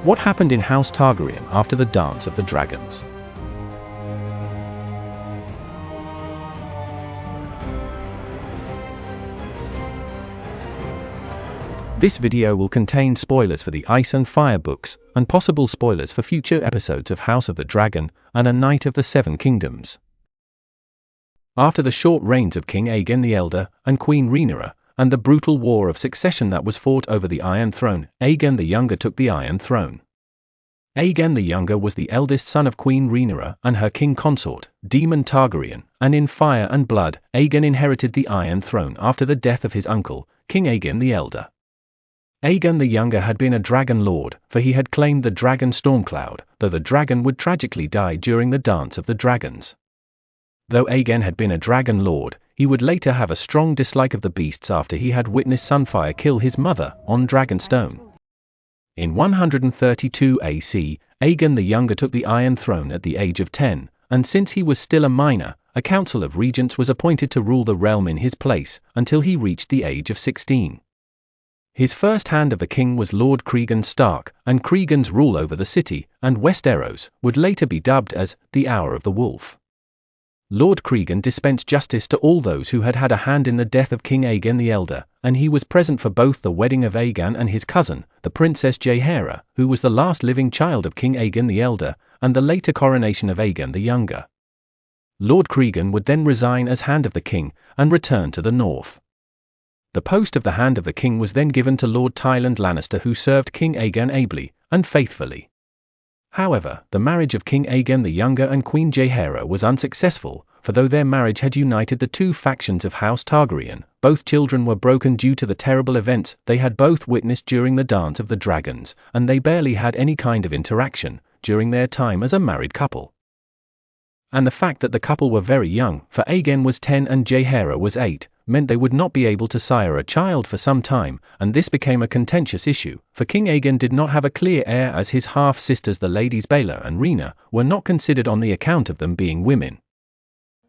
What happened in House Targaryen after the Dance of the Dragons? This video will contain spoilers for the Ice and Fire books, and possible spoilers for future episodes of House of the Dragon and A Knight of the Seven Kingdoms. After the short reigns of King Aegon the Elder and Queen Rhaenyra, and the brutal war of succession that was fought over the Iron Throne, Aegon the Younger took the Iron Throne. Aegon the Younger was the eldest son of Queen Rhaenyra and her king consort, Daemon Targaryen, and in Fire and Blood, Aegon inherited the Iron Throne after the death of his uncle, King Aegon the Elder. Aegon the Younger had been a dragon lord, for he had claimed the dragon Stormcloud, though the dragon would tragically die during the Dance of the Dragons. Though Aegon had been a dragon lord, he would later have a strong dislike of the beasts after he had witnessed Sunfire kill his mother on Dragonstone. In 132 AC, Aegon the Younger took the Iron Throne at the age of 10, and since he was still a minor, a council of regents was appointed to rule the realm in his place, until he reached the age of 16. His first hand of the king was Lord Cregan Stark, and Cregan's rule over the city, and Westeros, would later be dubbed as the Hour of the Wolf. Lord Cregan dispensed justice to all those who had had a hand in the death of King Aegon the Elder, and he was present for both the wedding of Aegon and his cousin, the Princess Jaehaera, who was the last living child of King Aegon the Elder, and the later coronation of Aegon the Younger. Lord Cregan would then resign as Hand of the King, and return to the north. The post of the Hand of the King was then given to Lord Tywin Lannister, who served King Aegon ably and faithfully. However, the marriage of King Aegon the Younger and Queen Jaehaera was unsuccessful, for though their marriage had united the two factions of House Targaryen, both children were broken due to the terrible events they had both witnessed during the Dance of the Dragons, and they barely had any kind of interaction during their time as a married couple. And the fact that the couple were very young, for Aegon was 10 and Jaehaera was 8, meant they would not be able to sire a child for some time, and this became a contentious issue, for King Aegon did not have a clear heir, as his half-sisters the Ladies Baela and Rhaena were not considered on the account of them being women.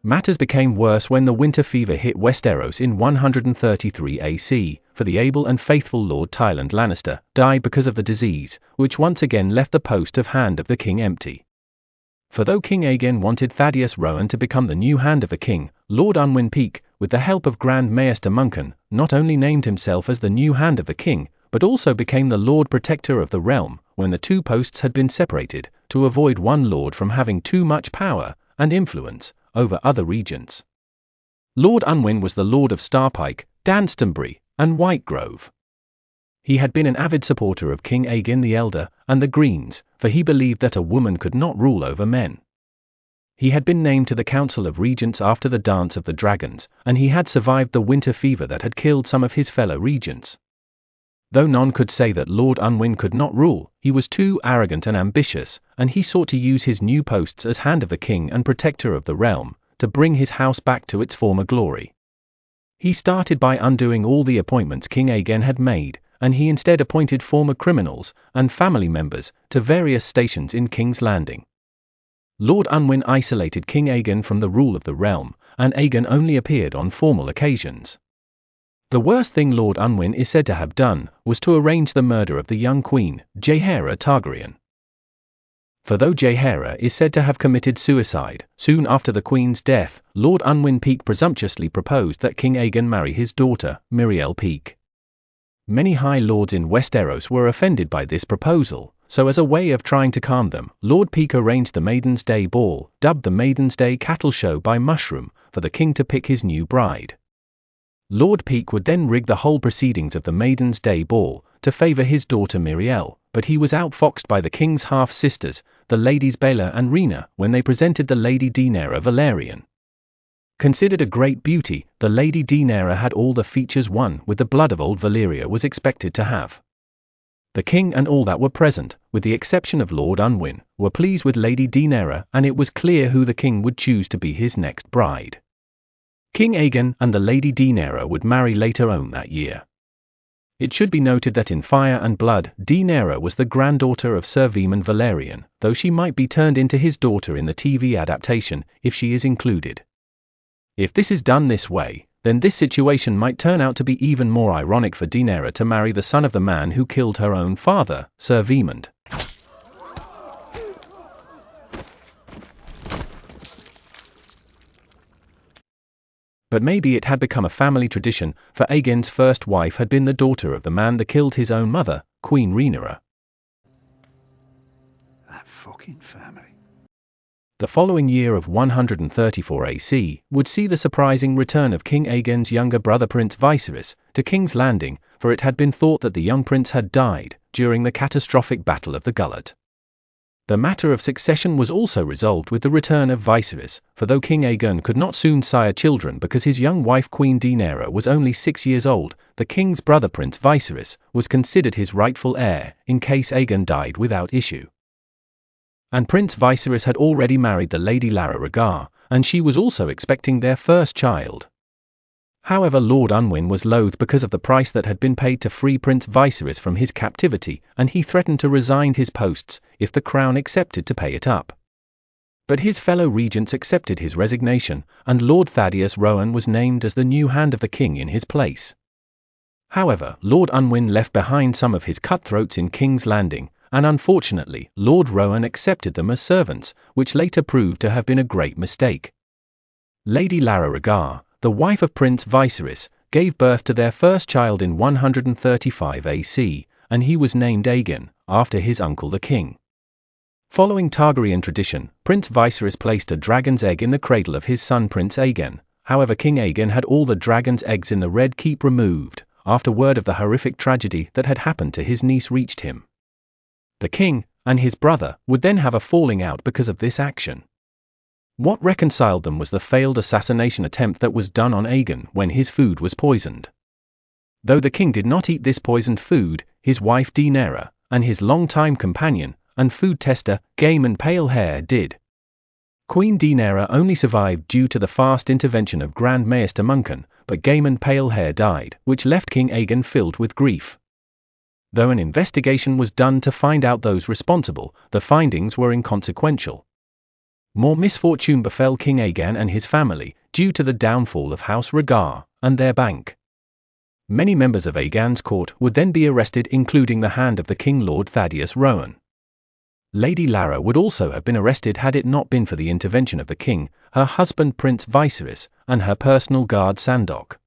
Matters became worse when the winter fever hit Westeros in 133 AC, for the able and faithful Lord Tywin Lannister died because of the disease, which once again left the post of Hand of the King empty. For though King Aegon wanted Thaddeus Rohan to become the new Hand of the King, Lord Unwin Peake, with the help of Grand Maester Muncan, not only named himself as the new Hand of the King, but also became the Lord Protector of the realm, when the two posts had been separated, to avoid one lord from having too much power and influence over other regents. Lord Unwin was the Lord of Starpike, Danstonbury, and Whitegrove. He had been an avid supporter of King Aegon the Elder and the Greens, for he believed that a woman could not rule over men. He had been named to the Council of Regents after the Dance of the Dragons, and he had survived the winter fever that had killed some of his fellow regents. Though none could say that Lord Unwin could not rule, he was too arrogant and ambitious, and he sought to use his new posts as Hand of the King and Protector of the realm to bring his house back to its former glory. He started by undoing all the appointments King Aegon had made, and he instead appointed former criminals and family members to various stations in King's Landing. Lord Unwin isolated King Aegon from the rule of the realm, and Aegon only appeared on formal occasions. The worst thing Lord Unwin is said to have done was to arrange the murder of the young queen, Jaehaera Targaryen. For though Jaehaera is said to have committed suicide soon after the queen's death, Lord Unwin Peake presumptuously proposed that King Aegon marry his daughter, Mirielle Peake. Many high lords in Westeros were offended by this proposal, so as a way of trying to calm them, Lord Peake arranged the Maiden's Day Ball, dubbed the Maiden's Day Cattle Show by Mushroom, for the king to pick his new bride. Lord Peake would then rig the whole proceedings of the Maiden's Day Ball to favour his daughter Mirielle, but he was outfoxed by the king's half-sisters, the Ladies Baela and Rhaena, when they presented the Lady Daenerys Valerian. Considered a great beauty, the Lady Daenerys had all the features one with the blood of old Valyria was expected to have. The king and all that were present, with the exception of Lord Unwin, were pleased with Lady Daenerys, and it was clear who the king would choose to be his next bride. King Aegon and the Lady Daenerys would marry later on that year. It should be noted that in Fire and Blood, Daenerys was the granddaughter of Sir Vaemond Valerian, though she might be turned into his daughter in the TV adaptation, if she is included. If this is done this way, then this situation might turn out to be even more ironic for Daenerys to marry the son of the man who killed her own father, Sir Vaemond. But maybe it had become a family tradition, for Aegon's first wife had been the daughter of the man that killed his own mother, Queen Rhaenyra. That fucking family. The following year of 134 AC would see the surprising return of King Aegon's younger brother Prince Viserys to King's Landing, for it had been thought that the young prince had died during the catastrophic Battle of the Gullet. The matter of succession was also resolved with the return of Viserys, for though King Aegon could not soon sire children because his young wife Queen Rhaenyra was only 6 years old, the king's brother Prince Viserys was considered his rightful heir in case Aegon died without issue. And Prince Viserys had already married the Lady Lara Rhaegar, and she was also expecting their first child. However, Lord Unwin was loath because of the price that had been paid to free Prince Viserys from his captivity, and he threatened to resign his posts if the crown accepted to pay it up. But his fellow regents accepted his resignation, and Lord Thaddeus Rohan was named as the new hand of the king in his place. However, Lord Unwin left behind some of his cutthroats in King's Landing, and unfortunately, Lord Rohan accepted them as servants, which later proved to have been a great mistake. Lady Lara Rhaegar, the wife of Prince Viserys, gave birth to their first child in 135 AC, and he was named Aegon, after his uncle the king. Following Targaryen tradition, Prince Viserys placed a dragon's egg in the cradle of his son Prince Aegon. However, King Aegon had all the dragon's eggs in the Red Keep removed, after word of the horrific tragedy that had happened to his niece reached him. The king and his brother would then have a falling out because of this action. What reconciled them was the failed assassination attempt that was done on Aegon when his food was poisoned. Though the king did not eat this poisoned food, his wife Rhaenyra, and his long-time companion and food tester, Gaemon Palehair, did. Queen Rhaenyra only survived due to the fast intervention of Grand Maester Muncan, but Gaemon Palehair died, which left King Aegon filled with grief. Though an investigation was done to find out those responsible, the findings were inconsequential. More misfortune befell King Aegon and his family, due to the downfall of House Rhaegar and their bank. Many members of Aegon's court would then be arrested, including the hand of the king Lord Thaddeus Rohan. Lady Lara would also have been arrested had it not been for the intervention of the king, her husband Prince Viserys, and her personal guard Sandok.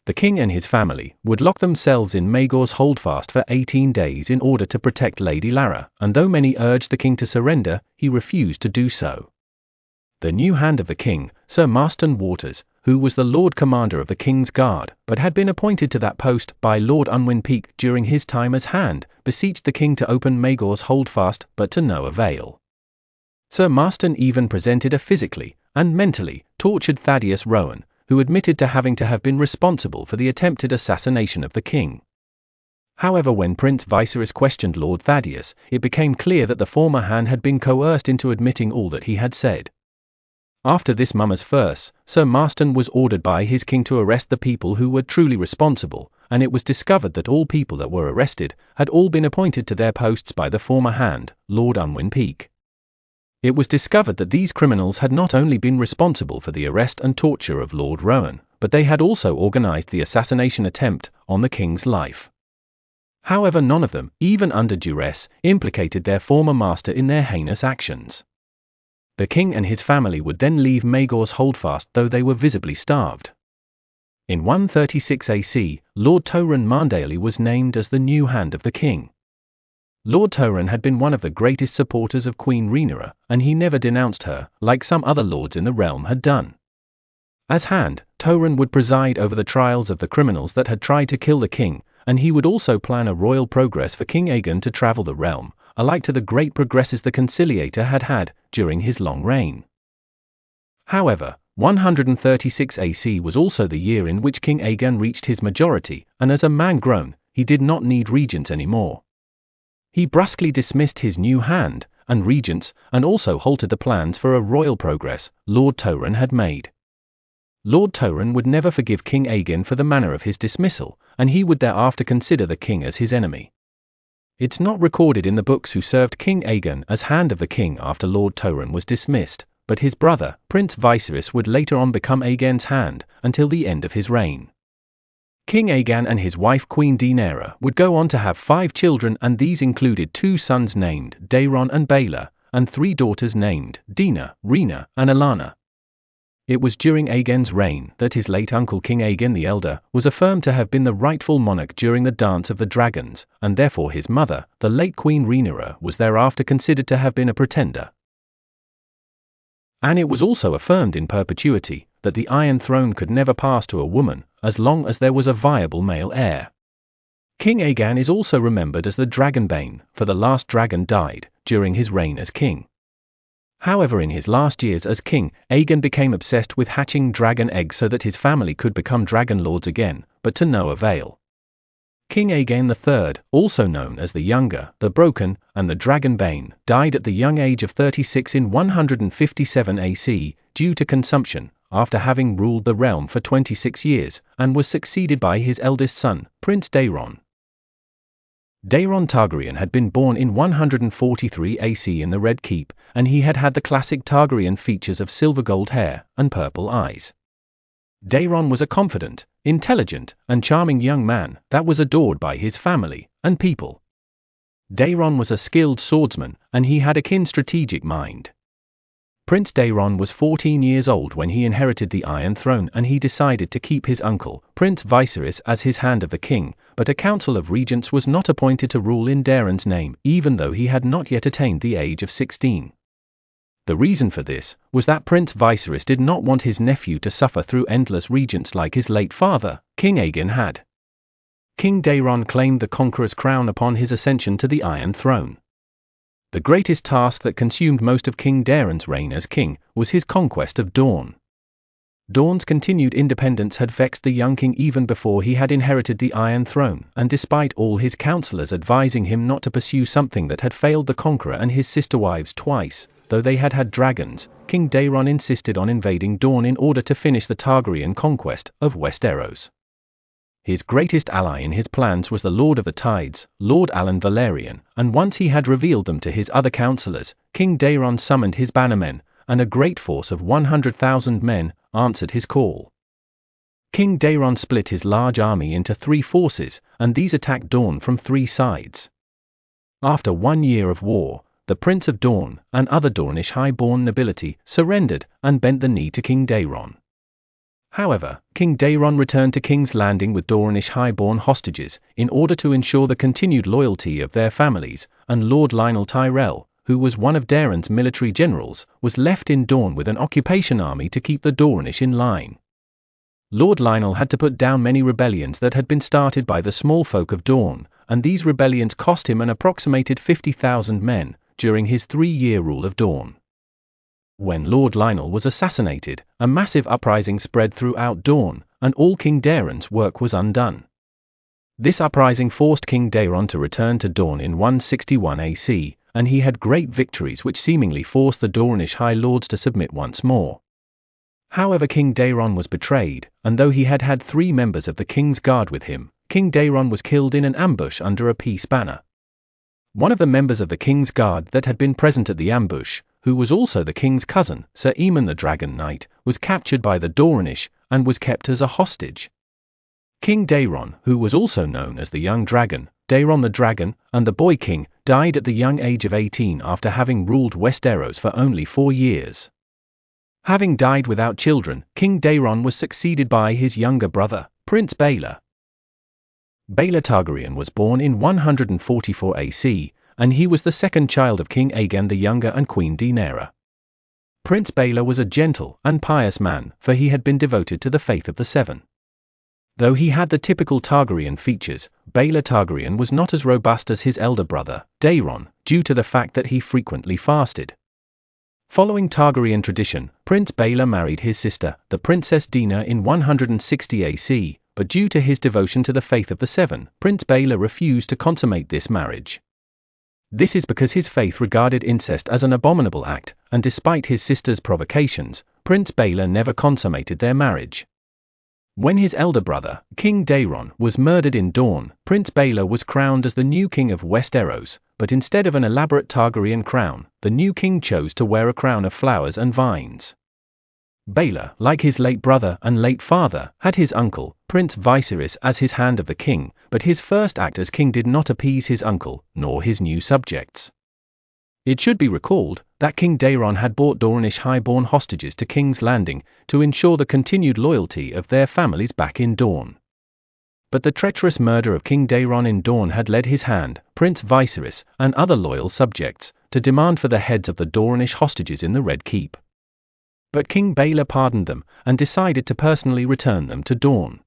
The king and his family would lock themselves in Maegor's holdfast for 18 days in order to protect Lady Lara, and though many urged the king to surrender, he refused to do so. The new hand of the king, Sir Marston Waters, who was the Lord Commander of the King's Guard, but had been appointed to that post by Lord Unwin Peake during his time as hand, beseeched the king to open Maegor's holdfast, but to no avail. Sir Marston even presented a physically and mentally tortured Thaddeus Rohan, who admitted to having been responsible for the attempted assassination of the king. However, when Prince Viserys questioned Lord Thaddeus, it became clear that the former hand had been coerced into admitting all that he had said. After this mummer's farce, Sir Marston was ordered by his king to arrest the people who were truly responsible, and it was discovered that all people that were arrested had all been appointed to their posts by the former hand, Lord Unwin Peake. It was discovered that these criminals had not only been responsible for the arrest and torture of Lord Rohan, but they had also organized the assassination attempt on the king's life. However, none of them, even under duress, implicated their former master in their heinous actions. The king and his family would then leave Maegor's holdfast, though they were visibly starved. In 136 AC, Lord Torrhen Marndaly was named as the new hand of the king. Lord Torrhen had been one of the greatest supporters of Queen Rhaenyra, and he never denounced her, like some other lords in the realm had done. As hand, Torrhen would preside over the trials of the criminals that had tried to kill the king, and he would also plan a royal progress for King Aegon to travel the realm, alike to the great progresses the Conciliator had had during his long reign. However, 136 AC was also the year in which King Aegon reached his majority, and as a man grown, he did not need regents anymore. He brusquely dismissed his new hand and regents, and also halted the plans for a royal progress Lord Torrhen had made. Lord Torrhen would never forgive King Aegon for the manner of his dismissal, and he would thereafter consider the king as his enemy. It's not recorded in the books who served King Aegon as hand of the king after Lord Torrhen was dismissed, but his brother, Prince Viserys, would later on become Aegon's hand until the end of his reign. King Aegon and his wife Queen Rhaenyra would go on to have 5 children, and these included 2 sons named Daeron and Baela, and 3 daughters named Dina, Rhaena, and Alanna. It was during Aegon's reign that his late uncle King Aegon the Elder was affirmed to have been the rightful monarch during the Dance of the Dragons, and therefore his mother, the late Queen Rhaenyra, was thereafter considered to have been a pretender. And it was also affirmed in perpetuity that the Iron Throne could never pass to a woman, as long as there was a viable male heir. King Aegon is also remembered as the Dragonbane, for the last dragon died during his reign as king. However, in his last years as king, Aegon became obsessed with hatching dragon eggs so that his family could become dragon lords again, but to no avail. King Aegon III, also known as the Younger, the Broken, and the Dragonbane, died at the young age of 36 in 157 AC, due to consumption, after having ruled the realm for 26 years, and was succeeded by his eldest son, Prince Daeron. Daeron Targaryen had been born in 143 AC in the Red Keep, and he had had the classic Targaryen features of silver gold hair and purple eyes. Daeron was a confident, intelligent, and charming young man that was adored by his family and people. Daeron was a skilled swordsman, and he had a keen strategic mind. Prince Daeron was 14 years old when he inherited the Iron Throne, and he decided to keep his uncle, Prince Viserys, as his hand of the king, but a council of regents was not appointed to rule in Daeron's name, even though he had not yet attained the age of 16. The reason for this was that Prince Viserys did not want his nephew to suffer through endless regents like his late father, King Aegon, had. King Daeron claimed the conqueror's crown upon his ascension to the Iron Throne. The greatest task that consumed most of King Daeron's reign as king was his conquest of Dorne. Dorne's continued independence had vexed the young king even before he had inherited the Iron Throne, and despite all his counselors advising him not to pursue something that had failed the conqueror and his sister wives twice, though they had had dragons, King Daeron insisted on invading Dorne in order to finish the Targaryen conquest of Westeros. His greatest ally in his plans was the Lord of the Tides, Lord Alan Valerian, and once he had revealed them to his other counselors, King Daeron summoned his bannermen, and a great force of 100,000 men answered his call. King Daeron split his large army into 3 forces, and these attacked Dorne from 3 sides. After 1 year of war, the Prince of Dorne and other Dornish high-born nobility surrendered and bent the knee to King Daeron. However, King Daeron returned to King's Landing with Dornish high-born hostages in order to ensure the continued loyalty of their families, and Lord Lionel Tyrell, who was one of Daeron's military generals, was left in Dorne with an occupation army to keep the Dornish in line. Lord Lionel had to put down many rebellions that had been started by the small folk of Dorne, and these rebellions cost him an approximated 50,000 men during his 3-year rule of Dorne. When Lord Lionel was assassinated, a massive uprising spread throughout Dorne, and all King Daeron's work was undone. This uprising forced King Daeron to return to Dorne in 161 AC, and he had great victories which seemingly forced the Dornish High Lords to submit once more. However, King Daeron was betrayed, and though he had had 3 members of the King's Guard with him, King Daeron was killed in an ambush under a peace banner. One of the members of the King's Guard that had been present at the ambush, who was also the king's cousin, Sir Aemon the Dragon Knight, was captured by the Dornish and was kept as a hostage. King Daeron, who was also known as the Young Dragon, Daeron the Dragon, and the Boy King, died at the young age of 18 after having ruled Westeros for only 4 years. Having died without children, King Daeron was succeeded by his younger brother, Prince Baelor. Baelor Targaryen was born in 144 AC, and he was the second child of King Aegon the Younger and Queen Rhaenyra. Prince Baelor was a gentle and pious man, for he had been devoted to the faith of the Seven. Though he had the typical Targaryen features, Baelor Targaryen was not as robust as his elder brother, Daeron, due to the fact that he frequently fasted. Following Targaryen tradition, Prince Baelor married his sister, the Princess Dina, in 160 AC, but due to his devotion to the faith of the Seven, Prince Baelor refused to consummate this marriage. This is because his faith regarded incest as an abominable act, and despite his sister's provocations, Prince Baelor never consummated their marriage. When his elder brother, King Daeron, was murdered in Dorne, Prince Baelor was crowned as the new king of Westeros, but instead of an elaborate Targaryen crown, the new king chose to wear a crown of flowers and vines. Baelor, like his late brother and late father, had his uncle, Prince Viserys, as his hand of the king, but his first act as king did not appease his uncle, nor his new subjects. It should be recalled that King Daeron had brought Dornish highborn hostages to King's Landing to ensure the continued loyalty of their families back in Dorne. But the treacherous murder of King Daeron in Dorne had led his hand, Prince Viserys, and other loyal subjects, to demand for the heads of the Dornish hostages in the Red Keep. But King Baelor pardoned them, and decided to personally return them to Dorne.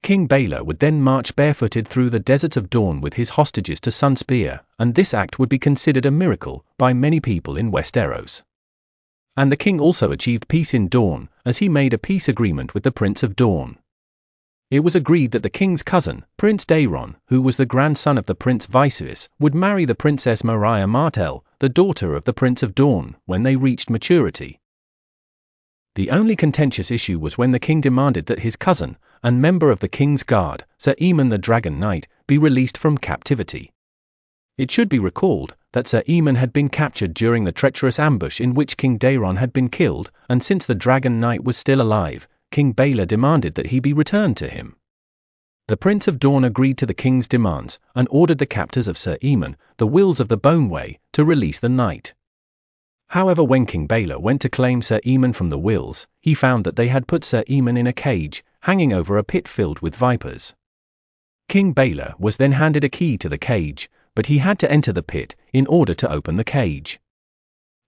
King Baelor would then march barefooted through the deserts of Dorne with his hostages to Sunspear, and this act would be considered a miracle by many people in Westeros. And the king also achieved peace in Dorne, as he made a peace agreement with the Prince of Dorne. It was agreed that the king's cousin, Prince Daeron, who was the grandson of the Prince Viserys, would marry the Princess Maria Martell, the daughter of the Prince of Dorne, when they reached maturity. The only contentious issue was when the king demanded that his cousin, and member of the king's guard, Sir Aemon the Dragon Knight, be released from captivity. It should be recalled that Sir Aemon had been captured during the treacherous ambush in which King Daeron had been killed, and since the Dragon Knight was still alive, King Baelor demanded that he be returned to him. The Prince of Dorne agreed to the king's demands, and ordered the captors of Sir Aemon, the Wills of the Boneway, to release the knight. However, when King Baelor went to claim Sir Aemon from the Wills, he found that they had put Sir Aemon in a cage, hanging over a pit filled with vipers. King Baelor was then handed a key to the cage, but he had to enter the pit in order to open the cage.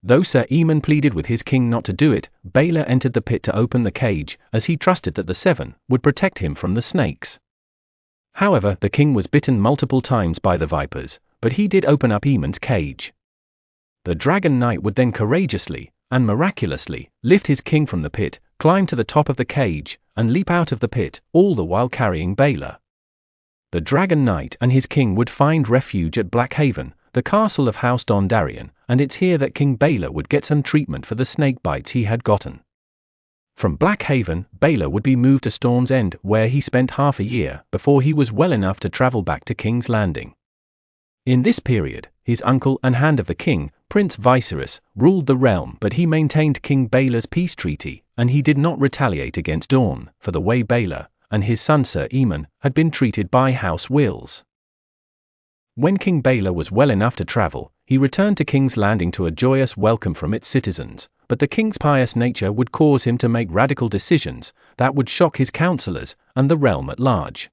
Though Sir Aemon pleaded with his king not to do it, Baelor entered the pit to open the cage, as he trusted that the Seven would protect him from the snakes. However, the king was bitten multiple times by the vipers, but he did open up Aemon's cage. The Dragon Knight would then courageously, and miraculously, lift his king from the pit, climb to the top of the cage, and leap out of the pit, all the while carrying Baelor. The Dragon Knight and his king would find refuge at Blackhaven, the castle of House Dondarrion, and it's here that King Baelor would get some treatment for the snake bites he had gotten. From Blackhaven, Baelor would be moved to Storm's End, where he spent half a year before he was well enough to travel back to King's Landing. In this period, his uncle and hand of the king, Prince Viserys, ruled the realm, but he maintained King Baelor's peace treaty, and he did not retaliate against Dorne for the way Baelor and his son Sir Aemon had been treated by House Wills. When King Baelor was well enough to travel, he returned to King's Landing to a joyous welcome from its citizens, but the king's pious nature would cause him to make radical decisions that would shock his counselors and the realm at large.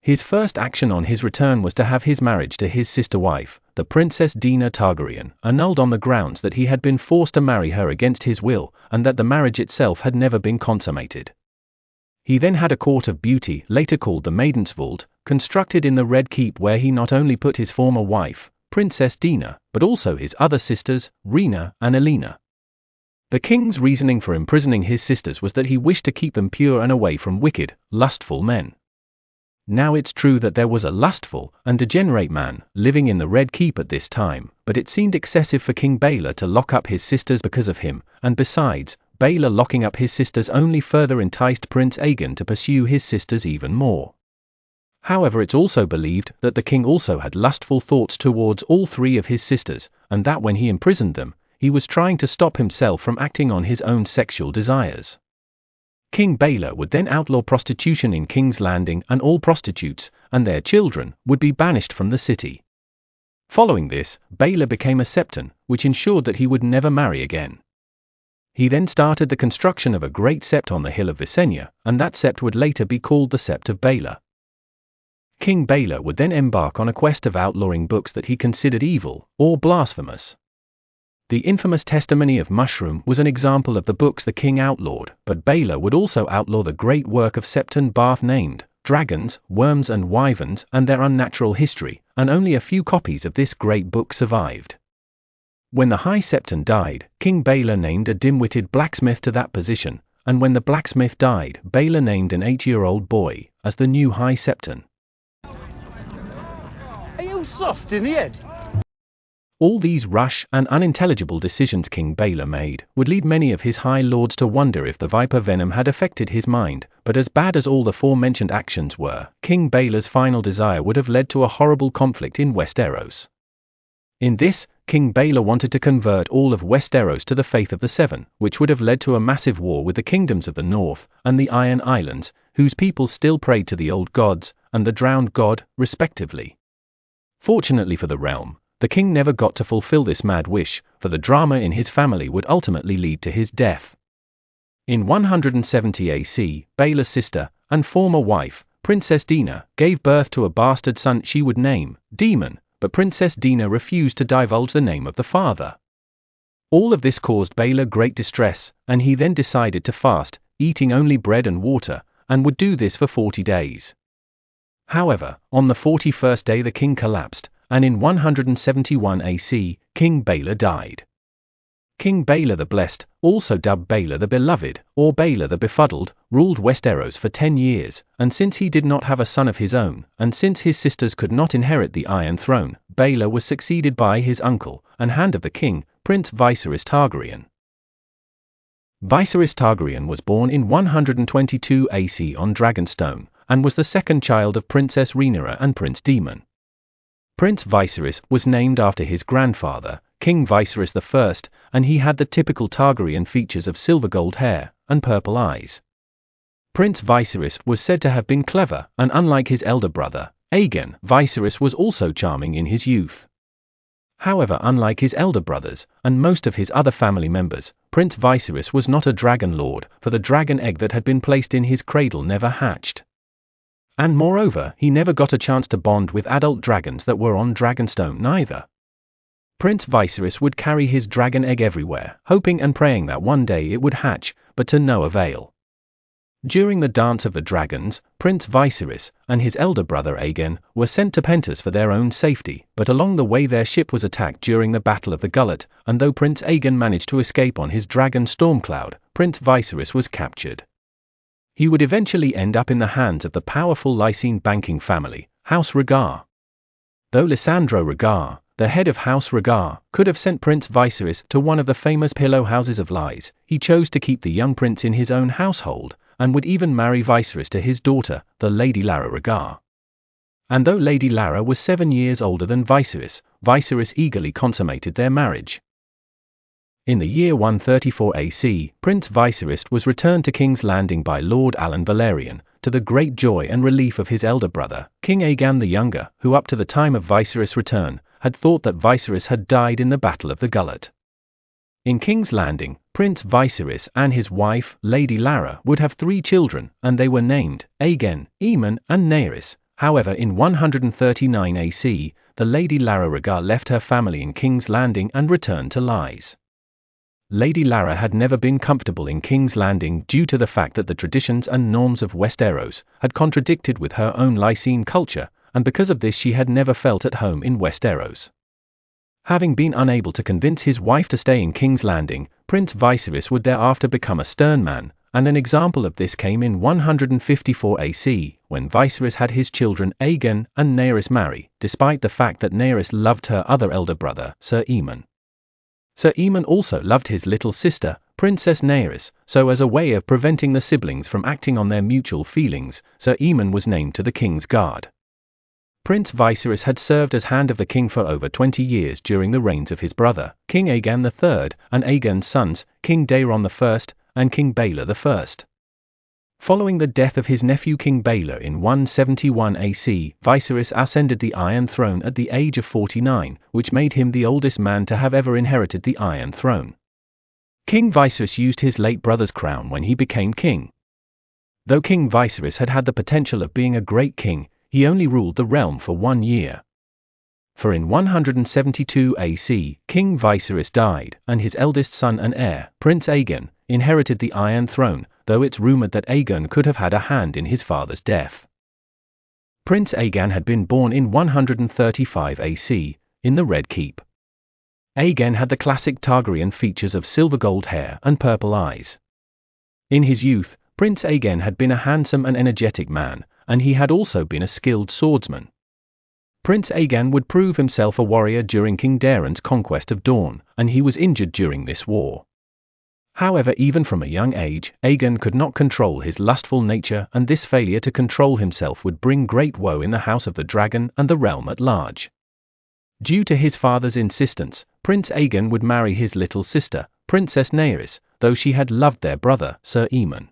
His first action on his return was to have his marriage to his sister wife, the Princess Daenerys Targaryen, annulled on the grounds that he had been forced to marry her against his will, and that the marriage itself had never been consummated. He then had a court of beauty, later called the Maiden's Vault, constructed in the Red Keep, where he not only put his former wife, Princess Daenerys, but also his other sisters, Rhaena and Elena. The king's reasoning for imprisoning his sisters was that he wished to keep them pure and away from wicked, lustful men. Now it's true that there was a lustful and degenerate man living in the Red Keep at this time, but it seemed excessive for King Baelor to lock up his sisters because of him, and besides, Baelor locking up his sisters only further enticed Prince Aegon to pursue his sisters even more. However, it's also believed that the king also had lustful thoughts towards all three of his sisters, and that when he imprisoned them, he was trying to stop himself from acting on his own sexual desires. King Baelor would then outlaw prostitution in King's Landing, and all prostitutes and their children would be banished from the city. Following this, Baelor became a septon, which ensured that he would never marry again. He then started the construction of a great sept on the hill of Visenya, and that sept would later be called the Sept of Baelor. King Baelor would then embark on a quest of outlawing books that he considered evil or blasphemous. The infamous Testimony of Mushroom was an example of the books the king outlawed, but Baelor would also outlaw the great work of Septon Barth named Dragons, Worms and Wyverns and Their Unnatural History, and only a few copies of this great book survived. When the High Septon died, King Baelor named a dim-witted blacksmith to that position, and when the blacksmith died, Baelor named an 8-year-old boy as the new High Septon. Are you soft in the head? All these rash and unintelligible decisions King Baelor made would lead many of his high lords to wonder if the viper venom had affected his mind, but as bad as all the aforementioned actions were, King Baelor's final desire would have led to a horrible conflict in Westeros. In this, King Baelor wanted to convert all of Westeros to the faith of the Seven, which would have led to a massive war with the kingdoms of the North and the Iron Islands, whose people still prayed to the old gods and the drowned god, respectively. Fortunately for the realm, the king never got to fulfill this mad wish, for the drama in his family would ultimately lead to his death. In 170 AC, Baela's sister, and former wife, Princess Dina, gave birth to a bastard son she would name Demon, but Princess Dina refused to divulge the name of the father. All of this caused Baela great distress, and he then decided to fast, eating only bread and water, and would do this for 40 days. However, on the 41st day the king collapsed, and in 171 AC, King Baela died. King Baela the Blessed, also dubbed Baela the Beloved, or Baela the Befuddled, ruled Westeros for 10 years, and since he did not have a son of his own, and since his sisters could not inherit the Iron Throne, Baela was succeeded by his uncle, and hand of the king, Prince Viserys Targaryen. Viserys Targaryen was born in 122 AC on Dragonstone, and was the second child of Princess Rhaenyra and Prince Daemon. Prince Viserys was named after his grandfather, King Viserys I, and he had the typical Targaryen features of silver gold hair and purple eyes. Prince Viserys was said to have been clever, and unlike his elder brother, Aegon, Viserys was also charming in his youth. However, unlike his elder brothers, and most of his other family members, Prince Viserys was not a dragon lord, for the dragon egg that had been placed in his cradle never hatched. And moreover, he never got a chance to bond with adult dragons that were on Dragonstone neither. Prince Viserys would carry his dragon egg everywhere, hoping and praying that one day it would hatch, but to no avail. During the Dance of the Dragons, Prince Viserys and his elder brother Aegon were sent to Pentos for their own safety, but along the way their ship was attacked during the Battle of the Gullet, and though Prince Aegon managed to escape on his dragon Stormcloud, Prince Viserys was captured. He would eventually end up in the hands of the powerful Lysene banking family, House Rhaegar. Though Lysandro Rhaegar, the head of House Rhaegar, could have sent Prince Viserys to one of the famous pillow houses of lies, he chose to keep the young prince in his own household, and would even marry Viserys to his daughter, the Lady Lara Rhaegar. And though Lady Lara was 7 years older than Viserys, Viserys eagerly consummated their marriage. In the year 134 AC, Prince Viserys was returned to King's Landing by Lord Alan Velaryon, to the great joy and relief of his elder brother, King Aegon the Younger, who up to the time of Viserys' return, had thought that Viserys had died in the Battle of the Gullet. In King's Landing, Prince Viserys and his wife, Lady Lara, would have 3 children, and they were named Aegon, Aemon, and Naerys. However, in 139 AC, the Lady Lara Rhaegar left her family in King's Landing and returned to Lys. Lady Lara had never been comfortable in King's Landing due to the fact that the traditions and norms of Westeros had contradicted with her own Lysene culture, and because of this she had never felt at home in Westeros. Having been unable to convince his wife to stay in King's Landing, Prince Viserys would thereafter become a stern man, and an example of this came in 154 AC, when Viserys had his children Aegon and Naerys marry, despite the fact that Naerys loved her other elder brother, Sir Aemon. Sir Aemon also loved his little sister, Princess Naerys, so as a way of preventing the siblings from acting on their mutual feelings, Sir Aemon was named to the King's Guard. Prince Viserys had served as Hand of the King for over 20 years during the reigns of his brother, King Aegon III, and Aegon's sons, King Daeron I, and King Baela I. Following the death of his nephew King Baela in 171 AC, Viserys ascended the Iron Throne at the age of 49, which made him the oldest man to have ever inherited the Iron Throne. King Viserys used his late brother's crown when he became king. Though King Viserys had had the potential of being a great king, he only ruled the realm for 1 year. For in 172 AC, King Viserys died, and his eldest son and heir, Prince Aegon, inherited the Iron Throne, though it's rumored that Aegon could have had a hand in his father's death. Prince Aegon had been born in 135 AC, in the Red Keep. Aegon had the classic Targaryen features of silver gold hair and purple eyes. In his youth, Prince Aegon had been a handsome and energetic man, and he had also been a skilled swordsman. Prince Aegon would prove himself a warrior during King Daeron's conquest of Dorne, and he was injured during this war. However, even from a young age, Aegon could not control his lustful nature, and this failure to control himself would bring great woe in the House of the Dragon and the realm at large. Due to his father's insistence, Prince Aegon would marry his little sister, Princess Naerys, though she had loved their brother, Sir Aemon.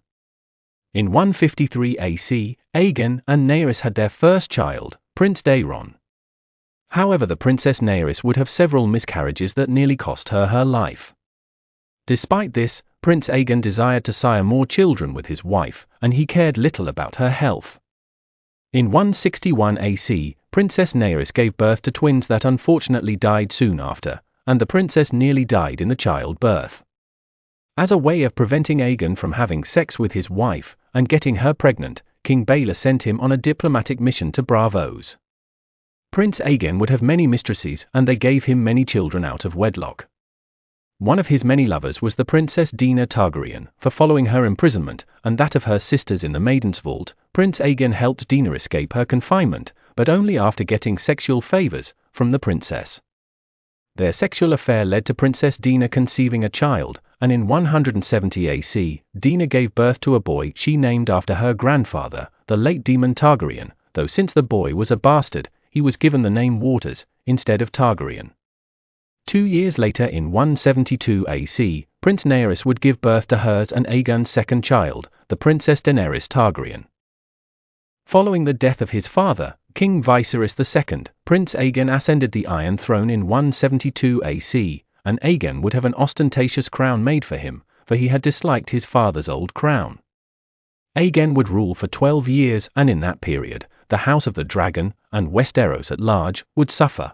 In 153 AC, Aegon and Naerys had their first child, Prince Daeron. However, the Princess Naerys would have several miscarriages that nearly cost her her life. Despite this, Prince Aegon desired to sire more children with his wife, and he cared little about her health. In 161 AC, Princess Naerys gave birth to twins that unfortunately died soon after, and the princess nearly died in the childbirth. As a way of preventing Aegon from having sex with his wife and getting her pregnant, King Baelor sent him on a diplomatic mission to Braavos. Prince Aegon would have many mistresses, and they gave him many children out of wedlock. One of his many lovers was the Princess Daena Targaryen. For following her imprisonment, and that of her sisters in the Maiden's Vault, Prince Aegon helped Daena escape her confinement, but only after getting sexual favors from the princess. Their sexual affair led to Princess Daena conceiving a child, and in 170 AC, Daena gave birth to a boy she named after her grandfather, the late Daemon Targaryen, though since the boy was a bastard, he was given the name Waters instead of Targaryen. 2 years later, in 172 AC, Prince Naerys would give birth to hers and Aegon's second child, the Princess Daenerys Targaryen. Following the death of his father, King Viserys II, Prince Aegon ascended the Iron Throne in 172 AC, and Aegon would have an ostentatious crown made for him, for he had disliked his father's old crown. Aegon would rule for 12 years, and in that period, the House of the Dragon, and Westeros at large, would suffer.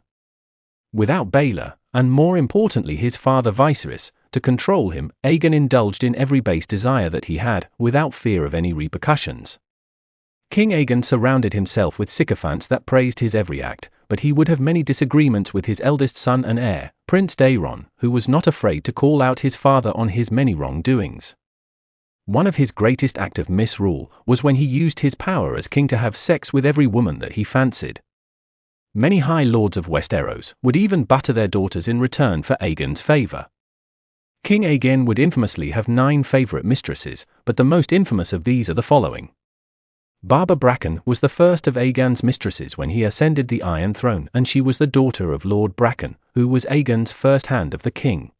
Without Baelor, and more importantly his father Viserys, to control him, Aegon indulged in every base desire that he had, without fear of any repercussions. King Aegon surrounded himself with sycophants that praised his every act, but he would have many disagreements with his eldest son and heir, Prince Daeron, who was not afraid to call out his father on his many wrongdoings. One of his greatest acts of misrule was when he used his power as king to have sex with every woman that he fancied. Many high lords of Westeros would even butter their daughters in return for Aegon's favor. King Aegon would infamously have 9 favorite mistresses, but the most infamous of these are the following. Barbara Bracken was the first of Aegon's mistresses when he ascended the Iron Throne, and she was the daughter of Lord Bracken, who was Aegon's first hand of the king.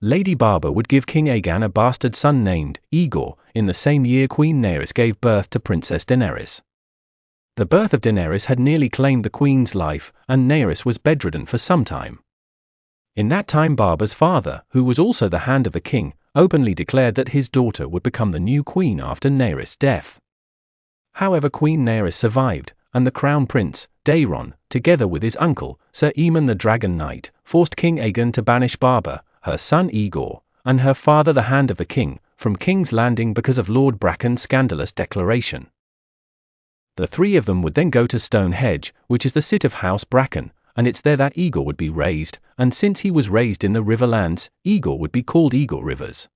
Lady Barbara would give King Aegon a bastard son named Igor. In the same year, Queen Naerys gave birth to Princess Daenerys. The birth of Daenerys had nearly claimed the queen's life, and Naerys was bedridden for some time. In that time, Barbara's father, who was also the hand of the king, openly declared that his daughter would become the new queen after Naerys' death. However, Queen Naerys survived, and the crown prince, Daeron, together with his uncle, Sir Aemon the Dragon Knight, forced King Aegon to banish Barbara, her son Igor, and her father the Hand of the King, from King's Landing because of Lord Bracken's scandalous declaration. The 3 of them would then go to Stonehenge, which is the seat of House Bracken, and it's there that Igor would be raised, and since he was raised in the Riverlands, Igor would be called Igor Rivers.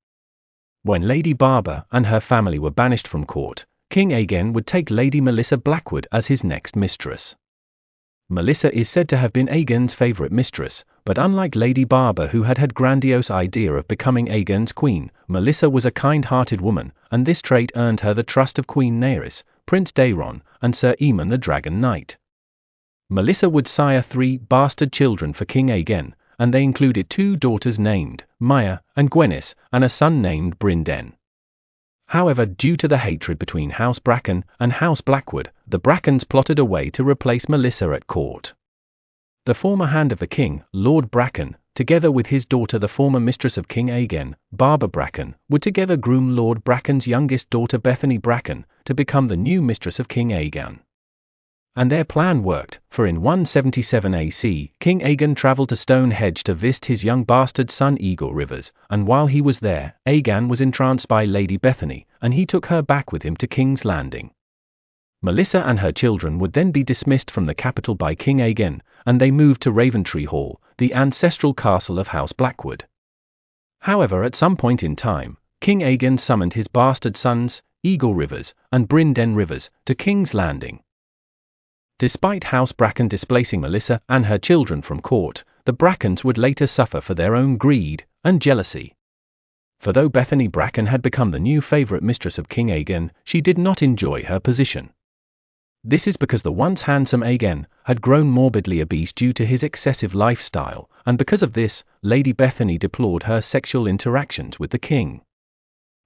When Lady Barbara and her family were banished from court, King Aegon would take Lady Melissa Blackwood as his next mistress. Melissa is said to have been Aegon's favorite mistress, but unlike Lady Barbara, who had grandiose idea of becoming Aegon's queen, Melissa was a kind-hearted woman, and this trait earned her the trust of Queen Naerys, Prince Daeron, and Sir Aemon the Dragon Knight. Melissa would sire 3 bastard children for King Aegon, and they included 2 daughters named Maya and Gwenys, and a son named Brynden. However, due to the hatred between House Bracken and House Blackwood, the Brackens plotted a way to replace Melissa at court. The former hand of the king, Lord Bracken, together with his daughter, the former mistress of King Aegon, Barbara Bracken, would together groom Lord Bracken's youngest daughter, Bethany Bracken, to become the new mistress of King Aegon. And their plan worked, for in 177 AC, King Aegon travelled to Stonehenge to visit his young bastard son Igor Rivers, and while he was there, Aegon was entranced by Lady Bethany, and he took her back with him to King's Landing. Melissa and her children would then be dismissed from the capital by King Aegon, and they moved to Raventree Hall, the ancestral castle of House Blackwood. However, at some point in time, King Aegon summoned his bastard sons, Igor Rivers and Brynden Rivers, to King's Landing. Despite House Bracken displacing Melissa and her children from court, the Brackens would later suffer for their own greed and jealousy. For though Bethany Bracken had become the new favorite mistress of King Aegon, she did not enjoy her position. This is because the once handsome Aegon had grown morbidly obese due to his excessive lifestyle, and because of this, Lady Bethany deplored her sexual interactions with the king.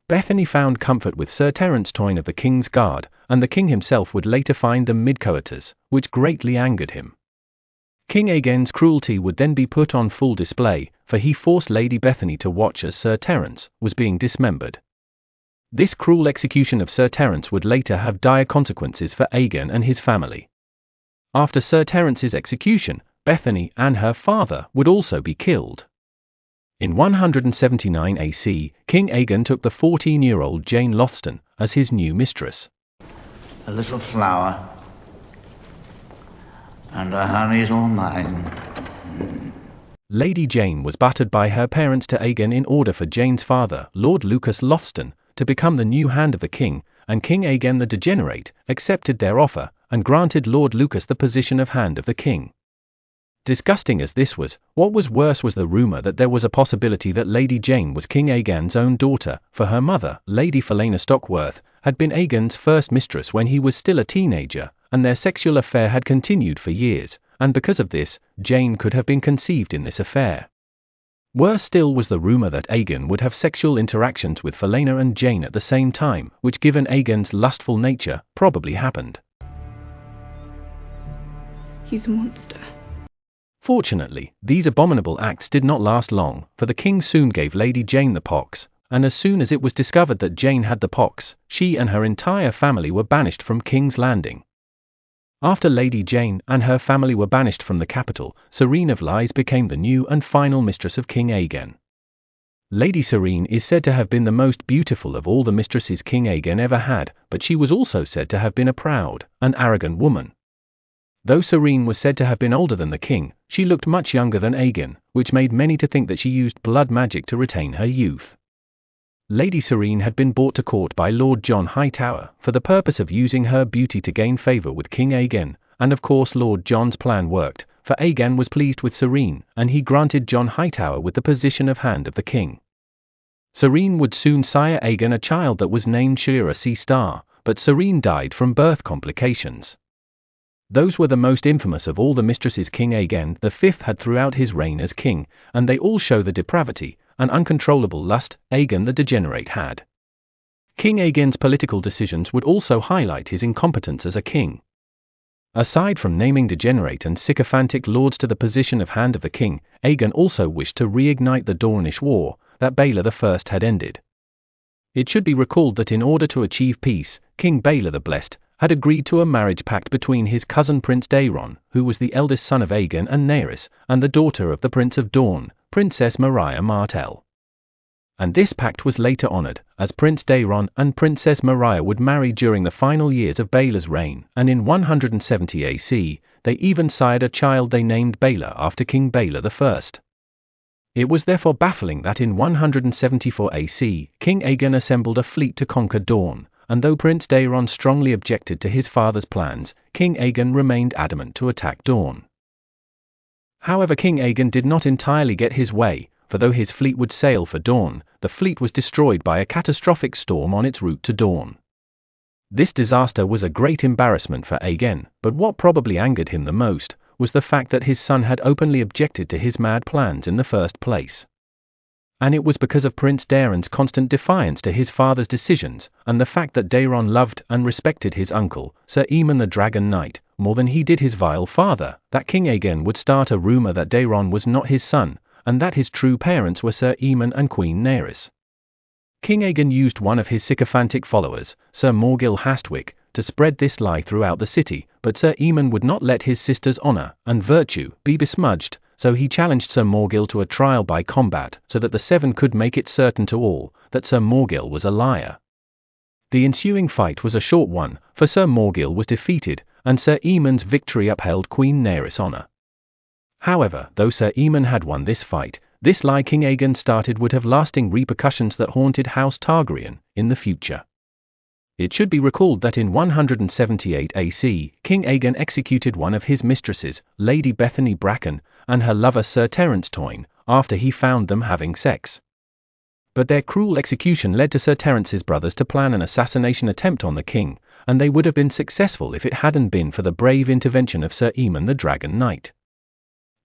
Bethany found comfort with Sir Terence Toyne of the King's Guard, and the king himself would later find them mid-coitus, which greatly angered him. King Aegon's cruelty would then be put on full display, for he forced Lady Bethany to watch as Sir Terence was being dismembered. This cruel execution of Sir Terence would later have dire consequences for Aegon and his family. After Sir Terence's execution, Bethany and her father would also be killed. In 179 AC, King Aegon took the 14-year-old Jane Lothston as his new mistress. A little flower, and her honey's all mine. Lady Jane was battered by her parents to Aegon in order for Jane's father, Lord Lucas Lothston, to become the new Hand of the King, and King Aegon the Degenerate accepted their offer and granted Lord Lucas the position of Hand of the King. Disgusting as this was, what was worse was the rumour that there was a possibility that Lady Jane was King Aegon's own daughter, for her mother, Lady Felena Stockworth, had been Aegon's first mistress when he was still a teenager, and their sexual affair had continued for years, and because of this, Jane could have been conceived in this affair. Worse still was the rumour that Aegon would have sexual interactions with Felena and Jane at the same time, which given Aegon's lustful nature, probably happened. He's a monster. Fortunately, these abominable acts did not last long, for the king soon gave Lady Jane the pox, and as soon as it was discovered that Jane had the pox, she and her entire family were banished from King's Landing. After Lady Jane and her family were banished from the capital, Serene of Lies became the new and final mistress of King Aegon. Lady Serene is said to have been the most beautiful of all the mistresses King Aegon ever had, but she was also said to have been a proud and arrogant woman. Though Serene was said to have been older than the king, she looked much younger than Aegon, which made many to think that she used blood magic to retain her youth. Lady Serene had been brought to court by Lord John Hightower for the purpose of using her beauty to gain favour with King Aegon, and of course Lord John's plan worked, for Aegon was pleased with Serene, and he granted John Hightower with the position of Hand of the King. Serene would soon sire Aegon a child that was named Shira Sea-Star, but Serene died from birth complications. Those were the most infamous of all the mistresses King Aegon V had throughout his reign as king, and they all show the depravity and uncontrollable lust Aegon the Degenerate had. King Aegon's political decisions would also highlight his incompetence as a king. Aside from naming degenerate and sycophantic lords to the position of Hand of the King, Aegon also wished to reignite the Dornish War that Baelor I had ended. It should be recalled that in order to achieve peace, King Baelor the Blessed had agreed to a marriage pact between his cousin Prince Daeron, who was the eldest son of Aegon and Naerys, and the daughter of the Prince of Dorne, Princess Maria Martell. And this pact was later honoured, as Prince Daeron and Princess Maria would marry during the final years of Baelor's reign, and in 170 AC, they even sired a child they named Baelor after King Baelor I. It was therefore baffling that in 174 AC, King Aegon assembled a fleet to conquer Dorne, and though Prince Daeron strongly objected to his father's plans, King Aegon remained adamant to attack Dorne. However, King Aegon did not entirely get his way, for though his fleet would sail for Dorne, the fleet was destroyed by a catastrophic storm on its route to Dorne. This disaster was a great embarrassment for Aegon, but what probably angered him the most was the fact that his son had openly objected to his mad plans in the first place. And it was because of Prince Daeron's constant defiance to his father's decisions, and the fact that Daeron loved and respected his uncle, Sir Aemon the Dragon Knight, more than he did his vile father, that King Aegon would start a rumour that Daeron was not his son, and that his true parents were Sir Aemon and Queen Naerys. King Aegon used one of his sycophantic followers, Sir Morgil Hastwyck, to spread this lie throughout the city, but Sir Aemon would not let his sister's honour and virtue be besmudged, so he challenged Sir Morgil to a trial by combat so that the Seven could make it certain to all that Sir Morgil was a liar. The ensuing fight was a short one, for Sir Morgil was defeated, and Sir Aemon's victory upheld Queen Naerys' honour. However, though Sir Aemon had won this fight, this lie King Aegon started would have lasting repercussions that haunted House Targaryen in the future. It should be recalled that in 178 AC, King Aegon executed one of his mistresses, Lady Bethany Bracken, and her lover Sir Terence Toyne, after he found them having sex. But their cruel execution led to Sir Terence's brothers to plan an assassination attempt on the king, and they would have been successful if it hadn't been for the brave intervention of Sir Aemon the Dragon Knight.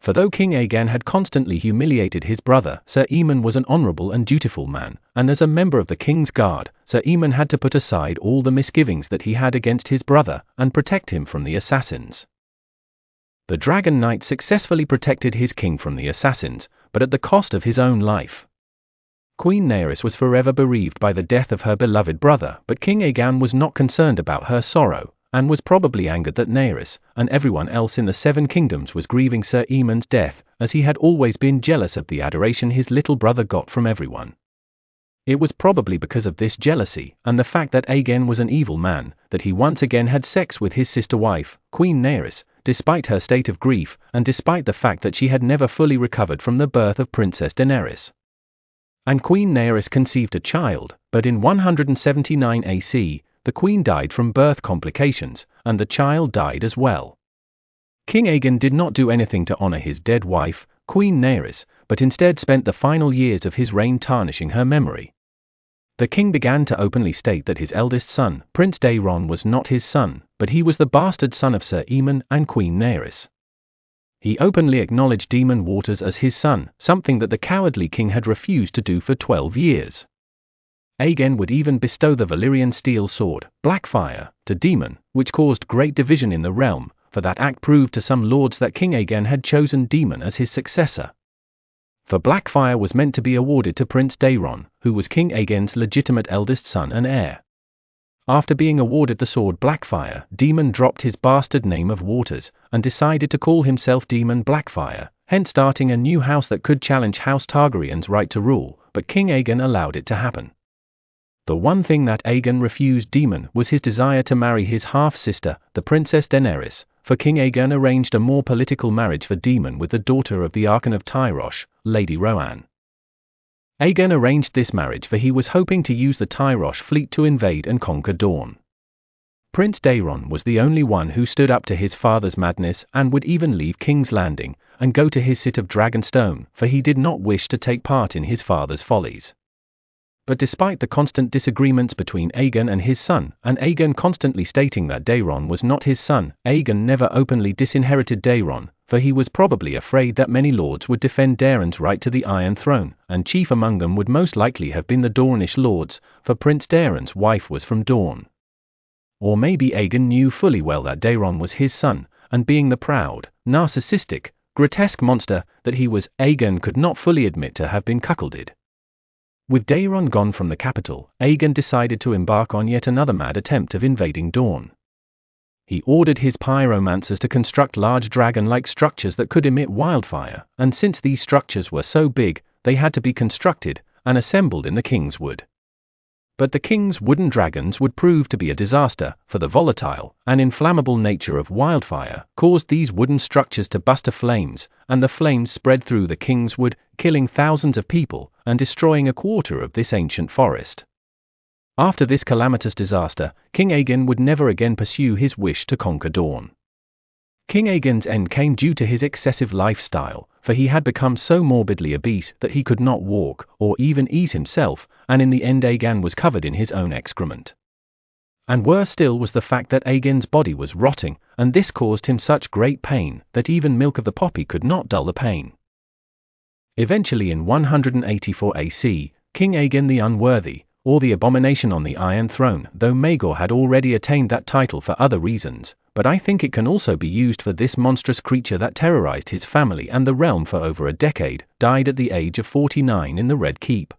For though King Aegon had constantly humiliated his brother, Sir Aemon was an honourable and dutiful man, and as a member of the King's Guard, Sir Aemon had to put aside all the misgivings that he had against his brother, and protect him from the assassins. The Dragon Knight successfully protected his king from the assassins, but at the cost of his own life. Queen Naerys was forever bereaved by the death of her beloved brother, but King Aegon was not concerned about her sorrow, and was probably angered that Naerys, and everyone else in the Seven Kingdoms, was grieving Sir Aemon's death, as he had always been jealous of the adoration his little brother got from everyone. It was probably because of this jealousy, and the fact that Aegon was an evil man, that he once again had sex with his sister wife, Queen Naerys, despite her state of grief, and despite the fact that she had never fully recovered from the birth of Princess Daenerys. And Queen Naerys conceived a child, but in 179 AC, the queen died from birth complications, and the child died as well. King Aegon did not do anything to honor his dead wife, Queen Naerys, but instead spent the final years of his reign tarnishing her memory. The king began to openly state that his eldest son, Prince Daeron, was not his son, but he was the bastard son of Sir Aemon and Queen Naerys. He openly acknowledged Daemon Waters as his son, something that the cowardly king had refused to do for 12 years. Aegon would even bestow the Valyrian steel sword, Blackfire, to Daemon, which caused great division in the realm, for that act proved to some lords that King Aegon had chosen Daemon as his successor. For Blackfire was meant to be awarded to Prince Daeron, who was King Aegon's legitimate eldest son and heir. After being awarded the sword Blackfire, Daemon dropped his bastard name of Waters, and decided to call himself Daemon Blackfire, hence starting a new house that could challenge House Targaryen's right to rule, but King Aegon allowed it to happen. The one thing that Aegon refused Daemon was his desire to marry his half-sister, the Princess Daenerys, for King Aegon arranged a more political marriage for Daemon with the daughter of the Archon of Tyrosh, Lady Roanne. Aegon arranged this marriage for he was hoping to use the Tyrosh fleet to invade and conquer Dorne. Prince Daeron was the only one who stood up to his father's madness and would even leave King's Landing and go to his seat of Dragonstone, for he did not wish to take part in his father's follies. But despite the constant disagreements between Aegon and his son, and Aegon constantly stating that Daeron was not his son, Aegon never openly disinherited Daeron, for he was probably afraid that many lords would defend Daeron's right to the Iron Throne, and chief among them would most likely have been the Dornish lords, for Prince Daeron's wife was from Dorne. Or maybe Aegon knew fully well that Daeron was his son, and being the proud, narcissistic, grotesque monster that he was, Aegon could not fully admit to have been cuckolded. With Daeron gone from the capital, Aegon decided to embark on yet another mad attempt of invading Dorne. He ordered his pyromancers to construct large dragon-like structures that could emit wildfire, and since these structures were so big, they had to be constructed and assembled in the king's wood. But the king's wooden dragons would prove to be a disaster, for the volatile and inflammable nature of wildfire caused these wooden structures to burst into flames, and the flames spread through the king's wood, killing thousands of people and destroying a quarter of this ancient forest. After this calamitous disaster, King Aegon would never again pursue his wish to conquer Dorne. King Aegon's end came due to his excessive lifestyle, for he had become so morbidly obese that he could not walk or even eat himself, and in the end Aegon was covered in his own excrement. And worse still was the fact that Aegon's body was rotting, and this caused him such great pain that even milk of the poppy could not dull the pain. Eventually in 184 AC, King Aegon the Unworthy, or the Abomination on the Iron Throne, though Maegor had already attained that title for other reasons, but I think it can also be used for this monstrous creature that terrorized his family and the realm for over a decade, died at the age of 49 in the Red Keep.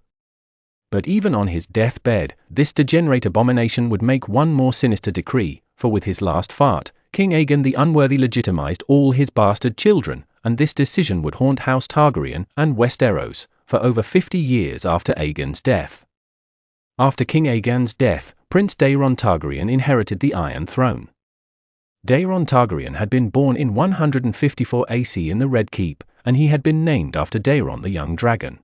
But even on his deathbed, this degenerate abomination would make one more sinister decree, for with his last fart, King Aegon the Unworthy legitimized all his bastard children, and this decision would haunt House Targaryen and Westeros for over 50 years after Aegon's death. After King Aegon's death, Prince Daeron Targaryen inherited the Iron Throne. Daeron Targaryen had been born in 154 AC in the Red Keep, and he had been named after Daeron the Young Dragon.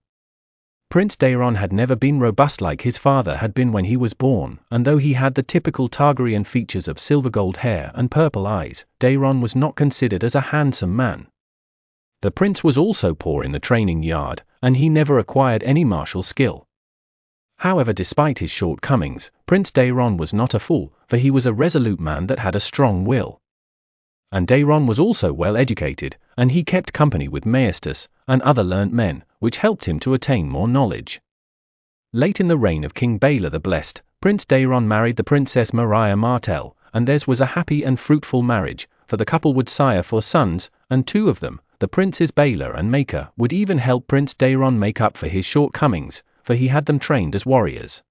Prince Daeron had never been robust like his father had been when he was born, and though he had the typical Targaryen features of silver gold hair and purple eyes, Daeron was not considered as a handsome man. The prince was also poor in the training yard, and he never acquired any martial skill. However, despite his shortcomings, Prince Daeron was not a fool, for he was a resolute man that had a strong will. And Daeron was also well educated, and he kept company with Maestas and other learnt men, which helped him to attain more knowledge. Late in the reign of King Baelor the Blessed, Prince Daeron married the Princess Maria Martell, and theirs was a happy and fruitful marriage, for the couple would sire 4 sons, and 2 of them, the princes Baela and Maker, would even help Prince Daeron make up for his shortcomings, for he had them trained as warriors.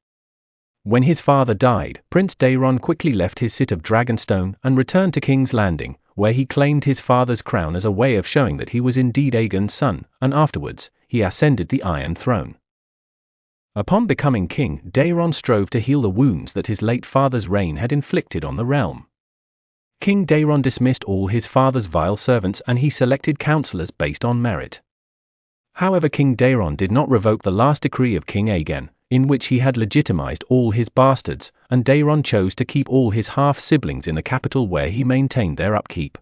When his father died, Prince Daeron quickly left his sit of Dragonstone and returned to King's Landing, where he claimed his father's crown as a way of showing that he was indeed Aegon's son, and afterwards, he ascended the Iron Throne. Upon becoming king, Daeron strove to heal the wounds that his late father's reign had inflicted on the realm. King Daeron dismissed all his father's vile servants and he selected counselors based on merit. However, King Daeron did not revoke the last decree of King Aegon, in which he had legitimized all his bastards, and Daeron chose to keep all his half-siblings in the capital where he maintained their upkeep.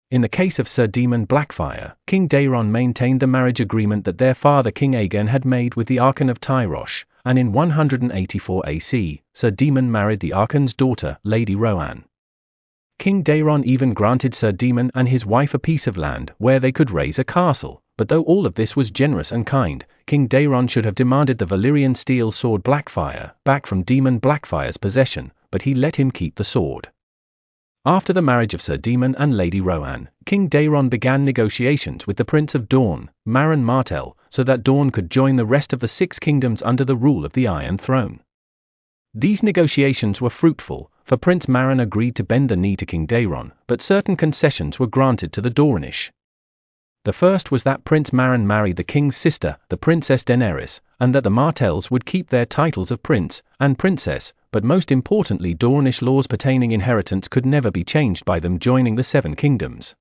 In the case of Sir Daemon Blackfyre, King Daeron maintained the marriage agreement that their father King Aegon had made with the Archon of Tyrosh, and in 184 AC, Sir Daemon married the Archon's daughter, Lady Roanne. King Daeron even granted Sir Daemon and his wife a piece of land where they could raise a castle, but though all of this was generous and kind, King Daeron should have demanded the Valyrian steel sword Blackfyre back from Daemon Blackfyre's possession, but he let him keep the sword. After the marriage of Sir Daemon and Lady Roanne, King Daeron began negotiations with the Prince of Dorne, Maron Martell, so that Dorne could join the rest of the 6 kingdoms under the rule of the Iron Throne. These negotiations were fruitful, for Prince Maron agreed to bend the knee to King Daeron, but certain concessions were granted to the Dornish. The first was that Prince Maron married the king's sister, the Princess Daenerys, and that the Martells would keep their titles of prince and princess, but most importantly Dornish laws pertaining inheritance could never be changed by them joining the 7 kingdoms.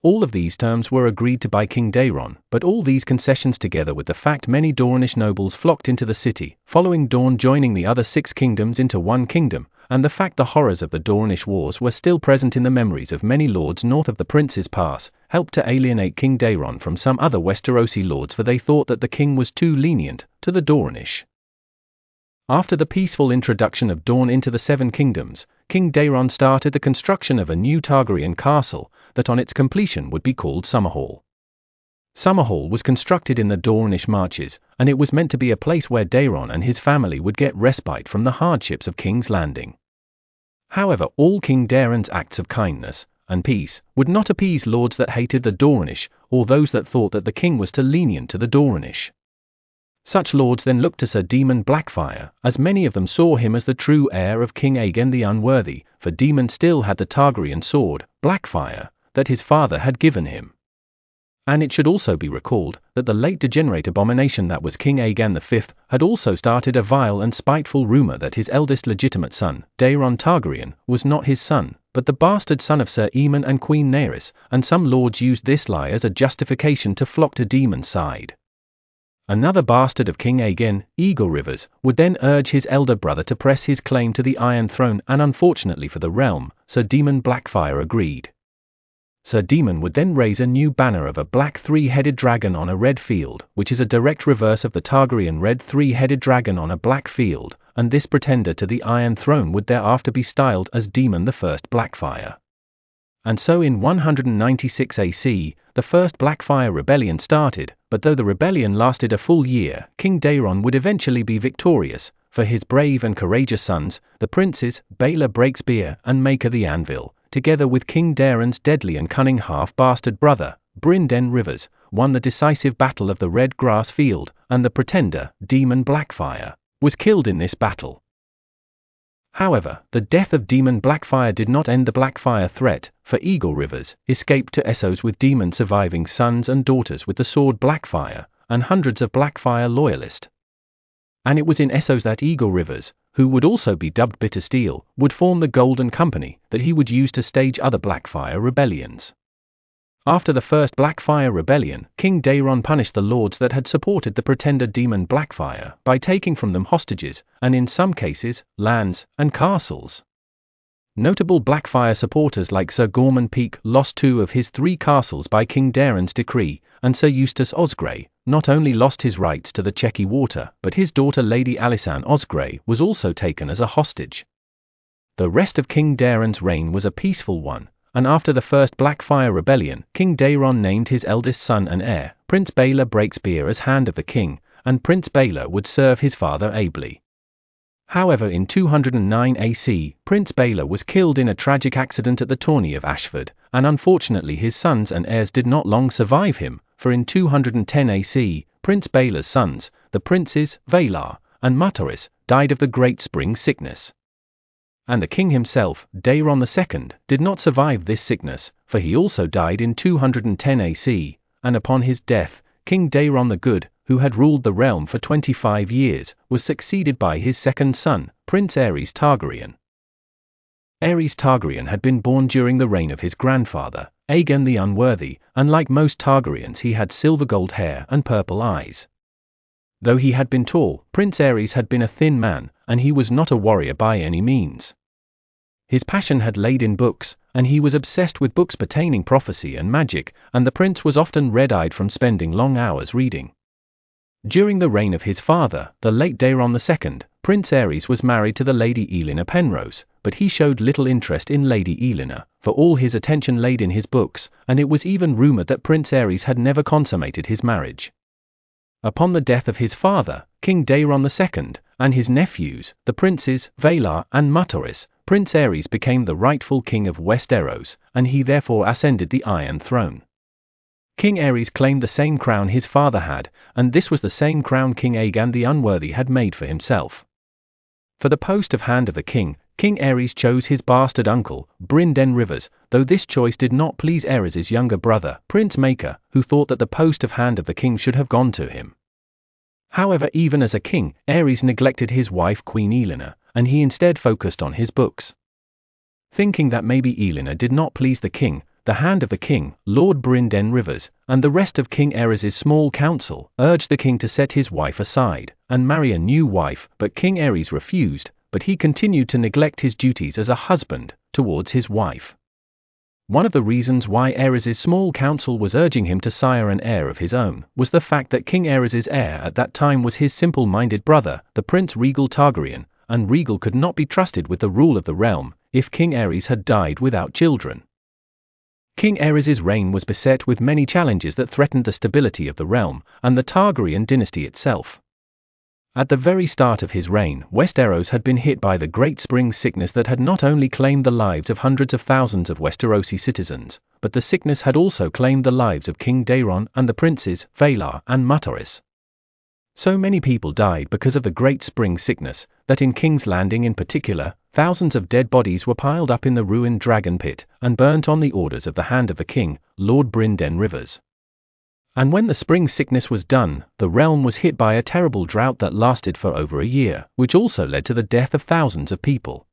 All of these terms were agreed to by King Daeron, but all these concessions together with the fact many Dornish nobles flocked into the city, following Dorne joining the other 6 kingdoms into one kingdom, and the fact the horrors of the Dornish wars were still present in the memories of many lords north of the Prince's Pass, helped to alienate King Daeron from some other Westerosi lords, for they thought that the king was too lenient to the Dornish. After the peaceful introduction of Dorne into the 7 kingdoms, King Daeron started the construction of a new Targaryen castle, that on its completion would be called Summerhall. Summerhall was constructed in the Dornish marches, and it was meant to be a place where Daeron and his family would get respite from the hardships of King's Landing. However, all King Daeron's acts of kindness and peace would not appease lords that hated the Dornish, or those that thought that the king was too lenient to the Dornish. Such lords then looked to Sir Daemon Blackfyre, as many of them saw him as the true heir of King Aegon the Unworthy, for Daemon still had the Targaryen sword, Blackfyre, that his father had given him. And it should also be recalled that the late degenerate abomination that was King Aegon V had also started a vile and spiteful rumor that his eldest legitimate son, Daeron Targaryen, was not his son, but the bastard son of Sir Aemon and Queen Naerys, and some lords used this lie as a justification to flock to Daemon's side. Another bastard of King Aegon, Aegon Rivers, would then urge his elder brother to press his claim to the Iron Throne, and unfortunately for the realm, Sir Daemon Blackfyre agreed. Sir Daemon would then raise a new banner of a black 3-headed dragon on a red field, which is a direct reverse of the Targaryen red 3-headed dragon on a black field, and this pretender to the Iron Throne would thereafter be styled as Daemon I Blackfyre. And so in 196 AC, the first Blackfyre rebellion started, but though the rebellion lasted a full year, King Daeron would eventually be victorious, for his brave and courageous sons, the princes, Baela Breakspear and Maker the Anvil, together with King Daeron's deadly and cunning half-bastard brother, Brynden Rivers, won the decisive battle of the Red Grass Field, and the pretender, Daemon Blackfyre, was killed in this battle. However, the death of Daemon Blackfyre did not end the Blackfyre threat, for Aegon Rivers escaped to Essos with Daemon's surviving sons and daughters with the sword Blackfyre, and hundreds of Blackfyre loyalists. And it was in Essos that Aegon Rivers, who would also be dubbed Bittersteel, would form the Golden Company that he would use to stage other Blackfyre rebellions. After the first Blackfyre rebellion, King Daeron punished the lords that had supported the pretender Daemon Blackfyre by taking from them hostages, and in some cases, lands and castles. Notable Blackfyre supporters like Sir Gorman Peake lost 2 of his 3 castles by King Daeron's decree, and Sir Eustace Osgrey not only lost his rights to the Chequy Water, but his daughter Lady Alysanne Osgrey was also taken as a hostage. The rest of King Daeron's reign was a peaceful one, and after the first Blackfyre rebellion, King Daeron named his eldest son and heir, Prince Baela Breakspear, as Hand of the King, and Prince Baela would serve his father ably. However, in 209 AC, Prince Baelor was killed in a tragic accident at the tourney of Ashford, and unfortunately his sons and heirs did not long survive him, for in 210 AC, Prince Baelor's sons, the princes Valar and Mutaris, died of the Great Spring Sickness. And the king himself, Daeron II, did not survive this sickness, for he also died in 210 AC, and upon his death, King Daeron the Good, who had ruled the realm for 25 years, was succeeded by his second son, Prince Aerys Targaryen. Aerys Targaryen had been born during the reign of his grandfather, Aegon the Unworthy, and like most Targaryens he had silver gold hair and purple eyes. Though he had been tall, Prince Aerys had been a thin man, and he was not a warrior by any means. His passion had laid in books, and he was obsessed with books pertaining prophecy and magic, and the prince was often red-eyed from spending long hours reading. During the reign of his father, the late Daeron II, Prince Aerys was married to the Lady Elenor Penrose, but he showed little interest in Lady Elenor, for all his attention laid in his books, and it was even rumored that Prince Aerys had never consummated his marriage. Upon the death of his father, King Daeron II, and his nephews, the princes Valar and Mutaris, Prince Aerys became the rightful king of Westeros, and he therefore ascended the Iron Throne. King Aerys claimed the same crown his father had, and this was the same crown King Aegon the Unworthy had made for himself. For the post of Hand of the King, King Aerys chose his bastard uncle, Brynden Rivers, though this choice did not please Aerys' younger brother, Prince Maker, who thought that the post of Hand of the King should have gone to him. However, even as a king, Aerys neglected his wife Queen Elenor, and he instead focused on his books. Thinking that maybe Elenor did not please the king, the Hand of the King, Lord Brynden Rivers, and the rest of King Aerys' small council, urged the king to set his wife aside, and marry a new wife, but King Aerys refused, but he continued to neglect his duties as a husband, towards his wife. One of the reasons why Aerys' small council was urging him to sire an heir of his own, was the fact that King Aerys' heir at that time was his simple-minded brother, the Prince Rhaegal Targaryen, and Rhaegal could not be trusted with the rule of the realm, if King Aerys had died without children. King Aerys' reign was beset with many challenges that threatened the stability of the realm, and the Targaryen dynasty itself. At the very start of his reign, Westeros had been hit by the Great Spring Sickness that had not only claimed the lives of hundreds of thousands of Westerosi citizens, but the sickness had also claimed the lives of King Daeron and the princes Valar and Mutaris. So many people died because of the Great Spring Sickness, that in King's Landing in particular, thousands of dead bodies were piled up in the ruined dragon pit, and burnt on the orders of the Hand of the King, Lord Brynden Rivers. And when the spring sickness was done, the realm was hit by a terrible drought that lasted for over a year, which also led to the death of thousands of people.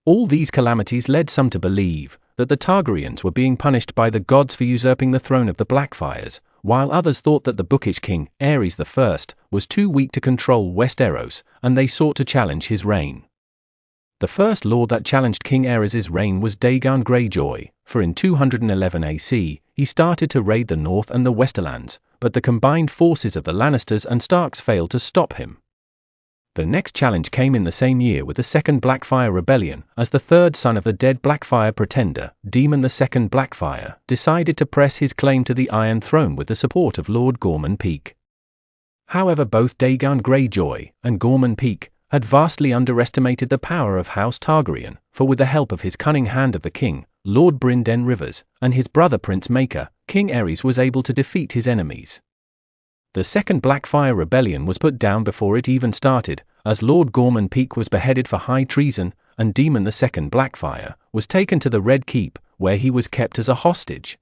All these calamities led some to believe that the Targaryens were being punished by the gods for usurping the throne of the Blackfyres, while others thought that the bookish king, Aerys I, was too weak to control Westeros, and they sought to challenge his reign. The first lord that challenged King Aerys' reign was Daegon Greyjoy, for in 211 AC, he started to raid the north and the westerlands, but the combined forces of the Lannisters and Starks failed to stop him. The next challenge came in the same year with the Second Blackfyre Rebellion, as the third son of the dead Blackfyre pretender, Daemon II Blackfyre, decided to press his claim to the Iron Throne with the support of Lord Gorman Peake. However, both Daegon Greyjoy and Gorman Peake had vastly underestimated the power of House Targaryen, for with the help of his cunning Hand of the King, Lord Brynden Rivers, and his brother Prince Maker, King Aerys was able to defeat his enemies. The Second Blackfyre Rebellion was put down before it even started, as Lord Gorman Peake was beheaded for high treason, and Daemon II Blackfyre was taken to the Red Keep, where he was kept as a hostage.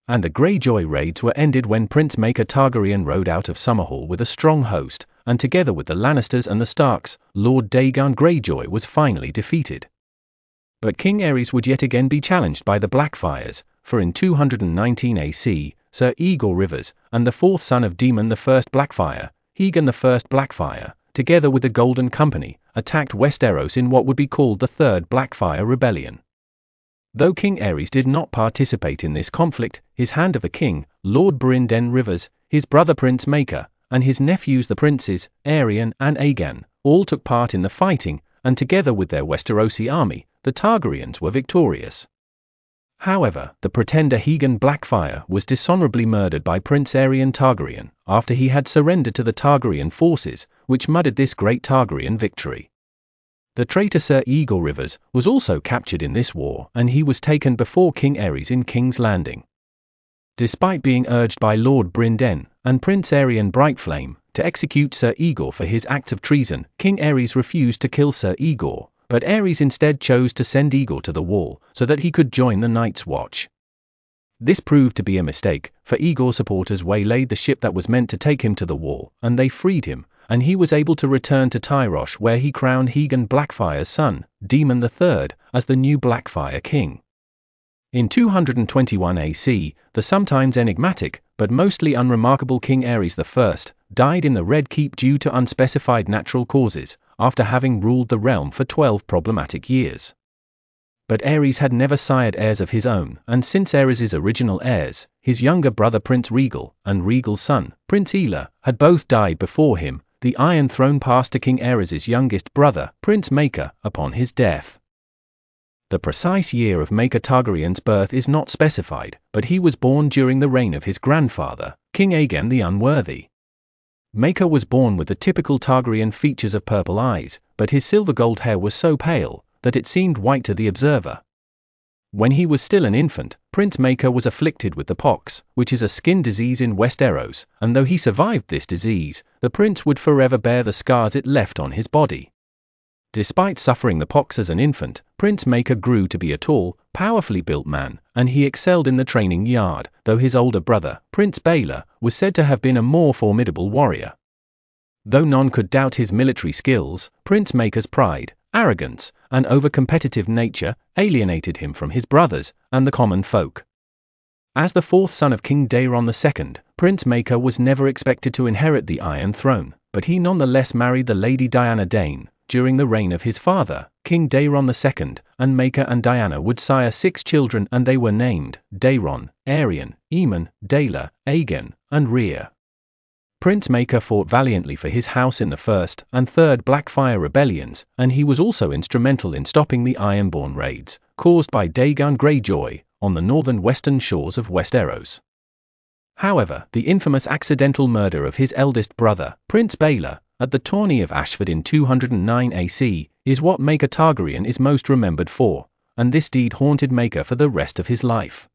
And the Greyjoy raids were ended when Prince Maker Targaryen rode out of Summerhall with a strong host, and together with the Lannisters and the Starks, Lord Daegon Greyjoy was finally defeated. But King Aerys would yet again be challenged by the Blackfyres, for in 219 AC, Sir Aegor Rivers, and the fourth son of Daemon I Blackfyre, Aegon I Blackfyre, together with the Golden Company, attacked Westeros in what would be called the Third Blackfyre Rebellion. Though King Aerys did not participate in this conflict, his Hand of the King, Lord Brynden Rivers, his brother Prince Maker, and his nephews the princes, Aerion and Aegon, all took part in the fighting, and together with their Westerosi army, the Targaryens were victorious. However, the pretender Aegon Blackfyre was dishonorably murdered by Prince Aerion Targaryen, after he had surrendered to the Targaryen forces, which muddied this great Targaryen victory. The traitor Sir Egor Rivers was also captured in this war, and he was taken before King Aerys in King's Landing. Despite being urged by Lord Brynden and Prince Aerion Brightflame to execute Sir Egor for his acts of treason, King Aerys refused to kill Sir Egor, but Aerys instead chose to send Egor to the wall so that he could join the Night's Watch. This proved to be a mistake, for Egor's supporters waylaid the ship that was meant to take him to the wall, and they freed him, and he was able to return to Tyrosh, where he crowned Hegan Blackfire's son, Daemon III, as the new Blackfire king. In 221 AC, the sometimes enigmatic, but mostly unremarkable King Aerys I died in the Red Keep due to unspecified natural causes, after having ruled the realm for 12 problematic years. But Aerys had never sired heirs of his own, and since Aerys' original heirs, his younger brother Prince Regal and Regal's son, Prince Aela, had both died before him, the Iron Throne passed to King Aerys' youngest brother, Prince Maekar, upon his death. The precise year of Maekar Targaryen's birth is not specified, but he was born during the reign of his grandfather, King Aegon the Unworthy. Maekar was born with the typical Targaryen features of purple eyes, but his silver-gold hair was so pale that it seemed white to the observer. When he was still an infant, Prince Maekar was afflicted with the pox, which is a skin disease in Westeros, and though he survived this disease, the prince would forever bear the scars it left on his body. Despite suffering the pox as an infant, Prince Maekar grew to be a tall, powerfully built man, and he excelled in the training yard, though his older brother, Prince Baelor, was said to have been a more formidable warrior. Though none could doubt his military skills, Prince Maekar's pride, arrogance, and over-competitive nature alienated him from his brothers and the common folk. As the fourth son of King Daeron II, Prince Maekar was never expected to inherit the Iron Throne, but he nonetheless married the Lady Diana Dane. During the reign of his father, King Daeron II, and Maekar and Diana would sire 6 children, and they were named Daeron, Aerion, Aemon, Daela, Aegon, and Rhea. Prince Maekar fought valiantly for his house in the First and Third Blackfire rebellions, and he was also instrumental in stopping the Ironborn raids, caused by Daegon Greyjoy, on the northern western shores of Westeros. However, the infamous accidental murder of his eldest brother, Prince Baelor, at the tourney of Ashford in 209 AC, is what Maekar Targaryen is most remembered for, and this deed haunted Maekar for the rest of his life.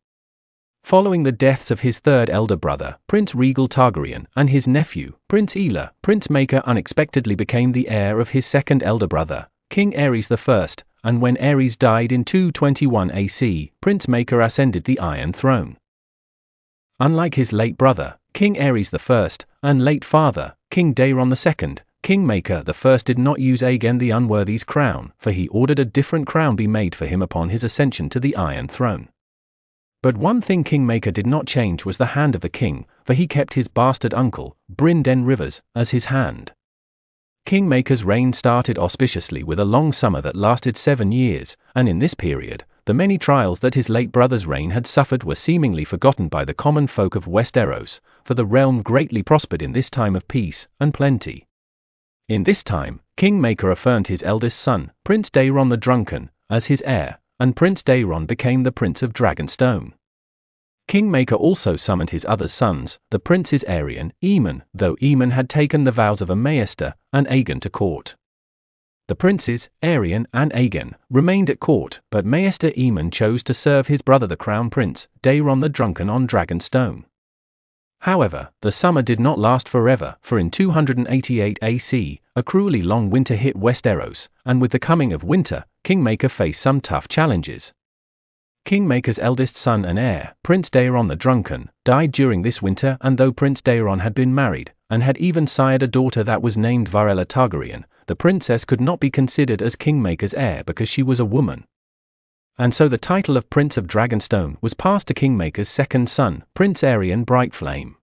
Following the deaths of his third elder brother, Prince Regal Targaryen, and his nephew, Prince Aela, Prince Maekar unexpectedly became the heir of his second elder brother, King Aerys I, and when Aerys died in 221 AC, Prince Maekar ascended the Iron Throne. Unlike his late brother, King Aerys I, and late father, King Daeron II, King Maekar I did not use Aegon the Unworthy's crown, for he ordered a different crown be made for him upon his ascension to the Iron Throne. But one thing King Maekar did not change was the hand of the king, for he kept his bastard uncle, Brynden Rivers, as his hand. King Maekar's reign started auspiciously with a long summer that lasted 7 years, and in this period, the many trials that his late brother's reign had suffered were seemingly forgotten by the common folk of Westeros, for the realm greatly prospered in this time of peace and plenty. In this time, King Maekar affirmed his eldest son, Prince Daeron the Drunken, as his heir, and Prince Daeron became the Prince of Dragonstone. King Maekar also summoned his other sons, the princes Aerion, Aemon, though Aemon had taken the vows of a Maester, and Aegon to court. The princes, Aerion and Aegon, remained at court, but Maester Aemon chose to serve his brother the Crown Prince, Daeron the Drunken on Dragonstone. However, the summer did not last forever, for in 288 AC, a cruelly long winter hit Westeros, and with the coming of winter, King Maekar faced some tough challenges. King Maekar's eldest son and heir, Prince Daeron the Drunken, died during this winter, and though Prince Daeron had been married, and had even sired a daughter that was named Varela Targaryen, the princess could not be considered as King Maekar's heir because she was a woman. And so the title of Prince of Dragonstone was passed to King Maekar's second son, Prince Aerion Brightflame.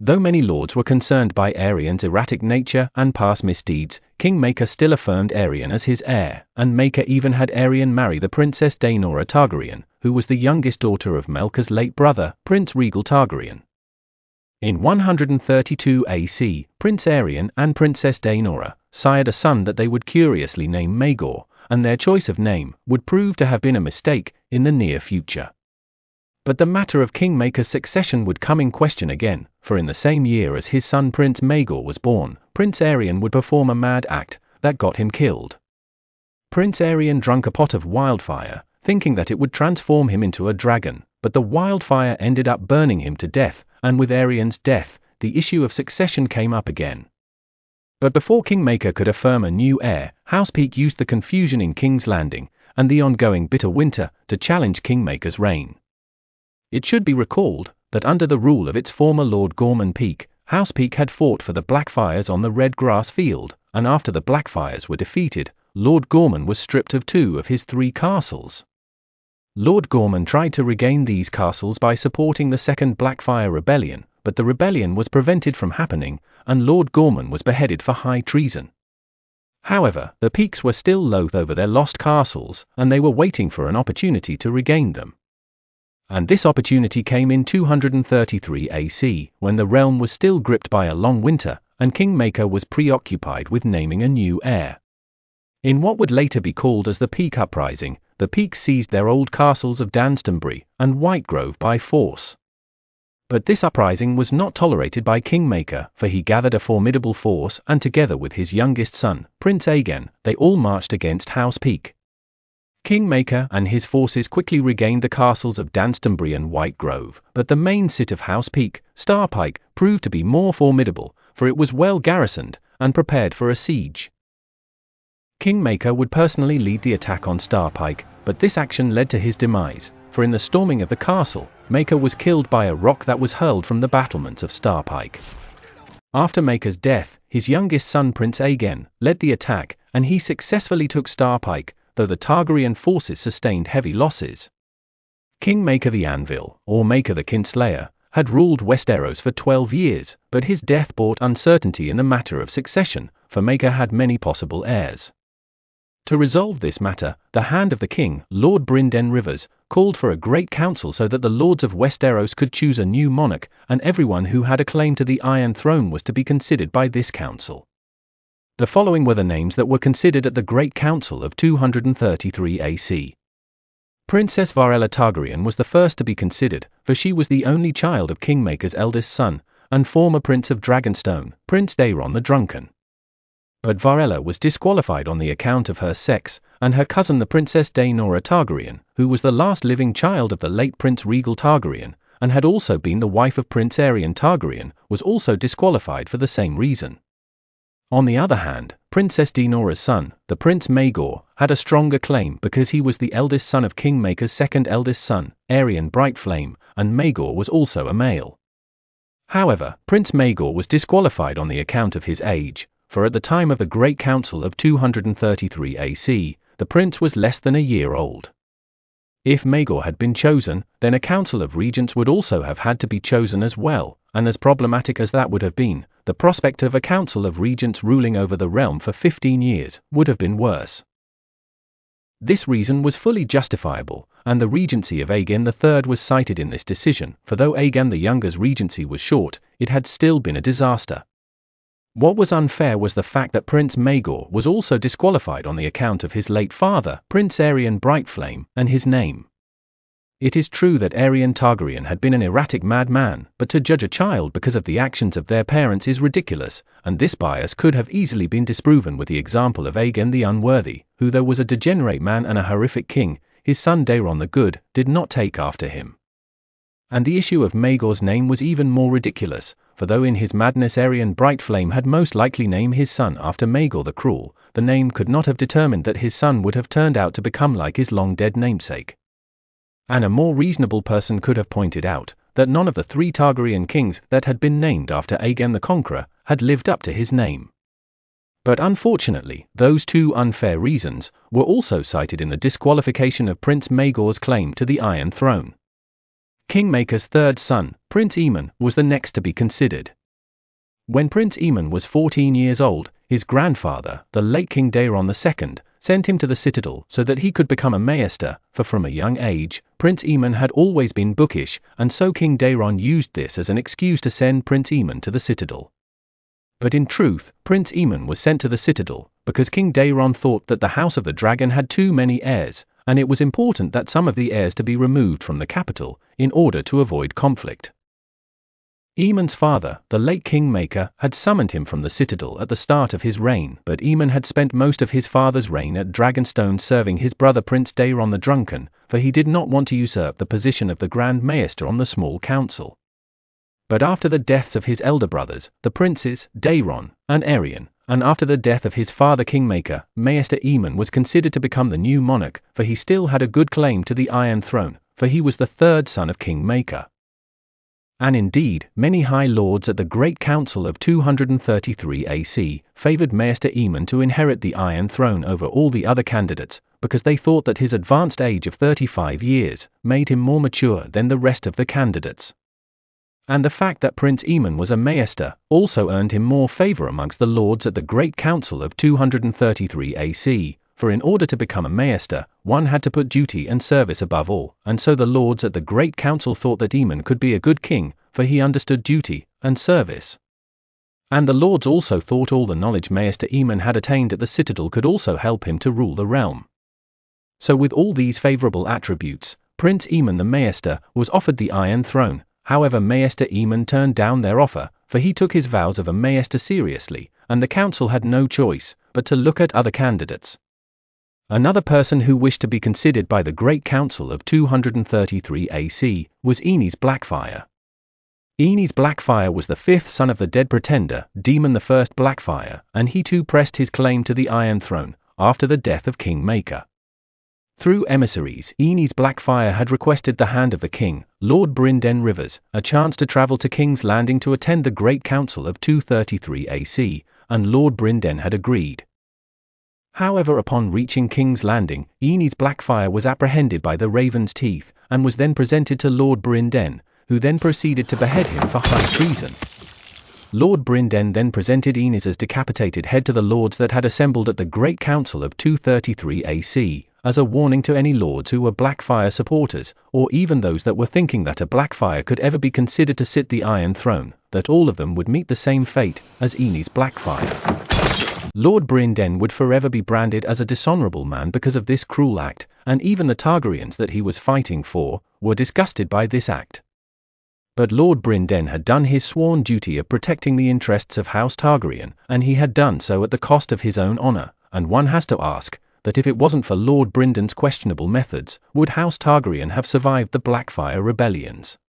Though many lords were concerned by Aerion's erratic nature and past misdeeds, King Maekar still affirmed Aerion as his heir, and Maekar even had Aerion marry the Princess Daenora Targaryen, who was the youngest daughter of Melkar's late brother, Prince Regal Targaryen. In 132 AC, Prince Aerion and Princess Daenora sired a son that they would curiously name Maegor, and their choice of name would prove to have been a mistake in the near future. But the matter of King Maekar's succession would come in question again, for in the same year as his son Prince Maegor was born, Prince Aerion would perform a mad act that got him killed. Prince Aerion drank a pot of wildfire, thinking that it would transform him into a dragon, but the wildfire ended up burning him to death, and with Aerion's death, the issue of succession came up again. But before Kingmaker could affirm a new heir, House Peak used the confusion in King's Landing, and the ongoing bitter winter, to challenge Kingmaker's reign. It should be recalled that under the rule of its former Lord Gorman Peak, House Peak had fought for the Blackfires on the Red Grass Field, and after the Blackfires were defeated, Lord Gorman was stripped of 2 of his 3 castles. Lord Gorman tried to regain these castles by supporting the Second Blackfire Rebellion, but the rebellion was prevented from happening, and Lord Gorman was beheaded for high treason. However, the Peaks were still loath over their lost castles, and they were waiting for an opportunity to regain them. And this opportunity came in 233 AC, when the realm was still gripped by a long winter, and Kingmaker was preoccupied with naming a new heir. In what would later be called as the Peak Uprising, the Peaks seized their old castles of Danstonbury and Whitegrove by force. But this uprising was not tolerated by Kingmaker, for he gathered a formidable force, and together with his youngest son, Prince Aegon, they all marched against House Peak. Kingmaker and his forces quickly regained the castles of Danstonbury and Whitegrove, but the main city of House Peak, Starpike, proved to be more formidable, for it was well garrisoned and prepared for a siege. Kingmaker would personally lead the attack on Starpike, but this action led to his demise, for in the storming of the castle, Maker was killed by a rock that was hurled from the battlements of Starpike. After Maker's death, his youngest son Prince Aegon led the attack, and he successfully took Starpike, though the Targaryen forces sustained heavy losses. Kingmaker the Anvil, or Maker the Kinslayer, had ruled Westeros for 12 years, but his death brought uncertainty in the matter of succession, for Maker had many possible heirs. To resolve this matter, the Hand of the King, Lord Brynden Rivers, called for a great council so that the lords of Westeros could choose a new monarch, and everyone who had a claim to the Iron Throne was to be considered by this council. The following were the names that were considered at the Great Council of 233 AC. Princess Varella Targaryen was the first to be considered, for she was the only child of Kingmaker's eldest son, and former Prince of Dragonstone, Prince Daeron the Drunken. But Varella was disqualified on the account of her sex, and her cousin the Princess Daenora Targaryen, who was the last living child of the late Prince Regal Targaryen, and had also been the wife of Prince Aerion Targaryen, was also disqualified for the same reason. On the other hand, Princess Daenora's son, the Prince Maegor, had a stronger claim because he was the eldest son of Kingmaker's second eldest son, Aerion Brightflame, and Maegor was also a male. However, Prince Maegor was disqualified on the account of his age, for at the time of the Great Council of 233 AC, the prince was less than a year old. If Maegor had been chosen, then a council of regents would also have had to be chosen as well, and as problematic as that would have been, the prospect of a council of regents ruling over the realm for 15 years would have been worse. This reason was fully justifiable, and the regency of Aegon III was cited in this decision, for though Aegon the Younger's regency was short, it had still been a disaster. What was unfair was the fact that Prince Maegor was also disqualified on the account of his late father, Prince Aerion Brightflame, and his name. It is true that Aerion Targaryen had been an erratic madman, but to judge a child because of the actions of their parents is ridiculous, and this bias could have easily been disproven with the example of Aegon the Unworthy, who though was a degenerate man and a horrific king, his son Daeron the Good did not take after him. And the issue of Maegor's name was even more ridiculous, for though in his madness Aerion Brightflame had most likely named his son after Maegor the Cruel, the name could not have determined that his son would have turned out to become like his long-dead namesake. And a more reasonable person could have pointed out that none of the 3 Targaryen kings that had been named after Aegon the Conqueror had lived up to his name. But unfortunately, those 2 unfair reasons were also cited in the disqualification of Prince Maegor's claim to the Iron Throne. Kingmaker's third son, Prince Aemon, was the next to be considered. When Prince Aemon was 14 years old, his grandfather, the late King Daeron II, sent him to the citadel so that he could become a maester, for from a young age, Prince Aemon had always been bookish, and so King Daeron used this as an excuse to send Prince Aemon to the citadel. But in truth, Prince Aemon was sent to the citadel because King Daeron thought that the House of the Dragon had too many heirs, and it was important that some of the heirs to be removed from the capital, in order to avoid conflict. Aemon's father, the late Kingmaker, had summoned him from the citadel at the start of his reign, but Aemon had spent most of his father's reign at Dragonstone serving his brother Prince Daeron the Drunken, for he did not want to usurp the position of the Grand Maester on the small council. But after the deaths of his elder brothers, the princes, Daeron and Aerion, and after the death of his father Kingmaker, Maester Aemon was considered to become the new monarch, for he still had a good claim to the Iron Throne, for he was the third son of Kingmaker. And indeed, many high lords at the Great Council of 233 AC favoured Maester Aemon to inherit the Iron Throne over all the other candidates, because they thought that his advanced age of 35 years made him more mature than the rest of the candidates. And the fact that Prince Aemon was a Maester also earned him more favour amongst the lords at the Great Council of 233 AC, for in order to become a Maester, one had to put duty and service above all, and so the lords at the Great Council thought that Aemon could be a good king, for he understood duty and service. And the lords also thought all the knowledge Maester Aemon had attained at the citadel could also help him to rule the realm. So with all these favourable attributes, Prince Aemon the Maester was offered the Iron Throne. However, Maester Aemon turned down their offer, for he took his vows of a Maester seriously, and the council had no choice but to look at other candidates. Another person who wished to be considered by the Great Council of 233 AC was Aenys Blackfire. Aenys Blackfire was the fifth son of the dead pretender, Daemon I Blackfire, and he too pressed his claim to the Iron Throne after the death of Kingmaker. Through emissaries, Aenys Blackfire had requested the hand of the king, Lord Brynden Rivers, a chance to travel to King's Landing to attend the Great Council of 233 AC, and Lord Brynden had agreed. However, upon reaching King's Landing, Aenys Blackfire was apprehended by the Raven's Teeth, and was then presented to Lord Brynden, who then proceeded to behead him for high treason. Lord Brynden then presented Aenys' decapitated head to the lords that had assembled at the Great Council of 233 AC, as a warning to any lords who were Blackfire supporters, or even those that were thinking that a Blackfire could ever be considered to sit the Iron Throne, that all of them would meet the same fate as Aenys Blackfire. Lord Brynden would forever be branded as a dishonourable man because of this cruel act, and even the Targaryens that he was fighting for were disgusted by this act. But Lord Brynden had done his sworn duty of protecting the interests of House Targaryen, and he had done so at the cost of his own honour, and one has to ask, that if it wasn't for Lord Brynden's questionable methods, would House Targaryen have survived the Blackfire rebellions?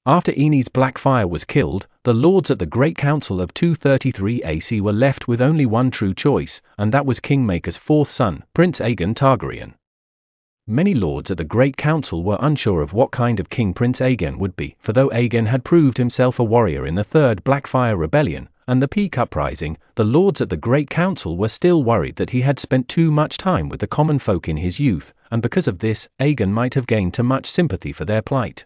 After Aenys Blackfire was killed, the lords at the Great Council of 233 AC were left with only one true choice, and that was Kingmaker's fourth son, Prince Aegon Targaryen. Many lords at the Great Council were unsure of what kind of king Prince Aegon would be, for though Aegon had proved himself a warrior in the Third Blackfire Rebellion and the Peak Uprising, the lords at the Great Council were still worried that he had spent too much time with the common folk in his youth, and because of this, Aegon might have gained too much sympathy for their plight.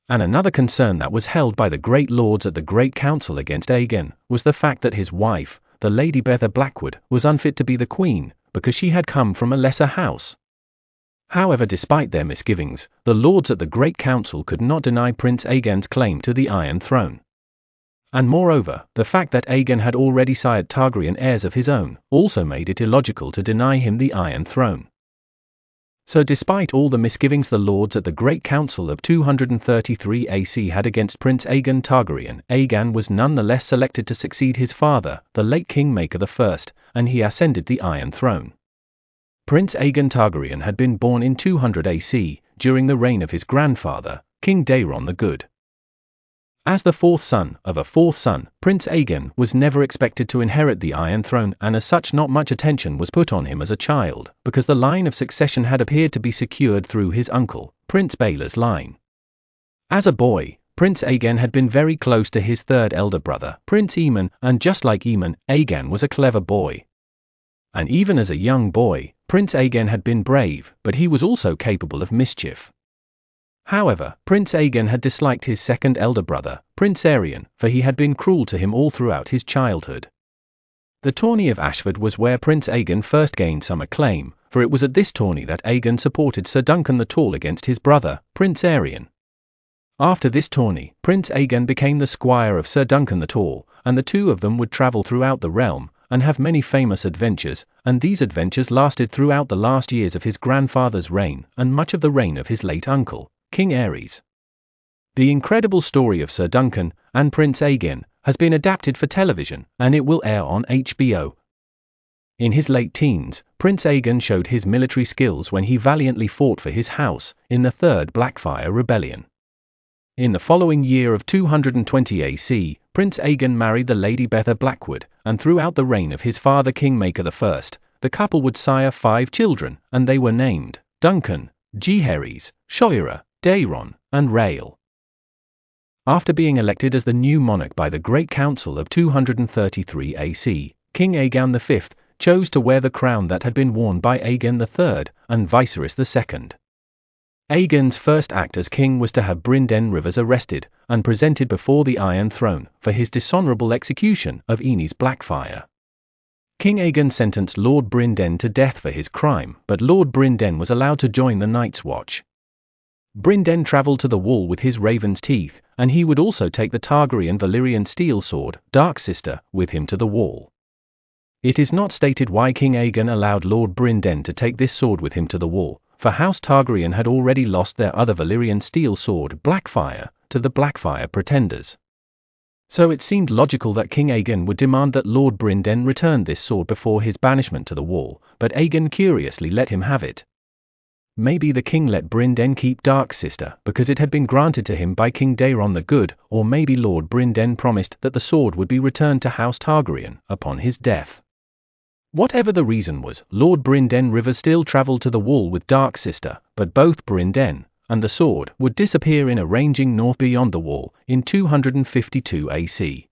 And another concern that was held by the great lords at the Great Council against Aegon was the fact that his wife, the Lady Betha Blackwood, was unfit to be the queen, because she had come from a lesser house. However, despite their misgivings, the lords at the Great Council could not deny Prince Aegon's claim to the Iron Throne. And moreover, the fact that Aegon had already sired Targaryen heirs of his own also made it illogical to deny him the Iron Throne. So despite all the misgivings the lords at the Great Council of 233 AC had against Prince Aegon Targaryen, Aegon was nonetheless selected to succeed his father, the late Kingmaker I, and he ascended the Iron Throne. Prince Aegon Targaryen had been born in 200 AC, during the reign of his grandfather, King Daeron the Good. As the fourth son of a fourth son, Prince Aegon was never expected to inherit the Iron Throne, and as such not much attention was put on him as a child, because the line of succession had appeared to be secured through his uncle, Prince Baelor's line. As a boy, Prince Aegon had been very close to his third elder brother, Prince Aemon, and just like Aemon, Aegon was a clever boy. And even as a young boy, Prince Aegon had been brave, but he was also capable of mischief. However, Prince Aegon had disliked his second elder brother, Prince Aerion, for he had been cruel to him all throughout his childhood. The tourney of Ashford was where Prince Aegon first gained some acclaim, for it was at this tourney that Aegon supported Sir Duncan the Tall against his brother, Prince Aerion. After this tourney, Prince Aegon became the squire of Sir Duncan the Tall, and the two of them would travel throughout the realm, and have many famous adventures, and these adventures lasted throughout the last years of his grandfather's reign, and much of the reign of his late uncle, King Aerys. The incredible story of Sir Duncan and Prince Aegon has been adapted for television, and it will air on HBO. In his late teens, Prince Aegon showed his military skills when he valiantly fought for his house in the Third Blackfyre Rebellion. In the following year of 220 AC, Prince Aegon married the Lady Betha Blackwood, and throughout the reign of his father Kingmaker I, the couple would sire 5 children, and they were named Duncan, Jaehaerys, Shoira, Daeron, and Rael. After being elected as the new monarch by the Great Council of 233 AC, King Aegon V chose to wear the crown that had been worn by Aegon III and Viserys II. Aegon's first act as king was to have Brynden Rivers arrested and presented before the Iron Throne for his dishonorable execution of Aenys Blackfyre. King Aegon sentenced Lord Brynden to death for his crime, but Lord Brynden was allowed to join the Night's Watch. Brynden travelled to the Wall with his raven's teeth, and he would also take the Targaryen Valyrian steel sword, Dark Sister, with him to the Wall. It is not stated why King Aegon allowed Lord Brynden to take this sword with him to the Wall, for House Targaryen had already lost their other Valyrian steel sword, Blackfyre, to the Blackfyre Pretenders. So it seemed logical that King Aegon would demand that Lord Brynden return this sword before his banishment to the Wall, but Aegon curiously let him have it. Maybe the king let Brynden keep Dark Sister because it had been granted to him by King Daeron the Good, or maybe Lord Brynden promised that the sword would be returned to House Targaryen upon his death. Whatever the reason was, Lord Brynden Rivers still travelled to the Wall with Dark Sister, but both Brynden and the sword would disappear in a ranging north beyond the Wall in 252 AC.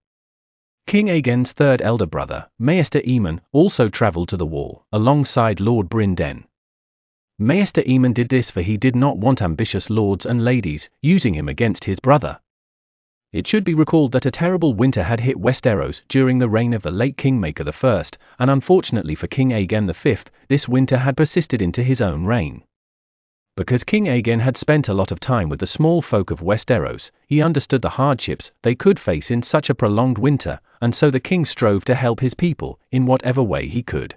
King Aegon's third elder brother, Maester Aemon, also travelled to the Wall alongside Lord Brynden. Maester Aemon did this for he did not want ambitious lords and ladies using him against his brother. It should be recalled that a terrible winter had hit Westeros during the reign of the late Kingmaker I, and unfortunately for King Aegon V, this winter had persisted into his own reign. Because King Aegon had spent a lot of time with the small folk of Westeros, he understood the hardships they could face in such a prolonged winter, and so the king strove to help his people in whatever way he could.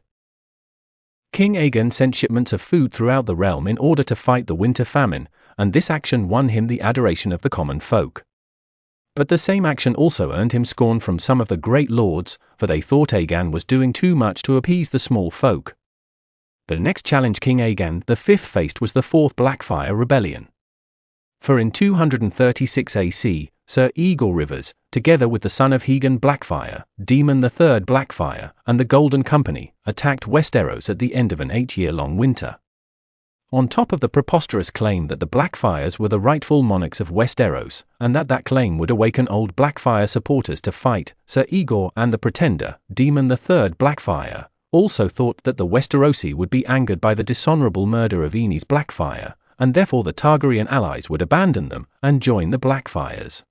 King Aegon sent shipments of food throughout the realm in order to fight the winter famine, and this action won him the adoration of the common folk. But the same action also earned him scorn from some of the great lords, for they thought Aegon was doing too much to appease the small folk. The next challenge King Aegon V faced was the Fourth Blackfyre Rebellion. For in 236 AC, Sir Igor Rivers, together with the son of Aegon Blackfyre, Daemon III Blackfyre, and the Golden Company, attacked Westeros at the end of an 8-year-long winter. On top of the preposterous claim that the Blackfyres were the rightful monarchs of Westeros, and that claim would awaken old Blackfyre supporters to fight, Sir Igor and the pretender, Daemon III Blackfyre, also thought that the Westerosi would be angered by the dishonorable murder of Aenys Blackfyre, and therefore the Targaryen allies would abandon them and join the Blackfyres.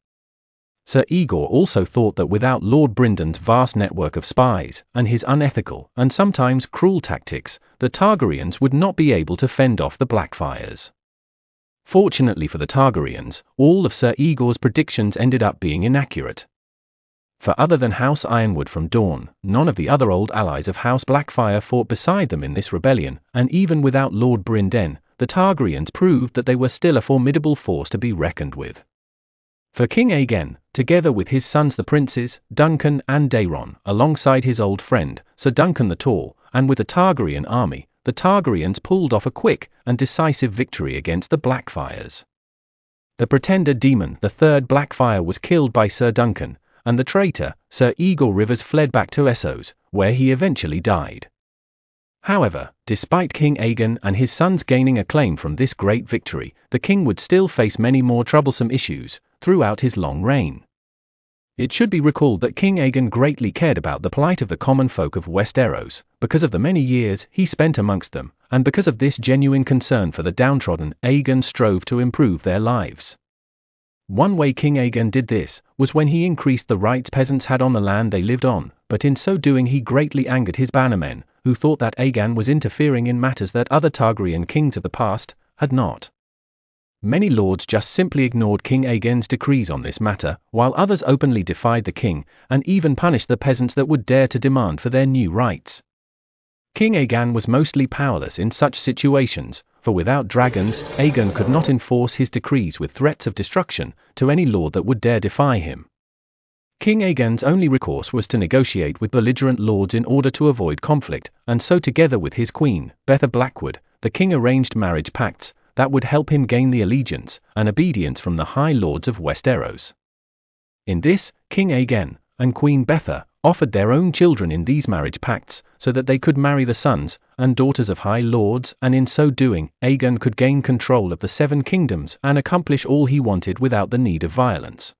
Sir Igor also thought that without Lord Brynden's vast network of spies and his unethical and sometimes cruel tactics, the Targaryens would not be able to fend off the Blackfyres. Fortunately for the Targaryens, all of Sir Igor's predictions ended up being inaccurate. For other than House Ironwood from Dorne, none of the other old allies of House Blackfyre fought beside them in this rebellion, and even without Lord Brynden, the Targaryens proved that they were still a formidable force to be reckoned with. For King Aegon, together with his sons the princes, Duncan and Daeron, alongside his old friend, Sir Duncan the Tall, and with the Targaryen army, the Targaryens pulled off a quick and decisive victory against the Blackfyres. The pretender Daemon III Blackfyre was killed by Sir Duncan, and the traitor, Sir Igor Rivers fled back to Essos, where he eventually died. However, despite King Aegon and his sons gaining acclaim from this great victory, the king would still face many more troublesome issues throughout his long reign. It should be recalled that King Aegon greatly cared about the plight of the common folk of Westeros, because of the many years he spent amongst them, and because of this genuine concern for the downtrodden, Aegon strove to improve their lives. One way King Aegon did this was when he increased the rights peasants had on the land they lived on, but in so doing he greatly angered his bannermen, who thought that Aegon was interfering in matters that other Targaryen kings of the past had not. Many lords just simply ignored King Aegon's decrees on this matter, while others openly defied the king, and even punished the peasants that would dare to demand for their new rights. King Aegon was mostly powerless in such situations, for without dragons, Aegon could not enforce his decrees with threats of destruction to any lord that would dare defy him. King Aegon's only recourse was to negotiate with belligerent lords in order to avoid conflict, and so together with his queen, Betha Blackwood, the king arranged marriage pacts that would help him gain the allegiance and obedience from the high lords of Westeros. In this, King Aegon and Queen Betha offered their own children in these marriage pacts so that they could marry the sons and daughters of high lords, and in so doing, Aegon could gain control of the Seven Kingdoms and accomplish all he wanted without the need of violence.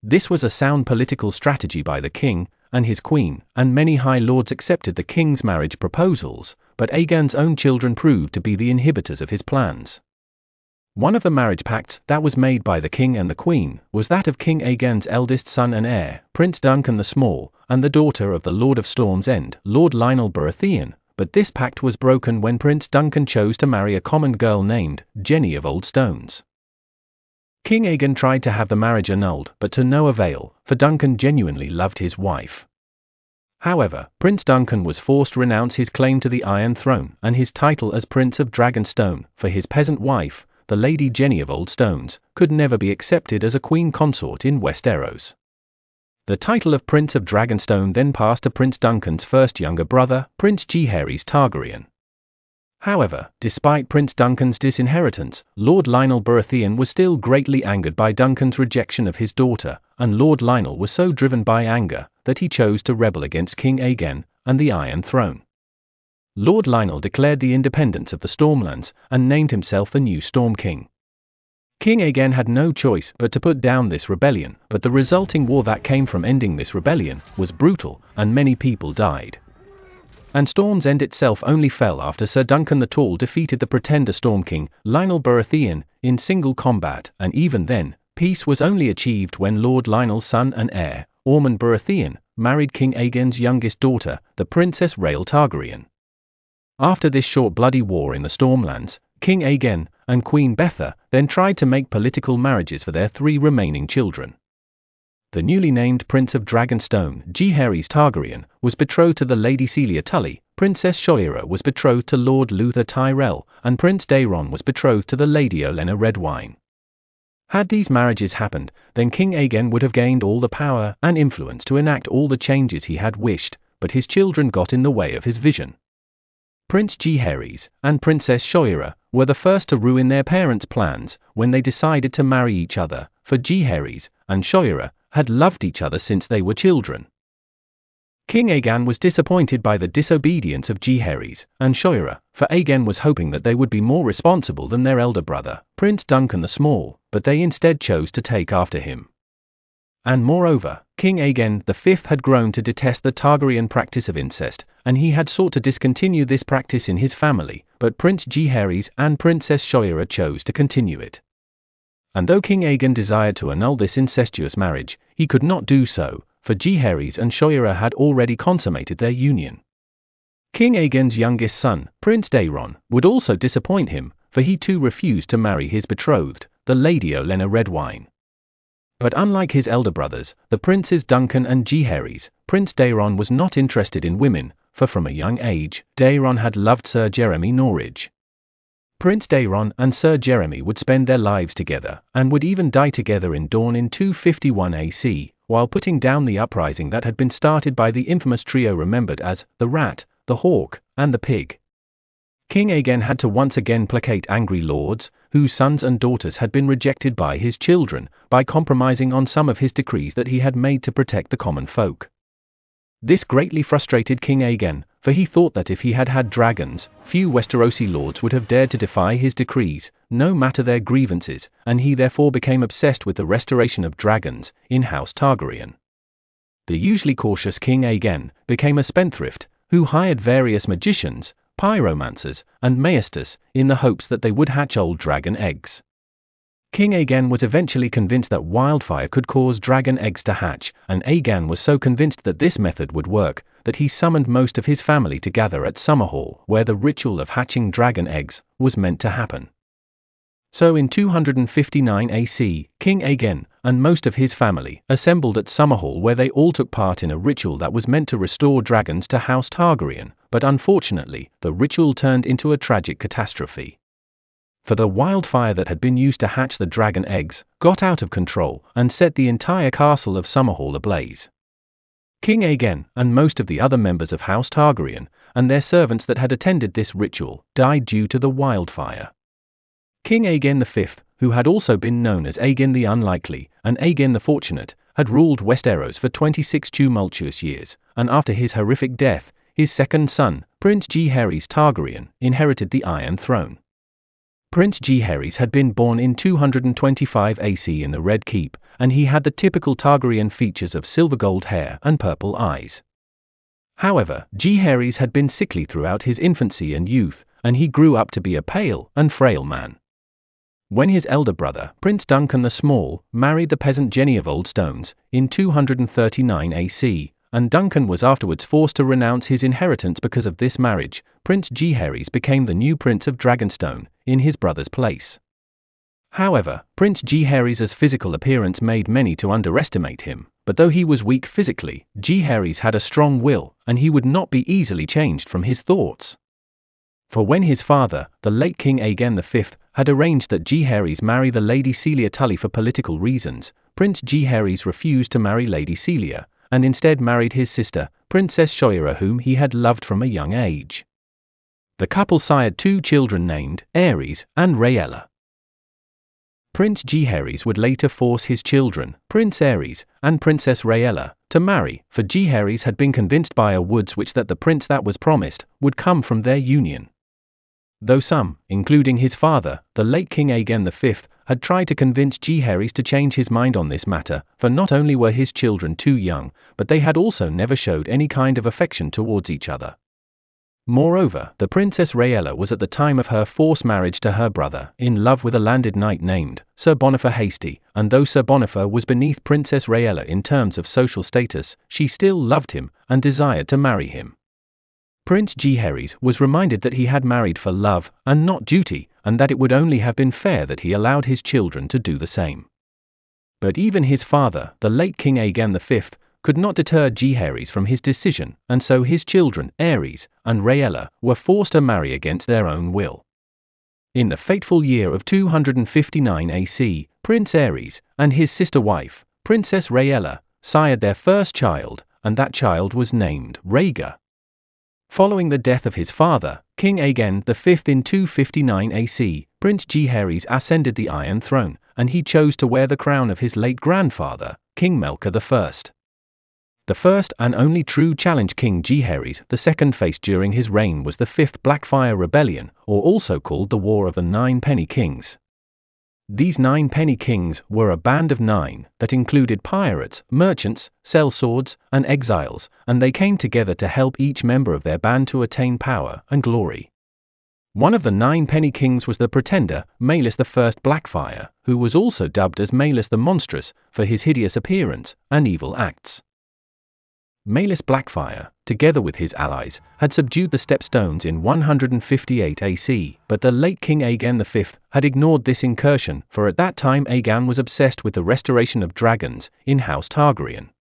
This was a sound political strategy by the king and his queen, and many high lords accepted the king's marriage proposals, but Aegon's own children proved to be the inhibitors of his plans. One of the marriage pacts that was made by the king and the queen was that of King Aegon's eldest son and heir, Prince Duncan the Small, and the daughter of the Lord of Storm's End, Lord Lionel Baratheon, but this pact was broken when Prince Duncan chose to marry a common girl named Jenny of Old Stones. King Aegon tried to have the marriage annulled, but to no avail, for Duncan genuinely loved his wife. However, Prince Duncan was forced to renounce his claim to the Iron Throne and his title as Prince of Dragonstone, for his peasant wife, the Lady Jenny of Old Stones, could never be accepted as a queen consort in Westeros. The title of Prince of Dragonstone then passed to Prince Duncan's first younger brother, Prince Jaehaerys Targaryen. However, despite Prince Duncan's disinheritance, Lord Lionel Baratheon was still greatly angered by Duncan's rejection of his daughter, and Lord Lionel was so driven by anger that he chose to rebel against King Aegon and the Iron Throne. Lord Lionel declared the independence of the Stormlands and named himself the new Storm King. King Aegon had no choice but to put down this rebellion, but the resulting war that came from ending this rebellion was brutal, and many people died. And Storm's End itself only fell after Sir Duncan the Tall defeated the pretender Storm King, Lionel Baratheon, in single combat, and even then, peace was only achieved when Lord Lionel's son and heir, Ormond Baratheon, married King Aegon's youngest daughter, the Princess Rhaelle Targaryen. After this short bloody war in the Stormlands, King Aegon and Queen Betha then tried to make political marriages for their 3 remaining children. The newly named Prince of Dragonstone, Jaehaerys Targaryen, was betrothed to the Lady Celia Tully, Princess Shoira was betrothed to Lord Luther Tyrell, and Prince Daeron was betrothed to the Lady Olenna Redwine. Had these marriages happened, then King Aegon would have gained all the power and influence to enact all the changes he had wished, but his children got in the way of his vision. Prince Jaehaerys and Princess Shoira were the first to ruin their parents' plans when they decided to marry each other, for Jaehaerys and Shoira had loved each other since they were children. King Aegon was disappointed by the disobedience of Jaehaerys and Shoira, for Aegon was hoping that they would be more responsible than their elder brother, Prince Duncan the Small, but they instead chose to take after him. And moreover, King Aegon V had grown to detest the Targaryen practice of incest, and he had sought to discontinue this practice in his family, but Prince Jaehaerys and Princess Shoira chose to continue it. And though King Aegon desired to annul this incestuous marriage, he could not do so, for Jaehaerys and Shoira had already consummated their union. King Aegon's youngest son, Prince Daeron, would also disappoint him, for he too refused to marry his betrothed, the Lady Olenna Redwine. But unlike his elder brothers, the princes Duncan and Jaehaerys, Prince Daeron was not interested in women, for from a young age, Daeron had loved Sir Jeremy Norridge. Prince Daeron and Sir Jeremy would spend their lives together, and would even die together in Dorne in 251 AC, while putting down the uprising that had been started by the infamous trio remembered as the Rat, the Hawk, and the Pig. King Aegon had to once again placate angry lords, whose sons and daughters had been rejected by his children, by compromising on some of his decrees that he had made to protect the common folk. This greatly frustrated King Aegon, for he thought that if he had had dragons, few Westerosi lords would have dared to defy his decrees, no matter their grievances, and he therefore became obsessed with the restoration of dragons in House Targaryen. The usually cautious King Aegon became a spendthrift, who hired various magicians, pyromancers, and maesters, in the hopes that they would hatch old dragon eggs. King Aegon was eventually convinced that wildfire could cause dragon eggs to hatch, and Aegon was so convinced that this method would work, that he summoned most of his family to gather at Summerhall, where the ritual of hatching dragon eggs was meant to happen. So in 259 AC, King Aegon and most of his family assembled at Summerhall, where they all took part in a ritual that was meant to restore dragons to House Targaryen, but unfortunately, the ritual turned into a tragic catastrophe. For the wildfire that had been used to hatch the dragon eggs got out of control and set the entire castle of Summerhall ablaze. King Aegon and most of the other members of House Targaryen and their servants that had attended this ritual died due to the wildfire. King Aegon V, who had also been known as Aegon the Unlikely and Aegon the Fortunate, had ruled Westeros for 26 tumultuous years, and after his horrific death, his second son, Prince Jaehaerys Targaryen, inherited the Iron Throne. Prince Jaehaerys had been born in 225 AC in the Red Keep, and he had the typical Targaryen features of silver gold hair and purple eyes. However, Jaehaerys had been sickly throughout his infancy and youth, and he grew up to be a pale and frail man. When his elder brother, Prince Duncan the Small, married the peasant Jenny of Old Stones, in 239 AC, and Duncan was afterwards forced to renounce his inheritance because of this marriage, Prince Jaehaerys became the new Prince of Dragonstone, in his brother's place. However, Prince Jaehaerys' physical appearance made many to underestimate him, but though he was weak physically, Jaehaerys had a strong will, and he would not be easily changed from his thoughts. For when his father, the late King Aegon V, had arranged that Jaehaerys marry the Lady Celia Tully for political reasons, Prince Jaehaerys refused to marry Lady Celia, and instead married his sister, Princess Shoira, whom he had loved from a young age. The couple sired 2 children named Aerys and Rhaella. Prince Jaehaerys would later force his children, Prince Aerys and Princess Rhaella, to marry, for Jaehaerys had been convinced by a woods witch that the prince that was promised would come from their union. Though some, including his father, the late King Aegon V, had tried to convince Jaehaerys to change his mind on this matter, for not only were his children too young, but they had also never showed any kind of affection towards each other. Moreover, the Princess Rhaella was at the time of her forced marriage to her brother in love with a landed knight named Sir Bonifer Hasty, and though Sir Bonifer was beneath Princess Rhaella in terms of social status, she still loved him and desired to marry him. Prince Jaehaerys was reminded that he had married for love and not duty, and that it would only have been fair that he allowed his children to do the same. But even his father, the late King Aegon V, could not deter Jaehaerys from his decision, and so his children, Aerys and Rhaella, were forced to marry against their own will. In the fateful year of 259 AC, Prince Aerys and his sister wife, Princess Rhaella, sired their first child, and that child was named Rhaegar. Following the death of his father, King Aegon V in 259 AC, Prince Jaehaerys ascended the Iron Throne, and he chose to wear the crown of his late grandfather, King Melkor I. The first and only true challenge King Jaehaerys II faced during his reign was the Fifth Blackfyre Rebellion, or also called the War of the Nine Penny Kings. These 9 Penny Kings were a band of 9 that included pirates, merchants, sellswords, and exiles, and they came together to help each member of their band to attain power and glory. One of the 9 Penny Kings was the pretender, Maelys I Blackfyre, who was also dubbed as Maelys the Monstrous for his hideous appearance and evil acts. Maelys Blackfyre, together with his allies, had subdued the Stepstones in 158 AC, but the late King Aegon V had ignored this incursion, for at that time Aegon was obsessed with the restoration of dragons in House Targaryen.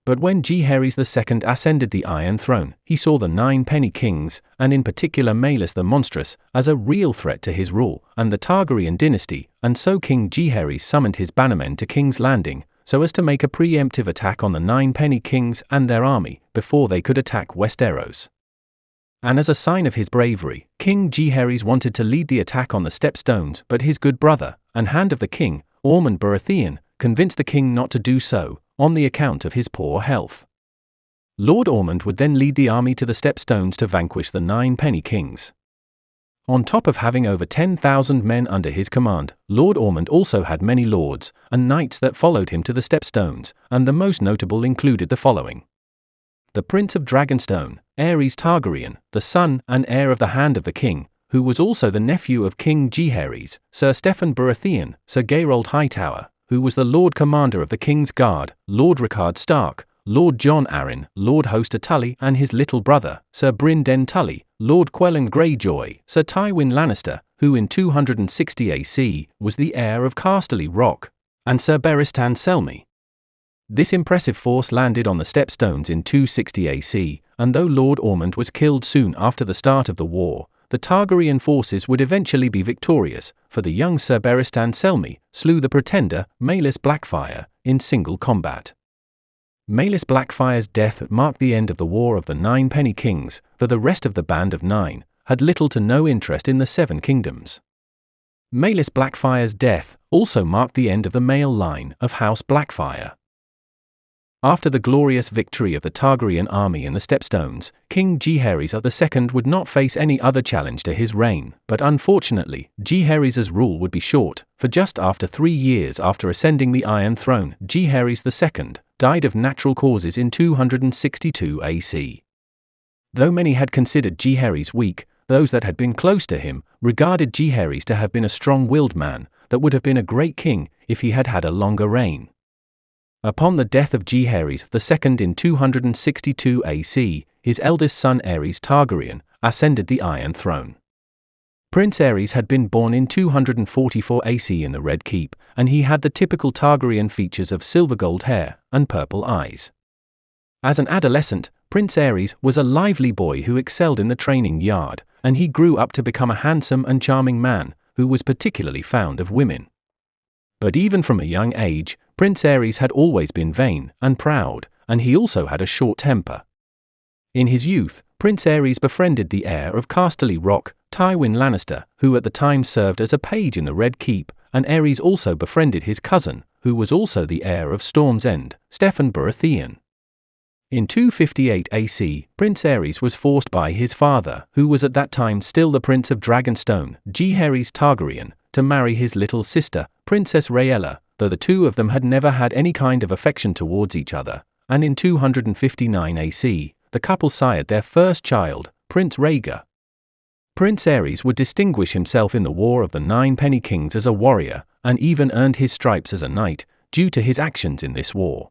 But when Jaehaerys II ascended the Iron Throne, he saw the 9 Penny Kings, and in particular Maelys the Monstrous, as a real threat to his rule and the Targaryen dynasty, and so King Jaehaerys summoned his bannermen to King's Landing, so as to make a preemptive attack on the 9 Penny Kings and their army, before they could attack Westeros. And as a sign of his bravery, King Jaehaerys wanted to lead the attack on the Stepstones, but his good brother, and Hand of the King, Ormond Baratheon, convinced the king not to do so, on the account of his poor health. Lord Ormond would then lead the army to the Stepstones to vanquish the 9 Penny Kings. On top of having over 10,000 men under his command, Lord Ormond also had many lords and knights that followed him to the Stepstones, and the most notable included the following. The Prince of Dragonstone, Aerys Targaryen, the son and heir of the Hand of the King, who was also the nephew of King Jaehaerys, Sir Stephen Baratheon, Sir Geralt Hightower, who was the Lord Commander of the King's Guard, Lord Rickard Stark, Lord Jon Arryn, Lord Hoster Tully and his little brother, Sir Bryn Den Tully, Lord Quellan Greyjoy, Sir Tywin Lannister, who in 260 AC was the heir of Casterly Rock, and Sir Barristan Selmy. This impressive force landed on the Stepstones in 260 AC, and though Lord Ormond was killed soon after the start of the war, the Targaryen forces would eventually be victorious, for the young Sir Barristan Selmy slew the pretender, Maelys Blackfyre, in single combat. Maelys Blackfyre's death marked the end of the War of the Nine Penny Kings, for the rest of the Band of Nine had little to no interest in the Seven Kingdoms. Maelys Blackfyre's death also marked the end of the male line of House Blackfyre. After the glorious victory of the Targaryen army in the Stepstones, King Jaehaerys II would not face any other challenge to his reign, but unfortunately, Jaehaerys' rule would be short, for just after 3 years after ascending the Iron Throne, Jaehaerys II died of natural causes in 262 AC. Though many had considered Jaehaerys weak, those that had been close to him regarded Jaehaerys to have been a strong-willed man that would have been a great king if he had had a longer reign. Upon the death of Jaehaerys II in 262 AC, his eldest son Aerys Targaryen ascended the Iron Throne. Prince Aerys had been born in 244 AC in the Red Keep, and he had the typical Targaryen features of silver gold hair and purple eyes. As an adolescent, Prince Aerys was a lively boy who excelled in the training yard, and he grew up to become a handsome and charming man who was particularly fond of women. But even from a young age, Prince Aerys had always been vain and proud, and he also had a short temper. In his youth, Prince Aerys befriended the heir of Casterly Rock, Tywin Lannister, who at the time served as a page in the Red Keep, and Aerys also befriended his cousin, who was also the heir of Storm's End, Steffon Baratheon. In 258 AC, Prince Aerys was forced by his father, who was at that time still the Prince of Dragonstone, Jaehaerys Targaryen, to marry his little sister, Princess Rhaella, though the two of them had never had any kind of affection towards each other, and in 259 AC, the couple sired their first child, Prince Rhaegar. Prince Aerys would distinguish himself in the War of the Nine Penny Kings as a warrior, and even earned his stripes as a knight, due to his actions in this war.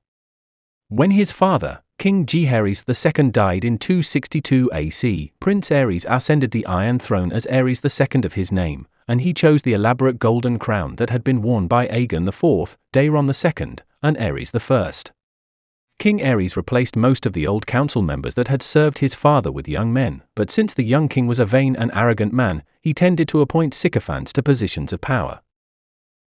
When his father, King Jaehaerys II died in 262 AC, Prince Aerys ascended the Iron Throne as Aerys II of his name, and he chose the elaborate golden crown that had been worn by Aegon IV, Daeron II, and Aerys I. King Aerys replaced most of the old council members that had served his father with young men, but since the young king was a vain and arrogant man, he tended to appoint sycophants to positions of power.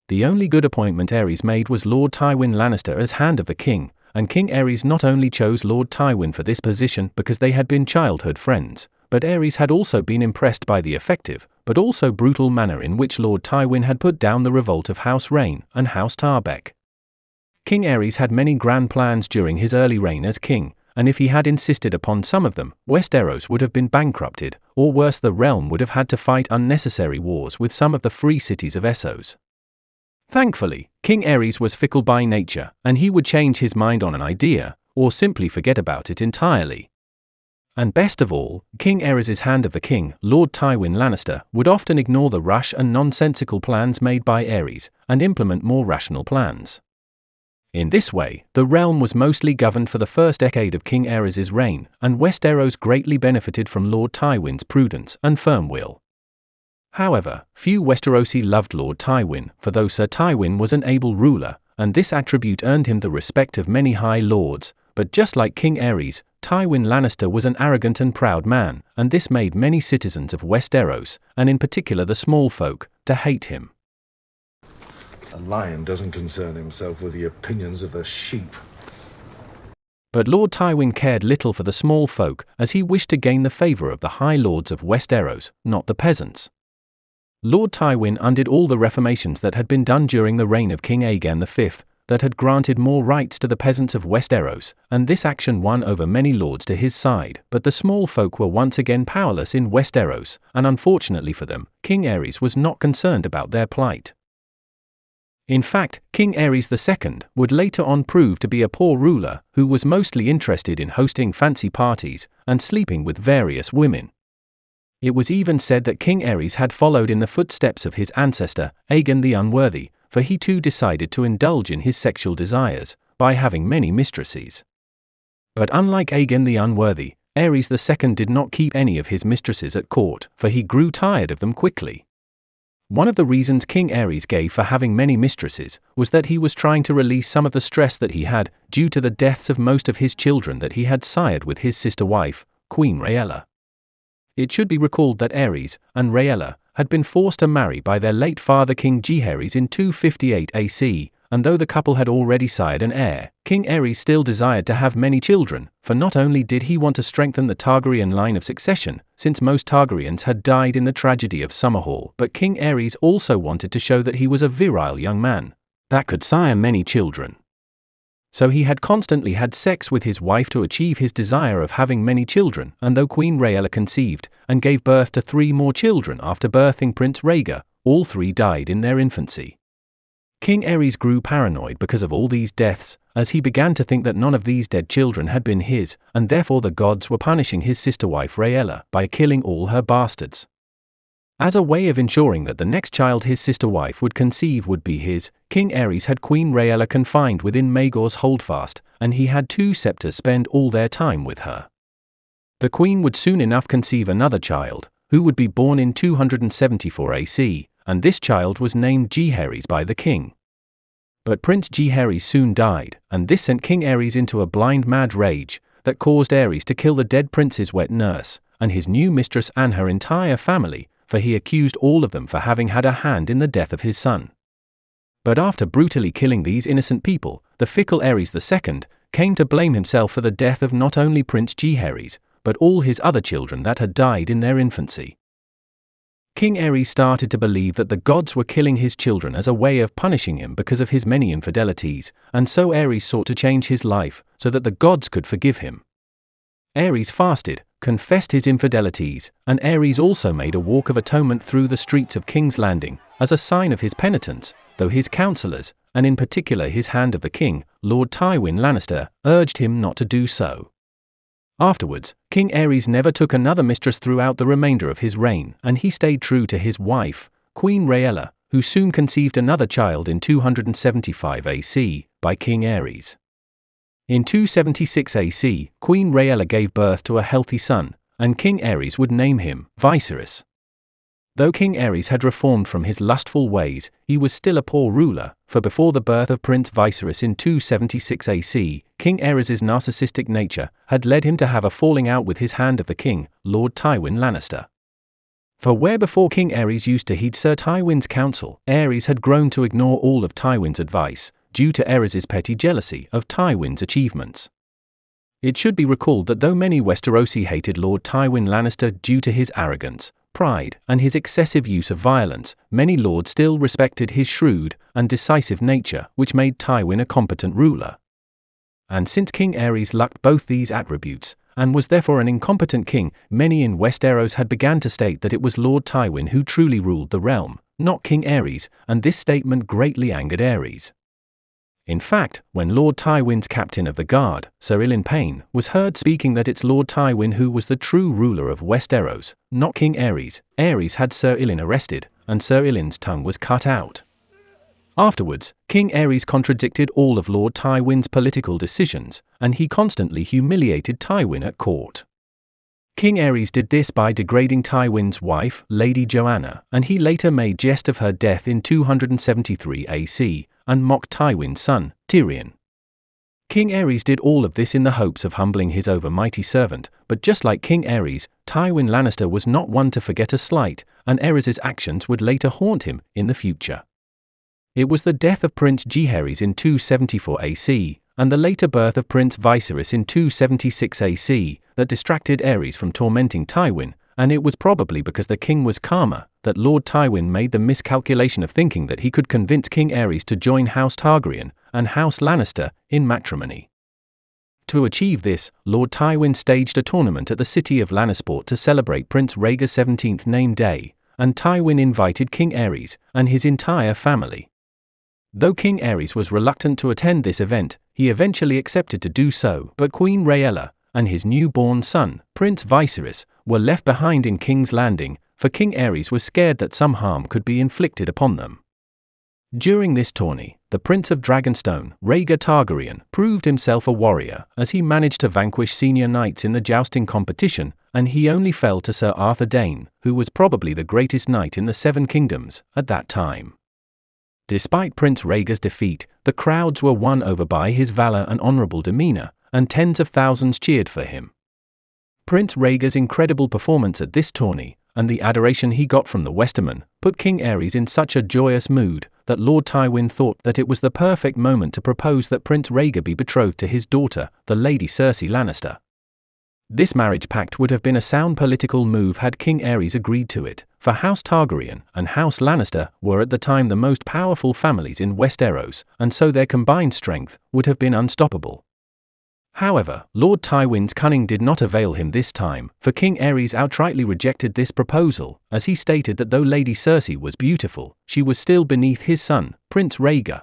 The only good appointment Aerys made was Lord Tywin Lannister as Hand of the King, and King Aerys not only chose Lord Tywin for this position because they had been childhood friends, but Aerys had also been impressed by the effective, but also brutal manner in which Lord Tywin had put down the revolt of House Rhaen and House Tarbeck. King Aerys had many grand plans during his early reign as king, and if he had insisted upon some of them, Westeros would have been bankrupted, or worse, the realm would have had to fight unnecessary wars with some of the free cities of Essos. Thankfully, King Aerys was fickle by nature, and he would change his mind on an idea, or simply forget about it entirely. And best of all, King Aerys' Hand of the King, Lord Tywin Lannister, would often ignore the rash and nonsensical plans made by Aerys, and implement more rational plans. In this way, the realm was mostly governed for the first decade of King Aerys' reign, and Westeros greatly benefited from Lord Tywin's prudence and firm will. However, few Westerosi loved Lord Tywin, for though Sir Tywin was an able ruler, and this attribute earned him the respect of many high lords, but just like King Aerys, Tywin Lannister was an arrogant and proud man, and this made many citizens of Westeros, and in particular the small folk, to hate him. A lion doesn't concern himself with the opinions of the sheep. But Lord Tywin cared little for the small folk, as he wished to gain the favor of the high lords of Westeros, not the peasants. Lord Tywin undid all the reformations that had been done during the reign of King Aegon V, that had granted more rights to the peasants of Westeros, and this action won over many lords to his side, but the small folk were once again powerless in Westeros, and unfortunately for them, King Aerys was not concerned about their plight. In fact, King Aerys II would later on prove to be a poor ruler who was mostly interested in hosting fancy parties and sleeping with various women. It was even said that King Aerys had followed in the footsteps of his ancestor, Aegon the Unworthy, for he too decided to indulge in his sexual desires by having many mistresses. But unlike Aegon the Unworthy, Aerys II did not keep any of his mistresses at court, for he grew tired of them quickly. One of the reasons King Aerys gave for having many mistresses was that he was trying to release some of the stress that he had due to the deaths of most of his children that he had sired with his sister wife, Queen Rhaella. It should be recalled that Aerys and Rhaella had been forced to marry by their late father King Jaehaerys in 258 AC, and though the couple had already sired an heir, King Aerys still desired to have many children, for not only did he want to strengthen the Targaryen line of succession, since most Targaryens had died in the tragedy of Summerhall, but King Aerys also wanted to show that he was a virile young man that could sire many children. So he had constantly had sex with his wife to achieve his desire of having many children, and though Queen Rhaella conceived and gave birth to 3 more children after birthing Prince Rhaegar, all 3 died in their infancy. King Aerys grew paranoid because of all these deaths, as he began to think that none of these dead children had been his, and therefore the gods were punishing his sister wife Rhaella by killing all her bastards. As a way of ensuring that the next child his sister wife would conceive would be his, King Aerys had Queen Rhaella confined within Maegor's holdfast, and he had 2 septors spend all their time with her. The queen would soon enough conceive another child, who would be born in 274 AC, and this child was named Jaehaerys by the king. But Prince Jaehaerys soon died, and this sent King Aerys into a blind mad rage that caused Aerys to kill the dead prince's wet nurse, and his new mistress and her entire family, for he accused all of them for having had a hand in the death of his son. But after brutally killing these innocent people, the fickle Aerys II came to blame himself for the death of not only Prince Jaehaerys, but all his other children that had died in their infancy. King Aerys started to believe that the gods were killing his children as a way of punishing him because of his many infidelities, and so Aerys sought to change his life so that the gods could forgive him. Aerys fasted, confessed his infidelities, and Aerys also made a walk of atonement through the streets of King's Landing, as a sign of his penitence, though his counselors, and in particular his Hand of the King, Lord Tywin Lannister, urged him not to do so. Afterwards, King Aerys never took another mistress throughout the remainder of his reign, and he stayed true to his wife, Queen Rhaella, who soon conceived another child in 275 AC, by King Aerys. In 276 AC, Queen Rhaella gave birth to a healthy son, and King Aerys would name him Viserys. Though King Aerys had reformed from his lustful ways, he was still a poor ruler, for before the birth of Prince Viserys in 276 AC, King Aerys' narcissistic nature had led him to have a falling out with his Hand of the King, Lord Tywin Lannister. For where before King Aerys used to heed Sir Tywin's counsel, Aerys had grown to ignore all of Tywin's advice, due to Aerys' petty jealousy of Tywin's achievements. It should be recalled that though many Westerosi hated Lord Tywin Lannister due to his arrogance, pride, and his excessive use of violence, many lords still respected his shrewd and decisive nature, which made Tywin a competent ruler. And since King Aerys lacked both these attributes, and was therefore an incompetent king, many in Westeros had begun to state that it was Lord Tywin who truly ruled the realm, not King Aerys, and this statement greatly angered Aerys. In fact, when Lord Tywin's captain of the guard, Sir Ilyn Payne, was heard speaking that it's Lord Tywin who was the true ruler of Westeros, not King Aerys, Aerys had Sir Ilyn arrested, and Sir Ilyn's tongue was cut out. Afterwards, King Aerys contradicted all of Lord Tywin's political decisions, and he constantly humiliated Tywin at court. King Aerys did this by degrading Tywin's wife, Lady Joanna, and he later made jest of her death in 273 AC, and mocked Tywin's son, Tyrion. King Aerys did all of this in the hopes of humbling his overmighty servant, but just like King Aerys, Tywin Lannister was not one to forget a slight, and Aerys' actions would later haunt him in the future. It was the death of Prince Jaehaerys in 274 AC, and the later birth of Prince Viserys in 276 AC, that distracted Aerys from tormenting Tywin, and it was probably because the king was calmer, that Lord Tywin made the miscalculation of thinking that he could convince King Aerys to join House Targaryen and House Lannister in matrimony. To achieve this, Lord Tywin staged a tournament at the city of Lannisport to celebrate Prince Rhaegar's 17th name day, and Tywin invited King Aerys and his entire family. Though King Aerys was reluctant to attend this event, he eventually accepted to do so, but Queen Rhaella and his newborn son, Prince Viserys, were left behind in King's Landing, for King Aerys was scared that some harm could be inflicted upon them. During this tourney, the Prince of Dragonstone, Rhaegar Targaryen, proved himself a warrior, as he managed to vanquish senior knights in the jousting competition, and he only fell to Sir Arthur Dayne, who was probably the greatest knight in the Seven Kingdoms at that time. Despite Prince Rhaegar's defeat, the crowds were won over by his valor and honorable demeanor, and tens of thousands cheered for him. Prince Rhaegar's incredible performance at this tourney, and the adoration he got from the Westermen, put King Aerys in such a joyous mood, that Lord Tywin thought that it was the perfect moment to propose that Prince Rhaegar be betrothed to his daughter, the Lady Cersei Lannister. This marriage pact would have been a sound political move had King Aerys agreed to it, for House Targaryen and House Lannister were at the time the most powerful families in Westeros, and so their combined strength would have been unstoppable. However, Lord Tywin's cunning did not avail him this time, for King Aerys outrightly rejected this proposal, as he stated that though Lady Cersei was beautiful, she was still beneath his son, Prince Rhaegar.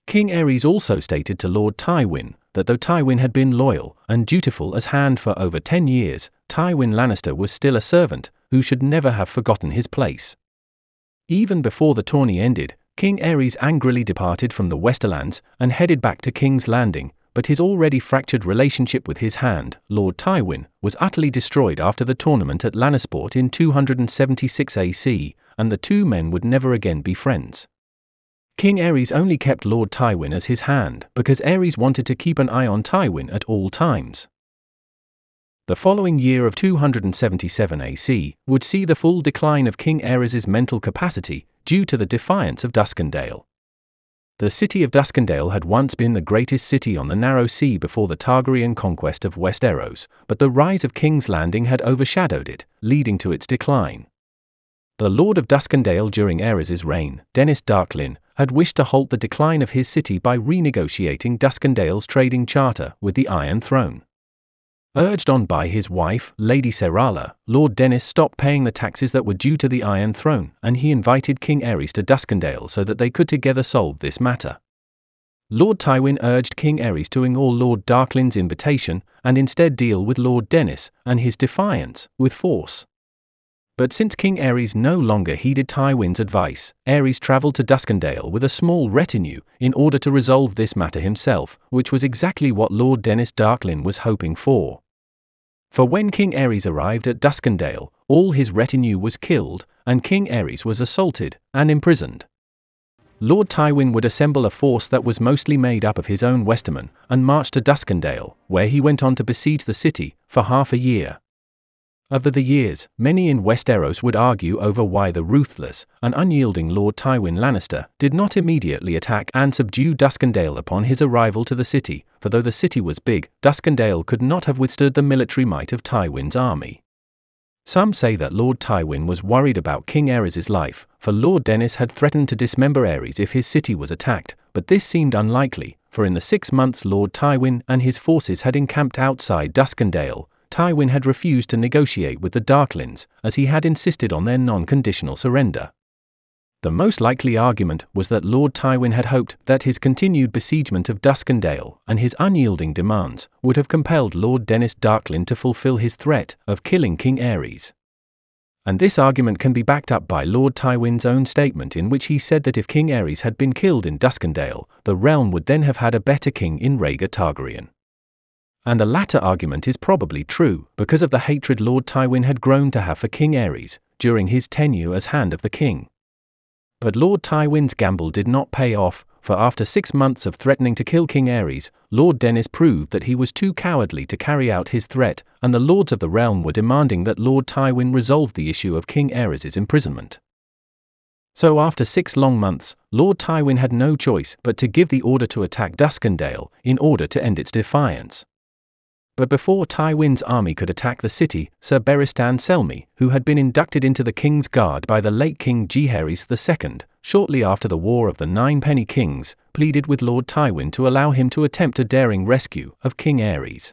King Aerys also stated to Lord Tywin that though Tywin had been loyal and dutiful as hand for over 10 years, Tywin Lannister was still a servant, who should never have forgotten his place. Even before the tourney ended, King Aerys angrily departed from the Westerlands and headed back to King's Landing, but his already fractured relationship with his hand, Lord Tywin, was utterly destroyed after the tournament at Lannisport in 276 AC, and the two men would never again be friends. King Aerys only kept Lord Tywin as his hand because Aerys wanted to keep an eye on Tywin at all times. The following year of 277 AC would see the full decline of King Aerys' mental capacity due to the defiance of Duskendale. The city of Duskendale had once been the greatest city on the narrow sea before the Targaryen conquest of Westeros, but the rise of King's Landing had overshadowed it, leading to its decline. The Lord of Duskendale during Aerys' reign, Denys Darklyn, had wished to halt the decline of his city by renegotiating Duskendale's trading charter with the Iron Throne. Urged on by his wife, Lady Serala, Lord Denys stopped paying the taxes that were due to the Iron Throne, and he invited King Aerys to Duskendale so that they could together solve this matter. Lord Tywin urged King Aerys to ignore Lord Darklyn's invitation, and instead deal with Lord Denys and his defiance with force. But since King Aerys no longer heeded Tywin's advice, Aerys travelled to Duskendale with a small retinue in order to resolve this matter himself, which was exactly what Lord Denys Darklyn was hoping for. For when King Aerys arrived at Duskendale, all his retinue was killed, and King Aerys was assaulted and imprisoned. Lord Tywin would assemble a force that was mostly made up of his own Westermen, and march to Duskendale, where he went on to besiege the city for half a year. Over the years, many in Westeros would argue over why the ruthless and unyielding Lord Tywin Lannister did not immediately attack and subdue Duskendale upon his arrival to the city, for though the city was big, Duskendale could not have withstood the military might of Tywin's army. Some say that Lord Tywin was worried about King Aerys' life, for Lord Denys had threatened to dismember Aerys if his city was attacked, but this seemed unlikely, for in the 6 months Lord Tywin and his forces had encamped outside Duskendale, Tywin had refused to negotiate with the Darklyns, as he had insisted on their non-conditional surrender. The most likely argument was that Lord Tywin had hoped that his continued besiegement of Duskendale and his unyielding demands would have compelled Lord Denys Darklyn to fulfill his threat of killing King Aerys. And this argument can be backed up by Lord Tywin's own statement, in which he said that if King Aerys had been killed in Duskendale, the realm would then have had a better king in Rhaegar Targaryen. And the latter argument is probably true, because of the hatred Lord Tywin had grown to have for King Aerys during his tenure as Hand of the King. But Lord Tywin's gamble did not pay off, for after 6 months of threatening to kill King Aerys, Lord Denys proved that he was too cowardly to carry out his threat, and the Lords of the Realm were demanding that Lord Tywin resolve the issue of King Aerys' imprisonment. So after 6 long months, Lord Tywin had no choice but to give the order to attack Duskendale in order to end its defiance. But before Tywin's army could attack the city, Sir Barristan Selmy, who had been inducted into the King's Guard by the late King Jaehaerys II, shortly after the War of the Nine Penny Kings, pleaded with Lord Tywin to allow him to attempt a daring rescue of King Aerys.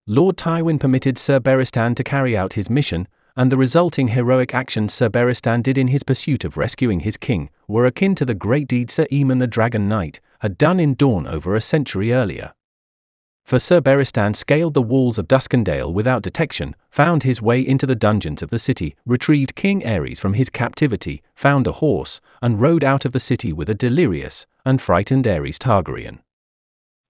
Lord Tywin permitted Sir Barristan to carry out his mission, and the resulting heroic actions Sir Barristan did in his pursuit of rescuing his king were akin to the great deed Sir Aemon the Dragon Knight had done in Dorne over a century earlier. For Sir Barristan scaled the walls of Duskendale without detection, found his way into the dungeons of the city, retrieved King Aerys from his captivity, found a horse, and rode out of the city with a delirious and frightened Aerys Targaryen.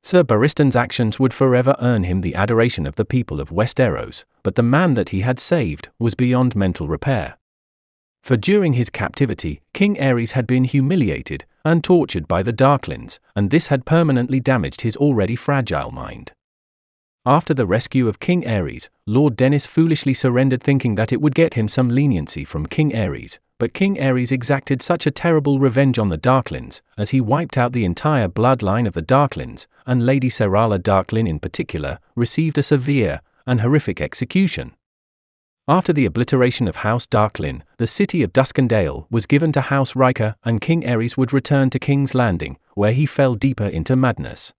Sir Barristan's actions would forever earn him the adoration of the people of Westeros, but the man that he had saved was beyond mental repair. For during his captivity, King Aerys had been humiliated and tortured by the Darklyns, and this had permanently damaged his already fragile mind. After the rescue of King Aerys, Lord Dennis foolishly surrendered thinking that it would get him some leniency from King Aerys, but King Aerys exacted such a terrible revenge on the Darklings, as he wiped out the entire bloodline of the Darklings, and Lady Serala Darklyn in particular, received a severe and horrific execution. After the obliteration of House Darklyn, the city of Duskendale was given to House Riker, and King Aerys would return to King's Landing, where he fell deeper into madness.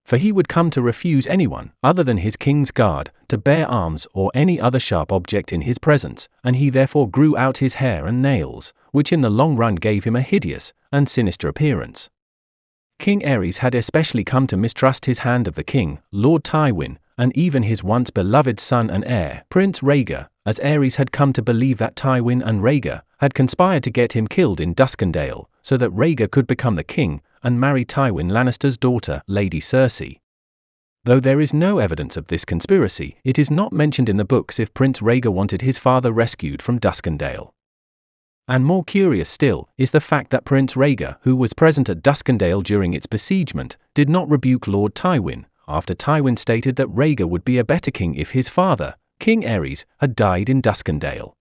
For he would come to refuse anyone, other than his king's guard, to bear arms or any other sharp object in his presence, and he therefore grew out his hair and nails, which in the long run gave him a hideous and sinister appearance. King Aerys had especially come to mistrust his hand of the king, Lord Tywin, and even his once beloved son and heir, Prince Rhaegar, as Aerys had come to believe that Tywin and Rhaegar had conspired to get him killed in Duskendale, so that Rhaegar could become the king and marry Tywin Lannister's daughter, Lady Cersei. Though there is no evidence of this conspiracy, it is not mentioned in the books if Prince Rhaegar wanted his father rescued from Duskendale. And more curious still is the fact that Prince Rhaegar, who was present at Duskendale during its besiegement, did not rebuke Lord Tywin, after Tywin stated that Rhaegar would be a better king if his father, King Aerys, had died in Duskendale.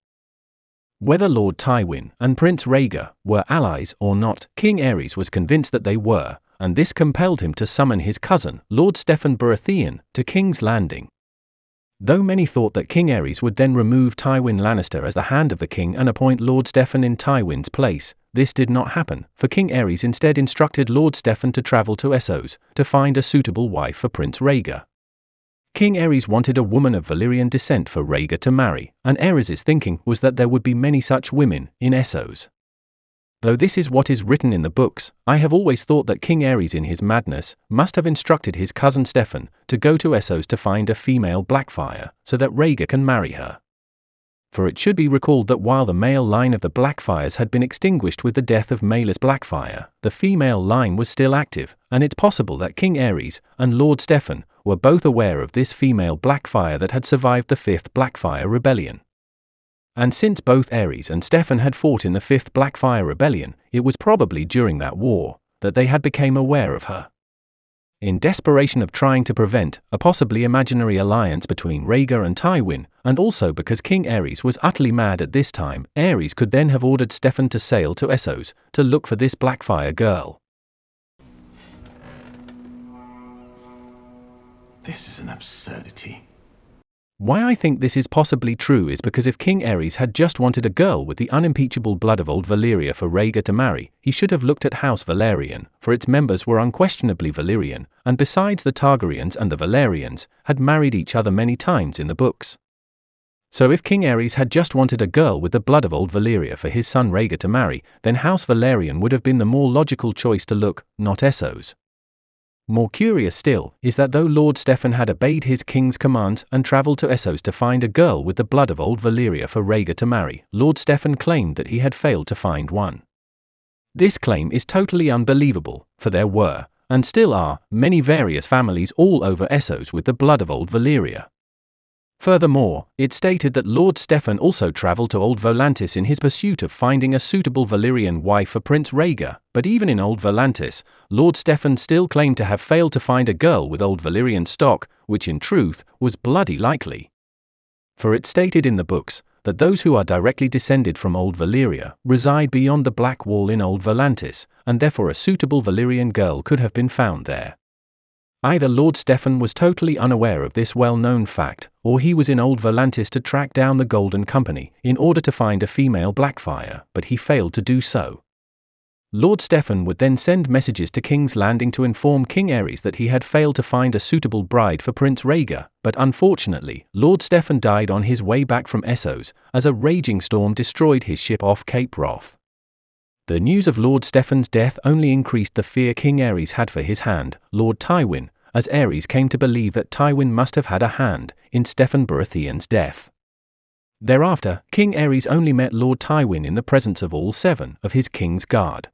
Whether Lord Tywin and Prince Rhaegar were allies or not, King Aerys was convinced that they were, and this compelled him to summon his cousin, Lord Steffon Baratheon, to King's Landing. Though many thought that King Aerys would then remove Tywin Lannister as the hand of the king and appoint Lord Steffon in Tywin's place, this did not happen, for King Aerys instead instructed Lord Steffon to travel to Essos to find a suitable wife for Prince Rhaegar. King Aerys wanted a woman of Valyrian descent for Rhaegar to marry, and Aerys' thinking was that there would be many such women in Essos. Though this is what is written in the books, I have always thought that King Aerys in his madness must have instructed his cousin Steffon to go to Essos to find a female Blackfyre, so that Rhaegar can marry her. For it should be recalled that while the male line of the Blackfyres had been extinguished with the death of Maelys Blackfyre, the female line was still active, and it's possible that King Aerys and Lord Steffon were both aware of this female Blackfyre that had survived the 5th Blackfyre Rebellion. And since both Aerys and Steffon had fought in the 5th Blackfyre Rebellion, it was probably during that war that they had become aware of her. In desperation of trying to prevent a possibly imaginary alliance between Rhaegar and Tywin, and also because King Aerys was utterly mad at this time, Aerys could then have ordered Steffon to sail to Essos to look for this Blackfyre girl. This is an absurdity. Why I think this is possibly true is because if King Aerys had just wanted a girl with the unimpeachable blood of old Valyria for Rhaegar to marry, he should have looked at House Velaryon, for its members were unquestionably Valyrian, and besides the Targaryens and the Velaryons, had married each other many times in the books. So if King Aerys had just wanted a girl with the blood of old Valyria for his son Rhaegar to marry, then House Velaryon would have been the more logical choice to look, not Essos. More curious still is that though Lord Steffon had obeyed his king's commands and travelled to Essos to find a girl with the blood of old Valyria for Rhaegar to marry, Lord Steffon claimed that he had failed to find one. This claim is totally unbelievable, for there were, and still are, many various families all over Essos with the blood of old Valyria. Furthermore, it stated that Lord Steffon also travelled to Old Volantis in his pursuit of finding a suitable Valyrian wife for Prince Rhaegar, but even in Old Volantis, Lord Steffon still claimed to have failed to find a girl with old Valyrian stock, which in truth was bloody likely. For it stated in the books that those who are directly descended from old Valyria reside beyond the Black Wall in Old Volantis, and therefore a suitable Valyrian girl could have been found there. Either Lord Steffon was totally unaware of this well-known fact, or he was in Old Volantis to track down the Golden Company in order to find a female Blackfyre, but he failed to do so. Lord Steffon would then send messages to King's Landing to inform King Aerys that he had failed to find a suitable bride for Prince Rhaegar, but unfortunately, Lord Steffon died on his way back from Essos, as a raging storm destroyed his ship off Cape Wrath. The news of Lord Steffon's death only increased the fear King Aerys had for his hand, Lord Tywin, as Aerys came to believe that Tywin must have had a hand in Steffon Baratheon's death. Thereafter, King Aerys only met Lord Tywin in the presence of all 7 of his king's guard.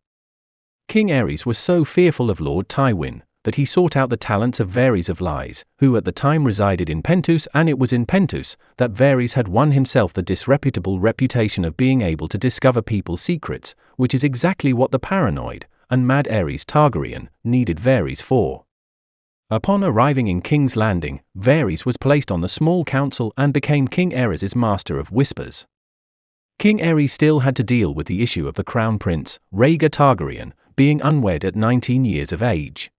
King Aerys was so fearful of Lord Tywin that he sought out the talents of Varys of Lies, who at the time resided in Pentus, and it was in Pentus that Varys had won himself the disreputable reputation of being able to discover people's secrets, which is exactly what the paranoid and mad Aerys Targaryen needed Varys for. Upon arriving in King's Landing, Varys was placed on the small council and became King Aerys' master of whispers. King Aerys still had to deal with the issue of the crown prince, Rhaegar Targaryen, being unwed at 19 years of age.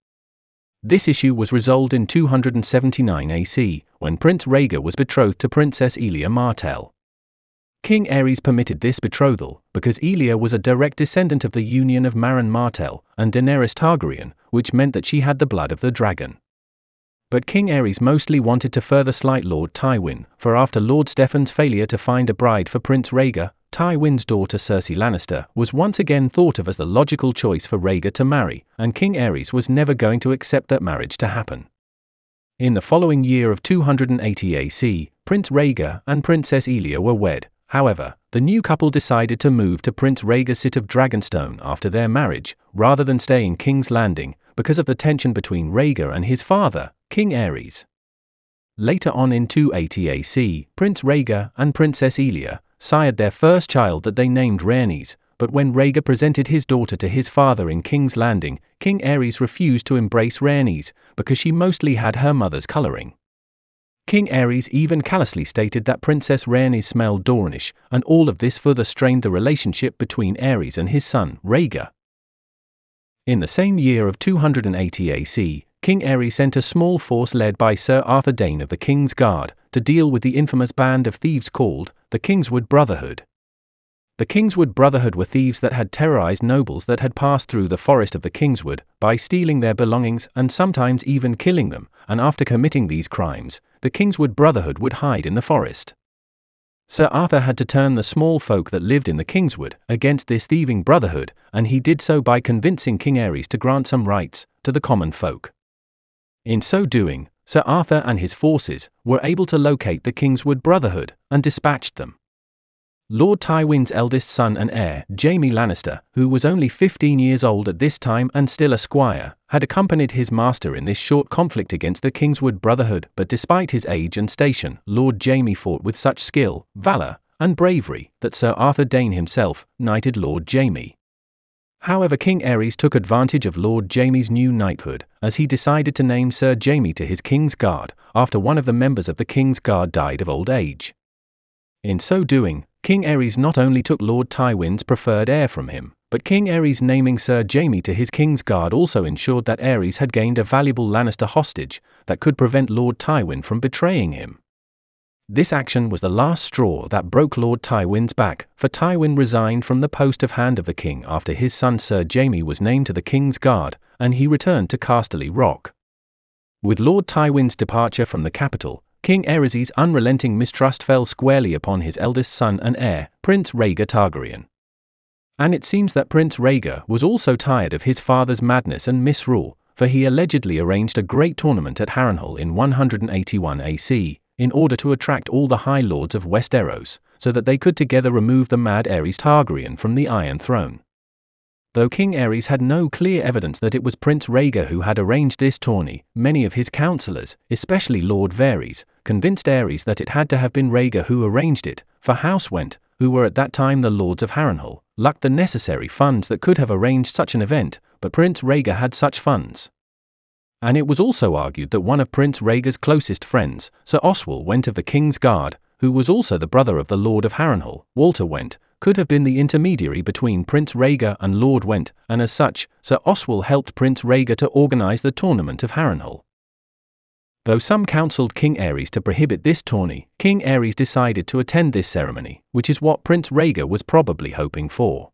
This issue was resolved in 279 AC, when Prince Rhaegar was betrothed to Princess Elia Martell. King Aerys permitted this betrothal, because Elia was a direct descendant of the union of Maron Martell and Daenerys Targaryen, which meant that she had the blood of the dragon. But King Aerys mostly wanted to further slight Lord Tywin, for after Lord Stephen's failure to find a bride for Prince Rhaegar, Tywin's daughter Cersei Lannister was once again thought of as the logical choice for Rhaegar to marry, and King Aerys was never going to accept that marriage to happen. In the following year of 280 AC, Prince Rhaegar and Princess Elia were wed. However, the new couple decided to move to Prince Rhaegar's seat of Dragonstone after their marriage, rather than stay in King's Landing, because of the tension between Rhaegar and his father, King Aerys. Later on in 280 AC, Prince Rhaegar and Princess Elia sired their first child that they named Rhaenys, but when Rhaegar presented his daughter to his father in King's Landing, King Aerys refused to embrace Rhaenys, because she mostly had her mother's colouring. King Aerys even callously stated that Princess Rhaenys smelled Dornish, and all of this further strained the relationship between Aerys and his son, Rhaegar. In the same year of 280 AC, King Aerys sent a small force led by Sir Arthur Dayne of the King's Guard, to deal with the infamous band of thieves called the Kingswood Brotherhood. The Kingswood Brotherhood were thieves that had terrorized nobles that had passed through the forest of the Kingswood, by stealing their belongings and sometimes even killing them, and after committing these crimes, the Kingswood Brotherhood would hide in the forest. Sir Arthur had to turn the small folk that lived in the Kingswood against this thieving brotherhood, and he did so by convincing King Aerys to grant some rights to the common folk. In so doing, Sir Arthur and his forces were able to locate the Kingswood Brotherhood and dispatched them. Lord Tywin's eldest son and heir, Jaime Lannister, who was only 15 years old at this time and still a squire, had accompanied his master in this short conflict against the Kingswood Brotherhood, but despite his age and station, Lord Jaime fought with such skill, valor, and bravery that Sir Arthur Dayne himself knighted Lord Jaime. However, King Aerys took advantage of Lord Jaime's new knighthood, as he decided to name Sir Jaime to his King's Guard, after one of the members of the King's Guard died of old age. In so doing, King Aerys not only took Lord Tywin's preferred heir from him, but King Aerys naming Sir Jaime to his King's Guard also ensured that Aerys had gained a valuable Lannister hostage that could prevent Lord Tywin from betraying him. This action was the last straw that broke Lord Tywin's back, for Tywin resigned from the post of Hand of the King after his son Sir Jaime was named to the King's Guard, and he returned to Casterly Rock. With Lord Tywin's departure from the capital, King Aerys' unrelenting mistrust fell squarely upon his eldest son and heir, Prince Rhaegar Targaryen. And it seems that Prince Rhaegar was also tired of his father's madness and misrule, for he allegedly arranged a great tournament at Harrenhal in 181 AC, in order to attract all the High Lords of Westeros, so that they could together remove the mad Aerys Targaryen from the Iron Throne. Though King Aerys had no clear evidence that it was Prince Rhaegar who had arranged this tourney, many of his councillors, especially Lord Varys, convinced Aerys that it had to have been Rhaegar who arranged it, for House Went, who were at that time the Lords of Harrenhal, lacked the necessary funds that could have arranged such an event, but Prince Rhaegar had such funds. And it was also argued that one of Prince Rhaegar's closest friends, Sir Oswell Went of the King's Guard, who was also the brother of the Lord of Harrenhal, Walter Went, could have been the intermediary between Prince Rhaegar and Lord Went, and as such, Sir Oswell helped Prince Rhaegar to organize the tournament of Harrenhal. Though some counselled King Aerys to prohibit this tourney, King Aerys decided to attend this ceremony, which is what Prince Rhaegar was probably hoping for.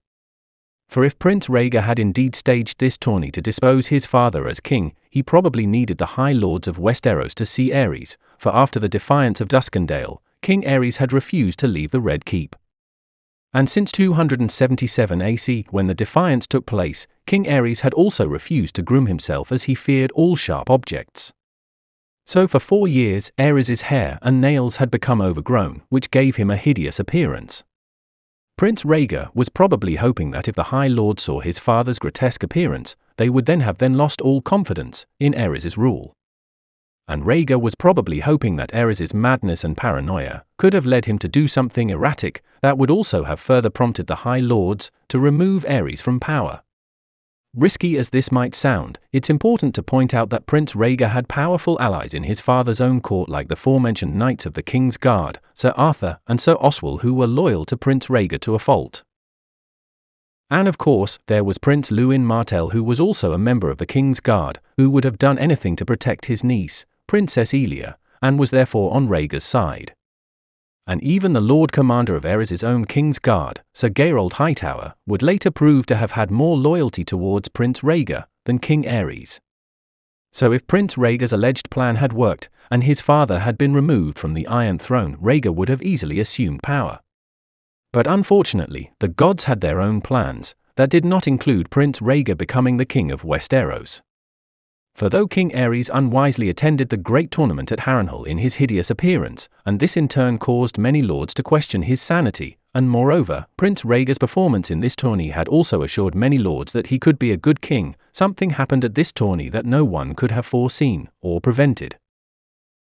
For if Prince Rhaegar had indeed staged this tourney to depose his father as king, he probably needed the High Lords of Westeros to see Aerys, for after the defiance of Duskendale, King Aerys had refused to leave the Red Keep. And since 277 AC, when the defiance took place, King Aerys had also refused to groom himself as he feared all sharp objects. So for 4 years, Aerys' hair and nails had become overgrown, which gave him a hideous appearance. Prince Rhaegar was probably hoping that if the High Lord saw his father's grotesque appearance, they would then have lost all confidence in Aerys' rule. And Rhaegar was probably hoping that Aerys' madness and paranoia could have led him to do something erratic that would also have further prompted the High Lords to remove Aerys from power. Risky as this might sound, it's important to point out that Prince Rhaegar had powerful allies in his father's own court like the aforementioned knights of the King's Guard, Sir Arthur and Sir Oswald, who were loyal to Prince Rhaegar to a fault. And of course, there was Prince Lewin Martell, who was also a member of the King's Guard, who would have done anything to protect his niece, Princess Elia, and was therefore on Rhaegar's side. And even the Lord Commander of Aerys' own King's Guard, Sir Geralt Hightower, would later prove to have had more loyalty towards Prince Rhaegar than King Aerys. So if Prince Rhaegar's alleged plan had worked, and his father had been removed from the Iron Throne, Rhaegar would have easily assumed power. But unfortunately, the gods had their own plans, that did not include Prince Rhaegar becoming the king of Westeros. For though King Aerys unwisely attended the great tournament at Harrenhal in his hideous appearance, and this in turn caused many lords to question his sanity, and moreover, Prince Rhaegar's performance in this tourney had also assured many lords that he could be a good king, something happened at this tourney that no one could have foreseen, or prevented.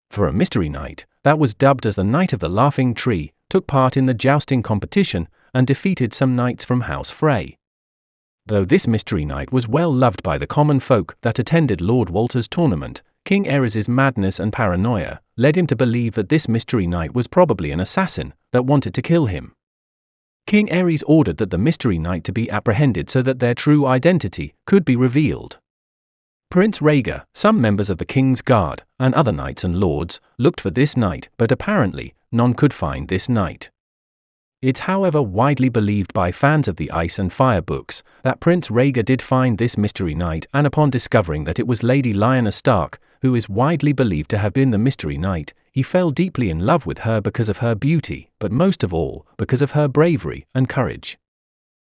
For a mystery knight, that was dubbed as the Knight of the Laughing Tree, took part in the jousting competition, and defeated some knights from House Frey. Though this mystery knight was well loved by the common folk that attended Lord Walter's tournament, King Aerys' madness and paranoia led him to believe that this mystery knight was probably an assassin that wanted to kill him. King Aerys ordered that the mystery knight to be apprehended so that their true identity could be revealed. Prince Rhaegar, some members of the King's Guard, and other knights and lords looked for this knight, but apparently none could find this knight. It's however widely believed by fans of the Ice and Fire books that Prince Rhaegar did find this mystery knight, and upon discovering that it was Lady Lyanna Stark, who is widely believed to have been the mystery knight, he fell deeply in love with her because of her beauty, but most of all, because of her bravery and courage.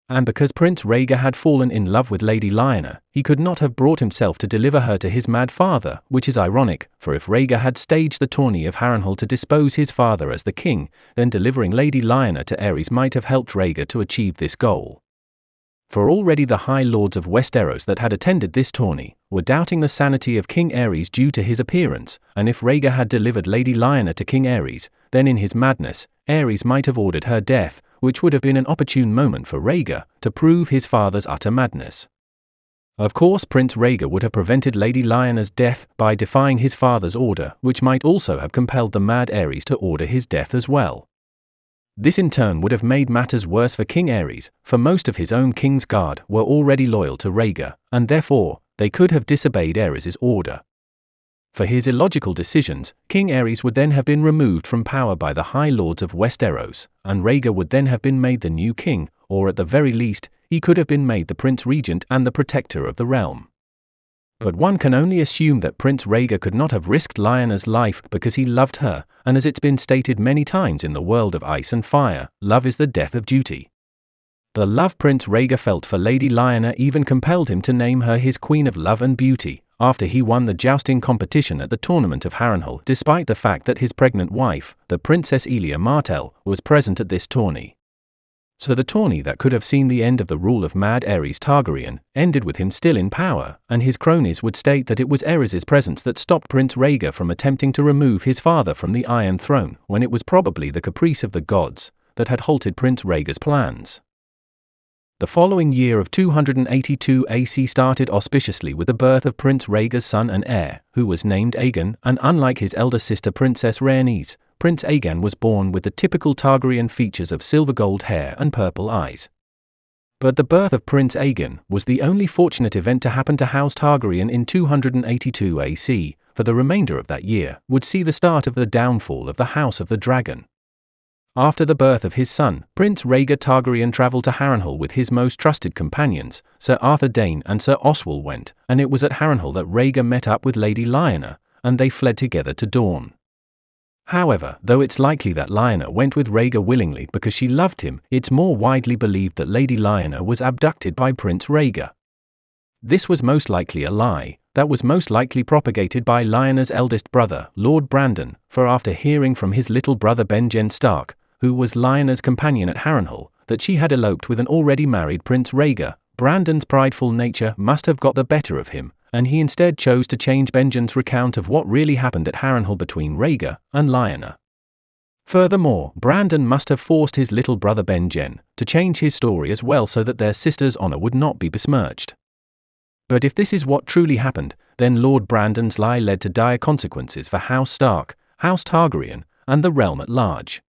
And because Prince Rhaegar had fallen in love with Lady Lyanna, he could not have brought himself to deliver her to his mad father, which is ironic, for if Rhaegar had staged the tourney of Harrenhal to dispose his father as the king, then delivering Lady Lyanna to Aerys might have helped Rhaegar to achieve this goal. For already the high lords of Westeros that had attended this tourney were doubting the sanity of King Aerys due to his appearance, and if Rhaegar had delivered Lady Lyanna to King Aerys, then in his madness, Aerys might have ordered her death, which would have been an opportune moment for Rhaegar to prove his father's utter madness. Of course, Prince Rhaegar would have prevented Lady Lyanna's death by defying his father's order, which might also have compelled the mad Aerys to order his death as well. This in turn would have made matters worse for King Aerys, for most of his own King's Guard were already loyal to Rhaegar, and therefore, they could have disobeyed Aerys' order. For his illogical decisions, King Aerys would then have been removed from power by the High Lords of Westeros, and Rhaegar would then have been made the new king, or at the very least, he could have been made the Prince Regent and the protector of the realm. But one can only assume that Prince Rhaegar could not have risked Lyanna's life because he loved her, and as it's been stated many times in the world of Ice and Fire, love is the death of duty. The love Prince Rhaegar felt for Lady Lyanna even compelled him to name her his Queen of Love and Beauty, after he won the jousting competition at the tournament of Harrenhal, despite the fact that his pregnant wife, the Princess Elia Martell, was present at this tourney. So the tourney that could have seen the end of the rule of Mad Aerys Targaryen ended with him still in power, and his cronies would state that it was Aerys' presence that stopped Prince Rhaegar from attempting to remove his father from the Iron Throne, when it was probably the caprice of the gods that had halted Prince Rhaegar's plans. The following year of 282 AC started auspiciously with the birth of Prince Rhaegar's son and heir, who was named Aegon, and unlike his elder sister Princess Rhaenys, Prince Aegon was born with the typical Targaryen features of silver gold hair and purple eyes. But the birth of Prince Aegon was the only fortunate event to happen to House Targaryen in 282 AC, for the remainder of that year would see the start of the downfall of the House of the Dragon. After the birth of his son, Prince Rhaegar Targaryen travelled to Harrenhal with his most trusted companions, Sir Arthur Dayne and Sir Oswald went, and it was at Harrenhal that Rhaegar met up with Lady Lyanna, and they fled together to Dorne. However, though it's likely that Lyanna went with Rhaegar willingly because she loved him, it's more widely believed that Lady Lyanna was abducted by Prince Rhaegar. This was most likely a lie, that was most likely propagated by Lyanna's eldest brother, Lord Brandon, for after hearing from his little brother Benjen Stark, who was Lyanna's companion at Harrenhal, that she had eloped with an already married Prince Rhaegar, Brandon's prideful nature must have got the better of him, and he instead chose to change Benjen's recount of what really happened at Harrenhal between Rhaegar and Lyanna. Furthermore, Brandon must have forced his little brother Benjen to change his story as well so that their sister's honor would not be besmirched. But if this is what truly happened, then Lord Brandon's lie led to dire consequences for House Stark, House Targaryen, and the realm at large.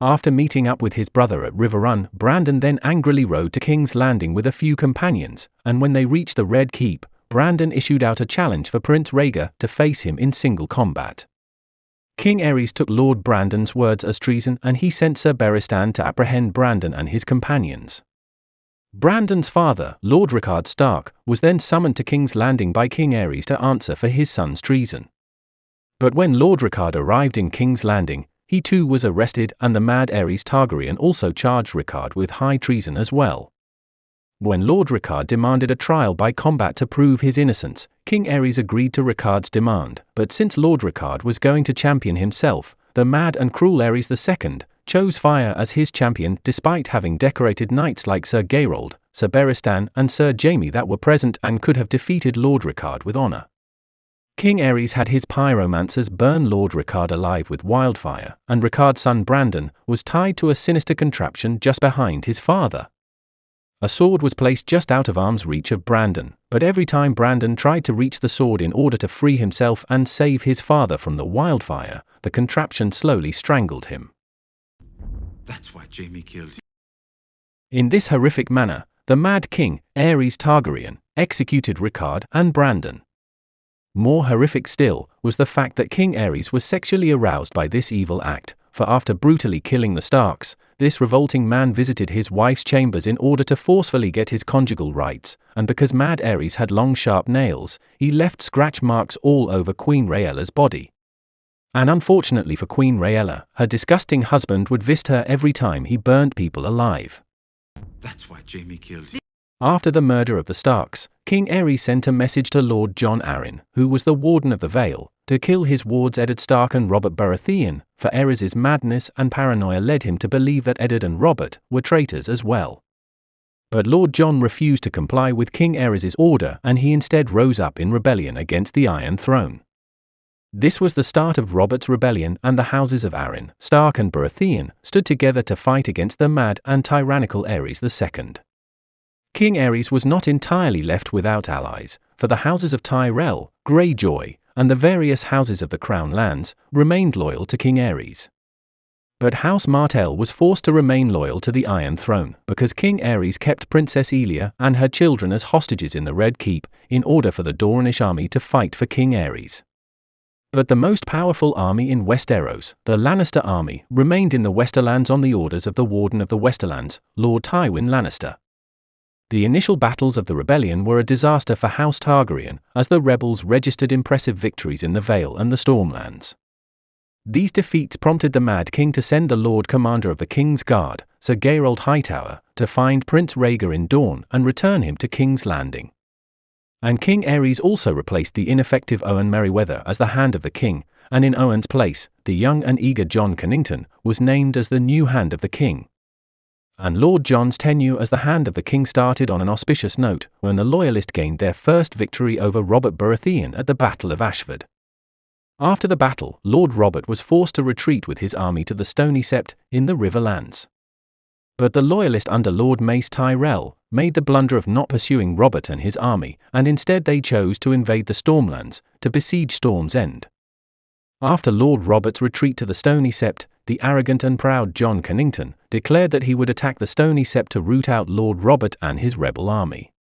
After meeting up with his brother at River Run, Brandon then angrily rode to King's Landing with a few companions, and when they reached the Red Keep, Brandon issued out a challenge for Prince Rhaegar to face him in single combat. King Aerys took Lord Brandon's words as treason, and he sent Sir Barristan to apprehend Brandon and his companions. Brandon's father, Lord Rickard Stark, was then summoned to King's Landing by King Aerys to answer for his son's treason. But when Lord Rickard arrived in King's Landing, he too was arrested, and the mad Aerys Targaryen also charged Rickard with high treason as well. When Lord Rickard demanded a trial by combat to prove his innocence, King Aerys agreed to Rickard's demand, but since Lord Rickard was going to champion himself, the mad and cruel Aerys II chose fire as his champion, despite having decorated knights like Sir Geralt, Sir Barristan, and Sir Jaime that were present and could have defeated Lord Rickard with honor. King Aerys had his pyromancers burn Lord Rickard alive with wildfire, and Rickard's son Brandon was tied to a sinister contraption just behind his father. A sword was placed just out of arm's reach of Brandon, but every time Brandon tried to reach the sword in order to free himself and save his father from the wildfire, the contraption slowly strangled him. That's why Jaime killed him. In this horrific manner, the Mad King, Aerys Targaryen, executed Rickard and Brandon. More horrific still was the fact that King Aerys was sexually aroused by this evil act, for after brutally killing the Starks, this revolting man visited his wife's chambers in order to forcefully get his conjugal rights, and because Mad Aerys had long sharp nails, he left scratch marks all over Queen Rhaella's body. And unfortunately for Queen Rhaella, her disgusting husband would visit her every time he burned people alive. That's why Jaime killed him. After the murder of the Starks, King Aerys sent a message to Lord Jon Arryn, who was the Warden of the Vale, to kill his wards Eddard Stark and Robert Baratheon, for Aerys' madness and paranoia led him to believe that Eddard and Robert were traitors as well. But Lord Jon refused to comply with King Aerys' order, and he instead rose up in rebellion against the Iron Throne. This was the start of Robert's rebellion, and the houses of Arryn, Stark and Baratheon stood together to fight against the mad and tyrannical Aerys II. King Aerys was not entirely left without allies, for the houses of Tyrell, Greyjoy, and the various houses of the Crown Lands remained loyal to King Aerys. But House Martell was forced to remain loyal to the Iron Throne, because King Aerys kept Princess Elia and her children as hostages in the Red Keep, in order for the Dornish army to fight for King Aerys. But the most powerful army in Westeros, the Lannister army, remained in the Westerlands on the orders of the Warden of the Westerlands, Lord Tywin Lannister. The initial battles of the rebellion were a disaster for House Targaryen, as the rebels registered impressive victories in the Vale and the Stormlands. These defeats prompted the Mad King to send the Lord Commander of the King's Guard, Sir Geralt Hightower, to find Prince Rhaegar in Dorne and return him to King's Landing. And King Aerys also replaced the ineffective Owen Merryweather as the Hand of the King, and in Owen's place, the young and eager Jon Connington was named as the new Hand of the King. And Lord Jon's tenure as the Hand of the King started on an auspicious note, when the Loyalists gained their first victory over Robert Baratheon at the Battle of Ashford. After the battle, Lord Robert was forced to retreat with his army to the Stony Sept, in the Riverlands. But the Loyalists under Lord Mace Tyrell made the blunder of not pursuing Robert and his army, and instead they chose to invade the Stormlands, to besiege Storm's End. After Lord Robert's retreat to the Stony Sept, the arrogant and proud Jon Connington declared that he would attack the Stony Sept to root out Lord Robert and his rebel army.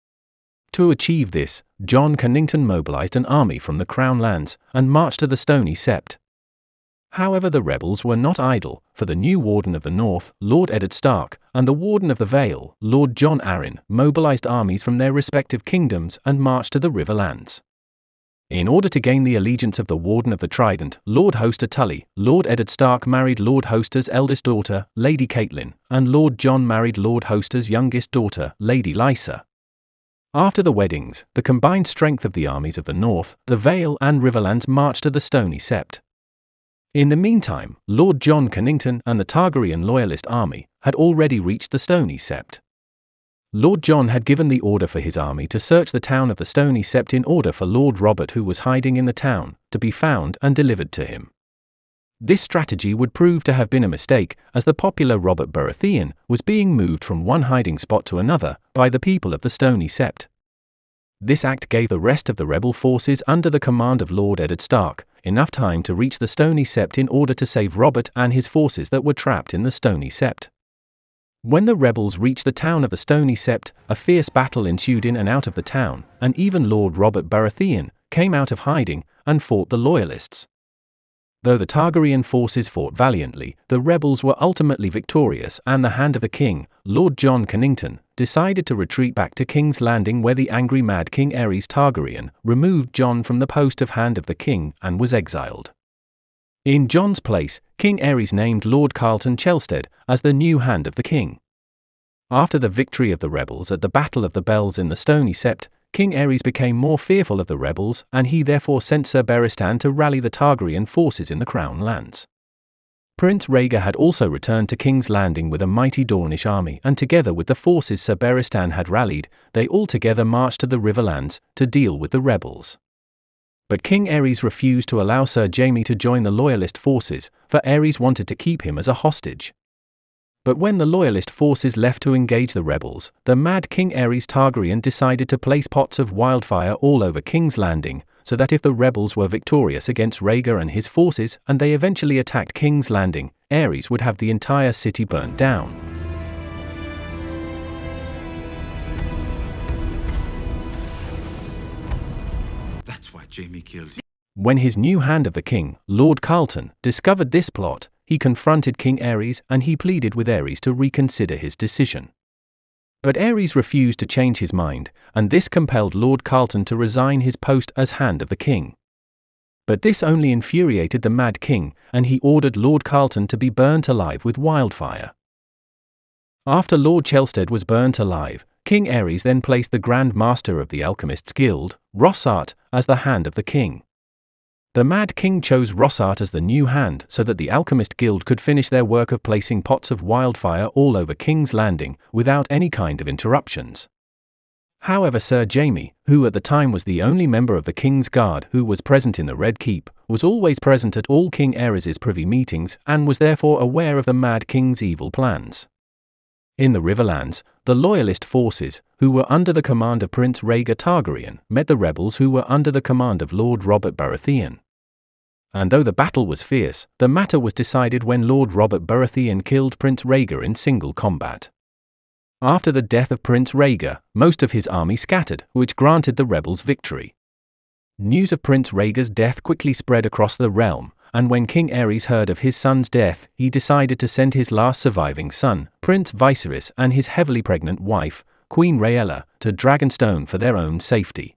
To achieve this, Jon Connington mobilized an army from the Crown Lands and marched to the Stony Sept. However, the rebels were not idle, for the new Warden of the North, Lord Eddard Stark, and the Warden of the Vale, Lord Jon Arryn, mobilized armies from their respective kingdoms and marched to the Riverlands. In order to gain the allegiance of the Warden of the Trident, Lord Hoster Tully, Lord Eddard Stark married Lord Hoster's eldest daughter, Lady Catelyn, and Lord Jon married Lord Hoster's youngest daughter, Lady Lysa. After the weddings, the combined strength of the armies of the North, the Vale and Riverlands marched to the Stony Sept. In the meantime, Lord Jon Connington and the Targaryen Loyalist army had already reached the Stony Sept. Lord Jon had given the order for his army to search the town of the Stony Sept in order for Lord Robert, who was hiding in the town, to be found and delivered to him. This strategy would prove to have been a mistake, as the popular Robert Baratheon was being moved from one hiding spot to another by the people of the Stony Sept. This act gave the rest of the rebel forces under the command of Lord Eddard Stark enough time to reach the Stony Sept in order to save Robert and his forces that were trapped in the Stony Sept. When the rebels reached the town of the Stony Sept, a fierce battle ensued in and out of the town, and even Lord Robert Baratheon came out of hiding and fought the Loyalists. Though the Targaryen forces fought valiantly, the rebels were ultimately victorious, and the Hand of the King, Lord John Cannington, decided to retreat back to King's Landing, where the angry Mad King Aerys Targaryen removed John from the post of Hand of the King and was exiled. In John's place, King Aerys named Lord Carlton Chelstead as the new Hand of the King. After the victory of the rebels at the Battle of the Bells in the Stony Sept, King Aerys became more fearful of the rebels, and he therefore sent Ser Barristan to rally the Targaryen forces in the Crown Lands. Prince Rhaegar had also returned to King's Landing with a mighty Dornish army, and together with the forces Ser Barristan had rallied, they all together marched to the Riverlands to deal with the rebels. But King Aerys refused to allow Sir Jaime to join the Loyalist forces, for Aerys wanted to keep him as a hostage. But when the Loyalist forces left to engage the rebels, the Mad King Aerys Targaryen decided to place pots of wildfire all over King's Landing, so that if the rebels were victorious against Rhaegar and his forces, and they eventually attacked King's Landing, Aerys would have the entire city burnt down. That's why Jaime killed him. When his new Hand of the King, Lord Carlton, discovered this plot, he confronted King Aerys and he pleaded with Aerys to reconsider his decision. But Aerys refused to change his mind, and this compelled Lord Carlton to resign his post as Hand of the King. But this only infuriated the Mad King, and he ordered Lord Carlton to be burnt alive with wildfire. After Lord Chelstead was burnt alive, King Aerys then placed the Grand Master of the Alchemists Guild, Rossart, as the Hand of the King. The Mad King chose Rossart as the new hand so that the Alchemist Guild could finish their work of placing pots of wildfire all over King's Landing without any kind of interruptions. However, Sir Jaime, who at the time was the only member of the King's Guard who was present in the Red Keep, was always present at all King Aerys' privy meetings and was therefore aware of the Mad King's evil plans. In the Riverlands, the Loyalist forces, who were under the command of Prince Rhaegar Targaryen, met the rebels who were under the command of Lord Robert Baratheon. And though the battle was fierce, the matter was decided when Lord Robert Baratheon killed Prince Rhaegar in single combat. After the death of Prince Rhaegar, most of his army scattered, which granted the rebels victory. News of Prince Rhaegar's death quickly spread across the realm, and when King Aerys heard of his son's death, he decided to send his last surviving son, Prince Viserys, and his heavily pregnant wife, Queen Rhaella, to Dragonstone for their own safety.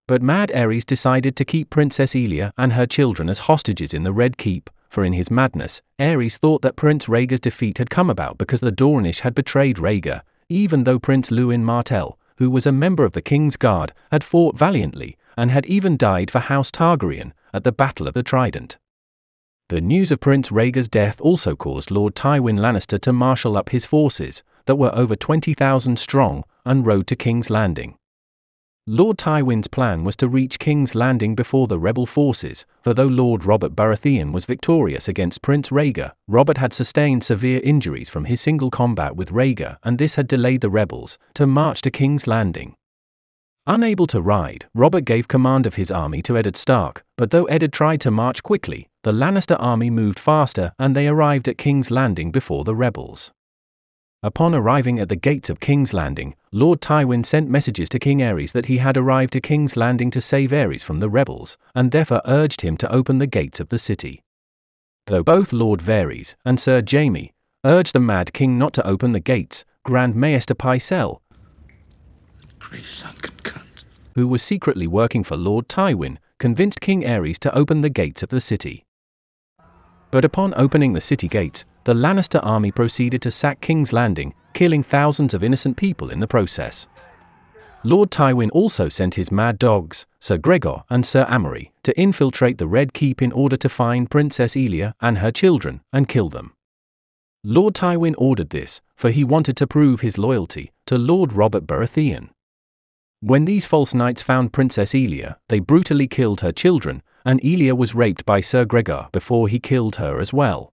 But Mad Aerys decided to keep Princess Elia and her children as hostages in the Red Keep, for in his madness, Aerys thought that Prince Rhaegar's defeat had come about because the Dornish had betrayed Rhaegar, even though Prince Lewin Martell, who was a member of the King's Guard, had fought valiantly, and had even died for House Targaryen, at the Battle of the Trident. The news of Prince Rhaegar's death also caused Lord Tywin Lannister to marshal up his forces, that were over 20,000 strong, and rode to King's Landing. Lord Tywin's plan was to reach King's Landing before the rebel forces, for though Lord Robert Baratheon was victorious against Prince Rhaegar, Robert had sustained severe injuries from his single combat with Rhaegar, and this had delayed the rebels to march to King's Landing. Unable to ride, Robert gave command of his army to Eddard Stark, but though Eddard tried to march quickly, the Lannister army moved faster and they arrived at King's Landing before the rebels. Upon arriving at the gates of King's Landing, Lord Tywin sent messages to King Aerys that he had arrived to King's Landing to save Aerys from the rebels, and therefore urged him to open the gates of the city. Though both Lord Varys and Sir Jaime urged the Mad King not to open the gates, Grand Maester Pycelle, Great sunken cunt, who was secretly working for Lord Tywin, convinced King Aerys to open the gates of the city. But upon opening the city gates, the Lannister army proceeded to sack King's Landing, killing thousands of innocent people in the process. Lord Tywin also sent his mad dogs, Sir Gregor and Sir Amory, to infiltrate the Red Keep in order to find Princess Elia and her children, and kill them. Lord Tywin ordered this, for he wanted to prove his loyalty to Lord Robert Baratheon. When these false knights found Princess Elia, they brutally killed her children, and Elia was raped by Sir Gregor before he killed her as well.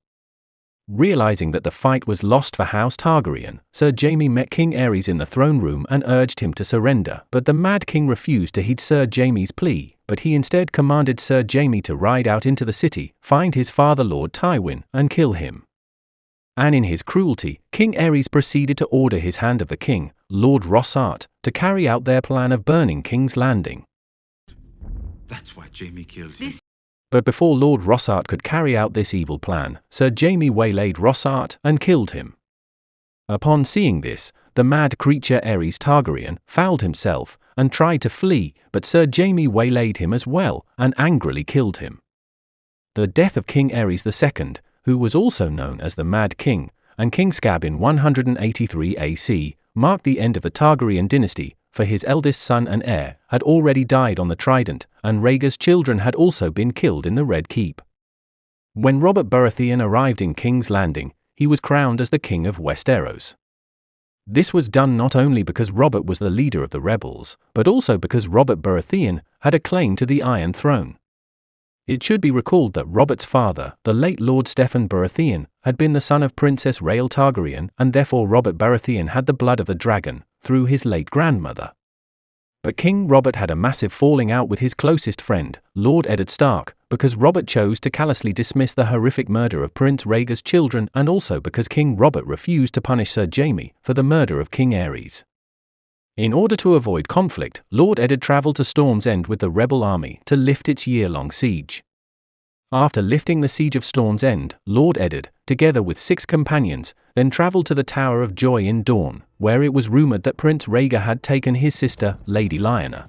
Realizing that the fight was lost for House Targaryen, Sir Jaime met King Aerys in the throne room and urged him to surrender, but the Mad King refused to heed Sir Jaime's plea, but he instead commanded Sir Jaime to ride out into the city, find his father Lord Tywin, and kill him. And in his cruelty, King Aerys proceeded to order his hand of the king, Lord Rossart, to carry out their plan of burning King's Landing. That's why Jaime killed him. But before Lord Rossart could carry out this evil plan, Sir Jaime waylaid Rossart and killed him. Upon seeing this, the mad creature Aerys Targaryen fouled himself and tried to flee, but Sir Jaime waylaid him as well and angrily killed him. The death of King Aerys II, who was also known as the Mad King, and King Scab in 183 AC, marked the end of the Targaryen dynasty, for his eldest son and heir had already died on the Trident, and Rhaegar's children had also been killed in the Red Keep. When Robert Baratheon arrived in King's Landing, he was crowned as the King of Westeros. This was done not only because Robert was the leader of the rebels, but also because Robert Baratheon had a claim to the Iron Throne. It should be recalled that Robert's father, the late Lord Stephen Baratheon, had been the son of Princess Rhaelle Targaryen, and therefore Robert Baratheon had the blood of the dragon, through his late grandmother. But King Robert had a massive falling out with his closest friend, Lord Eddard Stark, because Robert chose to callously dismiss the horrific murder of Prince Rhaegar's children, and also because King Robert refused to punish Sir Jaime for the murder of King Aerys. In order to avoid conflict, Lord Eddard travelled to Storm's End with the rebel army to lift its year-long siege. After lifting the siege of Storm's End, Lord Eddard, together with 6 companions, then travelled to the Tower of Joy in Dorne, where it was rumoured that Prince Rhaegar had taken his sister, Lady Lyanna.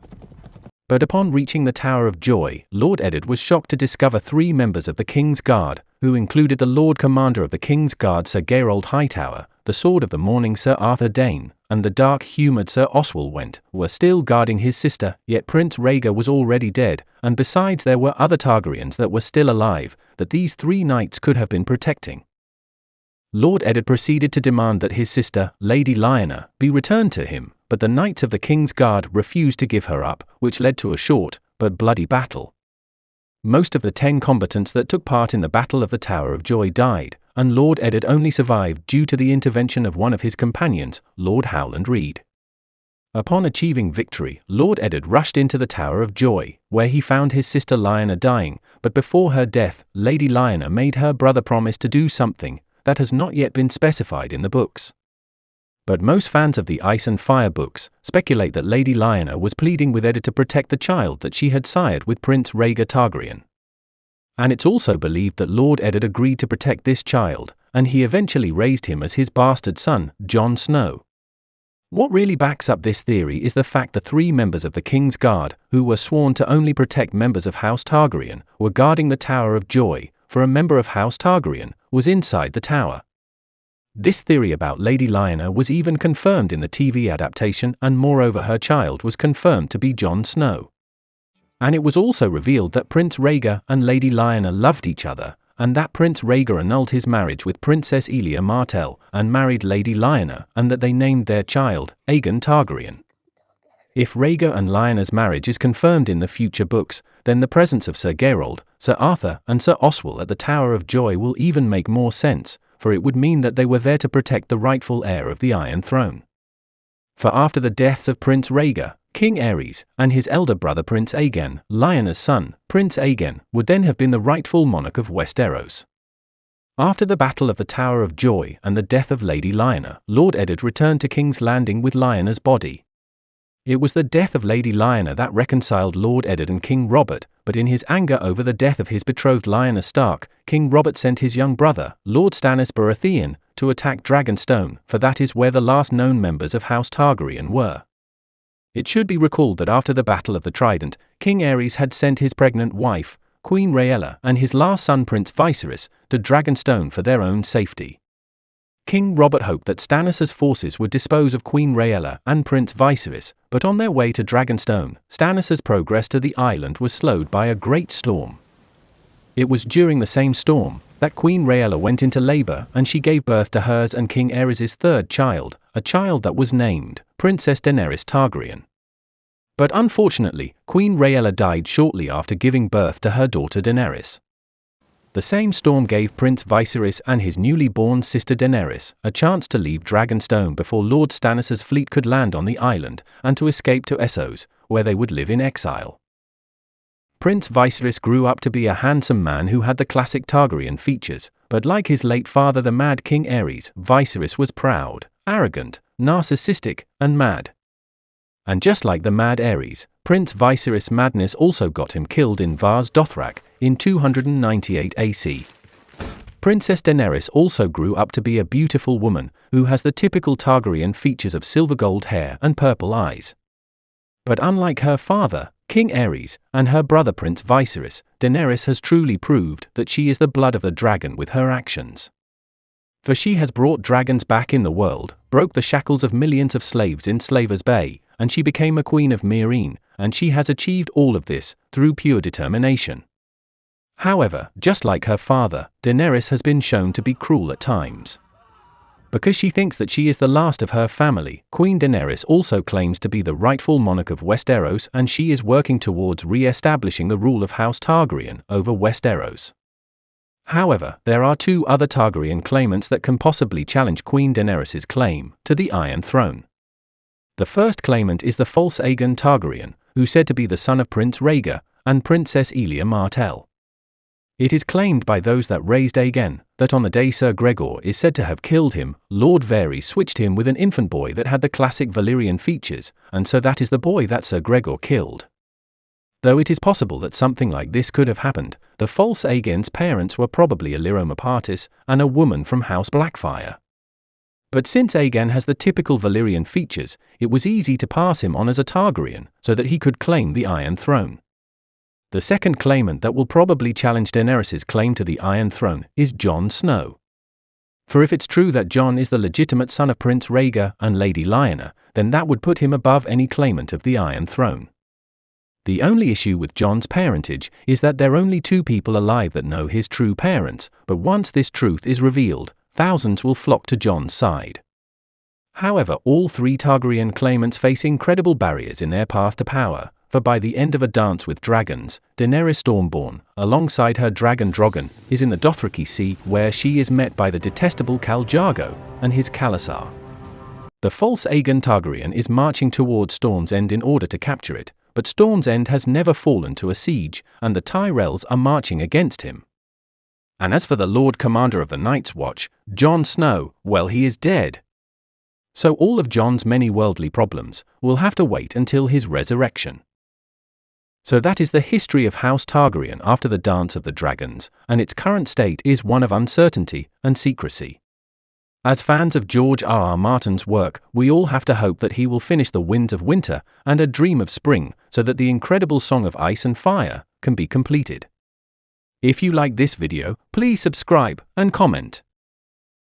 But upon reaching the Tower of Joy, Lord Eddard was shocked to discover 3 members of the King's Guard, who included the Lord Commander of the King's Guard Sir Geralt Hightower, the Sword of the Morning Sir Arthur Dayne, and the dark-humoured Sir Oswell Went, were still guarding his sister, yet Prince Rhaegar was already dead, and besides there were other Targaryens that were still alive, that these 3 knights could have been protecting. Lord Eddard proceeded to demand that his sister, Lady Lyanna, be returned to him, but the Knights of the King's Guard refused to give her up, which led to a short, but bloody battle. Most of the 10 combatants that took part in the Battle of the Tower of Joy died, and Lord Eddard only survived due to the intervention of one of his companions, Lord Howland Reed. Upon achieving victory, Lord Eddard rushed into the Tower of Joy, where he found his sister Lyanna dying, but before her death, Lady Lyanna made her brother promise to do something that has not yet been specified in the books. But most fans of the Ice and Fire books speculate that Lady Lyanna was pleading with Eddard to protect the child that she had sired with Prince Rhaegar Targaryen. And it's also believed that Lord Eddard agreed to protect this child, and he eventually raised him as his bastard son, Jon Snow. What really backs up this theory is the fact that 3 members of the King's Guard, who were sworn to only protect members of House Targaryen, were guarding the Tower of Joy, for a member of House Targaryen was inside the tower. This theory about Lady Lyanna was even confirmed in the TV adaptation, and moreover her child was confirmed to be Jon Snow. And it was also revealed that Prince Rhaegar and Lady Lyanna loved each other, and that Prince Rhaegar annulled his marriage with Princess Elia Martell and married Lady Lyanna, and that they named their child Aegon Targaryen. If Rhaegar and Lyanna's marriage is confirmed in the future books, then the presence of Sir Geralt, Sir Arthur, and Sir Oswell at the Tower of Joy will even make more sense, for it would mean that they were there to protect the rightful heir of the Iron Throne. For after the deaths of Prince Rhaegar, King Aerys, and his elder brother Prince Aegon, Lyanna's son, Prince Aegon, would then have been the rightful monarch of Westeros. After the Battle of the Tower of Joy and the death of Lady Lyanna, Lord Eddard returned to King's Landing with Lyanna's body. It was the death of Lady Lyanna that reconciled Lord Eddard and King Robert, but in his anger over the death of his betrothed Lyanna Stark, King Robert sent his young brother, Lord Stannis Baratheon, to attack Dragonstone, for that is where the last known members of House Targaryen were. It should be recalled that after the Battle of the Trident, King Aerys had sent his pregnant wife, Queen Rhaella, and his last son Prince Viserys, to Dragonstone for their own safety. King Robert hoped that Stannis' forces would dispose of Queen Rhaella and Prince Viserys, but on their way to Dragonstone, Stannis' progress to the island was slowed by a great storm. It was during the same storm that Queen Rhaella went into labor, and she gave birth to hers and King Aerys' 3rd child, a child that was named Princess Daenerys Targaryen. But unfortunately, Queen Rhaella died shortly after giving birth to her daughter Daenerys. The same storm gave Prince Viserys and his newly born sister Daenerys a chance to leave Dragonstone before Lord Stannis' fleet could land on the island, and to escape to Essos, where they would live in exile. Prince Viserys grew up to be a handsome man who had the classic Targaryen features, but like his late father the Mad King Aerys, Viserys was proud, arrogant, narcissistic, and mad. And just like the Mad Aerys, Prince Viserys' madness also got him killed in Vaz Dothrak in 298 AC. Princess Daenerys also grew up to be a beautiful woman who has the typical Targaryen features of silver gold hair and purple eyes. But unlike her father, King Aerys, and her brother Prince Viserys, Daenerys has truly proved that she is the blood of the dragon with her actions. For she has brought dragons back in the world, broke the shackles of millions of slaves in Slaver's Bay, and she became a queen of Meereen, and she has achieved all of this through pure determination. However, just like her father, Daenerys has been shown to be cruel at times. Because she thinks that she is the last of her family, Queen Daenerys also claims to be the rightful monarch of Westeros, and she is working towards re-establishing the rule of House Targaryen over Westeros. However, there are two other Targaryen claimants that can possibly challenge Queen Daenerys' claim to the Iron Throne. The first claimant is the false Aegon Targaryen, who is said to be the son of Prince Rhaegar and Princess Elia Martell. It is claimed by those that raised Aegon that on the day Sir Gregor is said to have killed him, Lord Varys switched him with an infant boy that had the classic Valyrian features, and so that is the boy that Sir Gregor killed. Though it is possible that something like this could have happened, the false Aegon's parents were probably Illyrio Mopatis and a woman from House Blackfyre. But since Aegon has the typical Valyrian features, it was easy to pass him on as a Targaryen, so that he could claim the Iron Throne. The second claimant that will probably challenge Daenerys' claim to the Iron Throne is Jon Snow. For if it's true that Jon is the legitimate son of Prince Rhaegar and Lady Lyanna, then that would put him above any claimant of the Iron Throne. The only issue with Jon's parentage is that there are only two people alive that know his true parents, but once this truth is revealed, thousands will flock to Jon's side. However, all three Targaryen claimants face incredible barriers in their path to power, for by the end of A Dance with Dragons, Daenerys Stormborn, alongside her dragon Drogon, is in the Dothraki Sea, where she is met by the detestable Khal Drogo and his Khalasar. The false Aegon Targaryen is marching towards Storm's End in order to capture it, but Storm's End has never fallen to a siege, and the Tyrells are marching against him. And as for the Lord Commander of the Night's Watch, Jon Snow, well, he is dead. So all of Jon's many worldly problems will have to wait until his resurrection. So that is the history of House Targaryen after the Dance of the Dragons, and its current state is one of uncertainty and secrecy. As fans of George R.R. Martin's work, we all have to hope that he will finish The Winds of Winter and A Dream of Spring, so that the incredible Song of Ice and Fire can be completed. If you like this video, please subscribe and comment.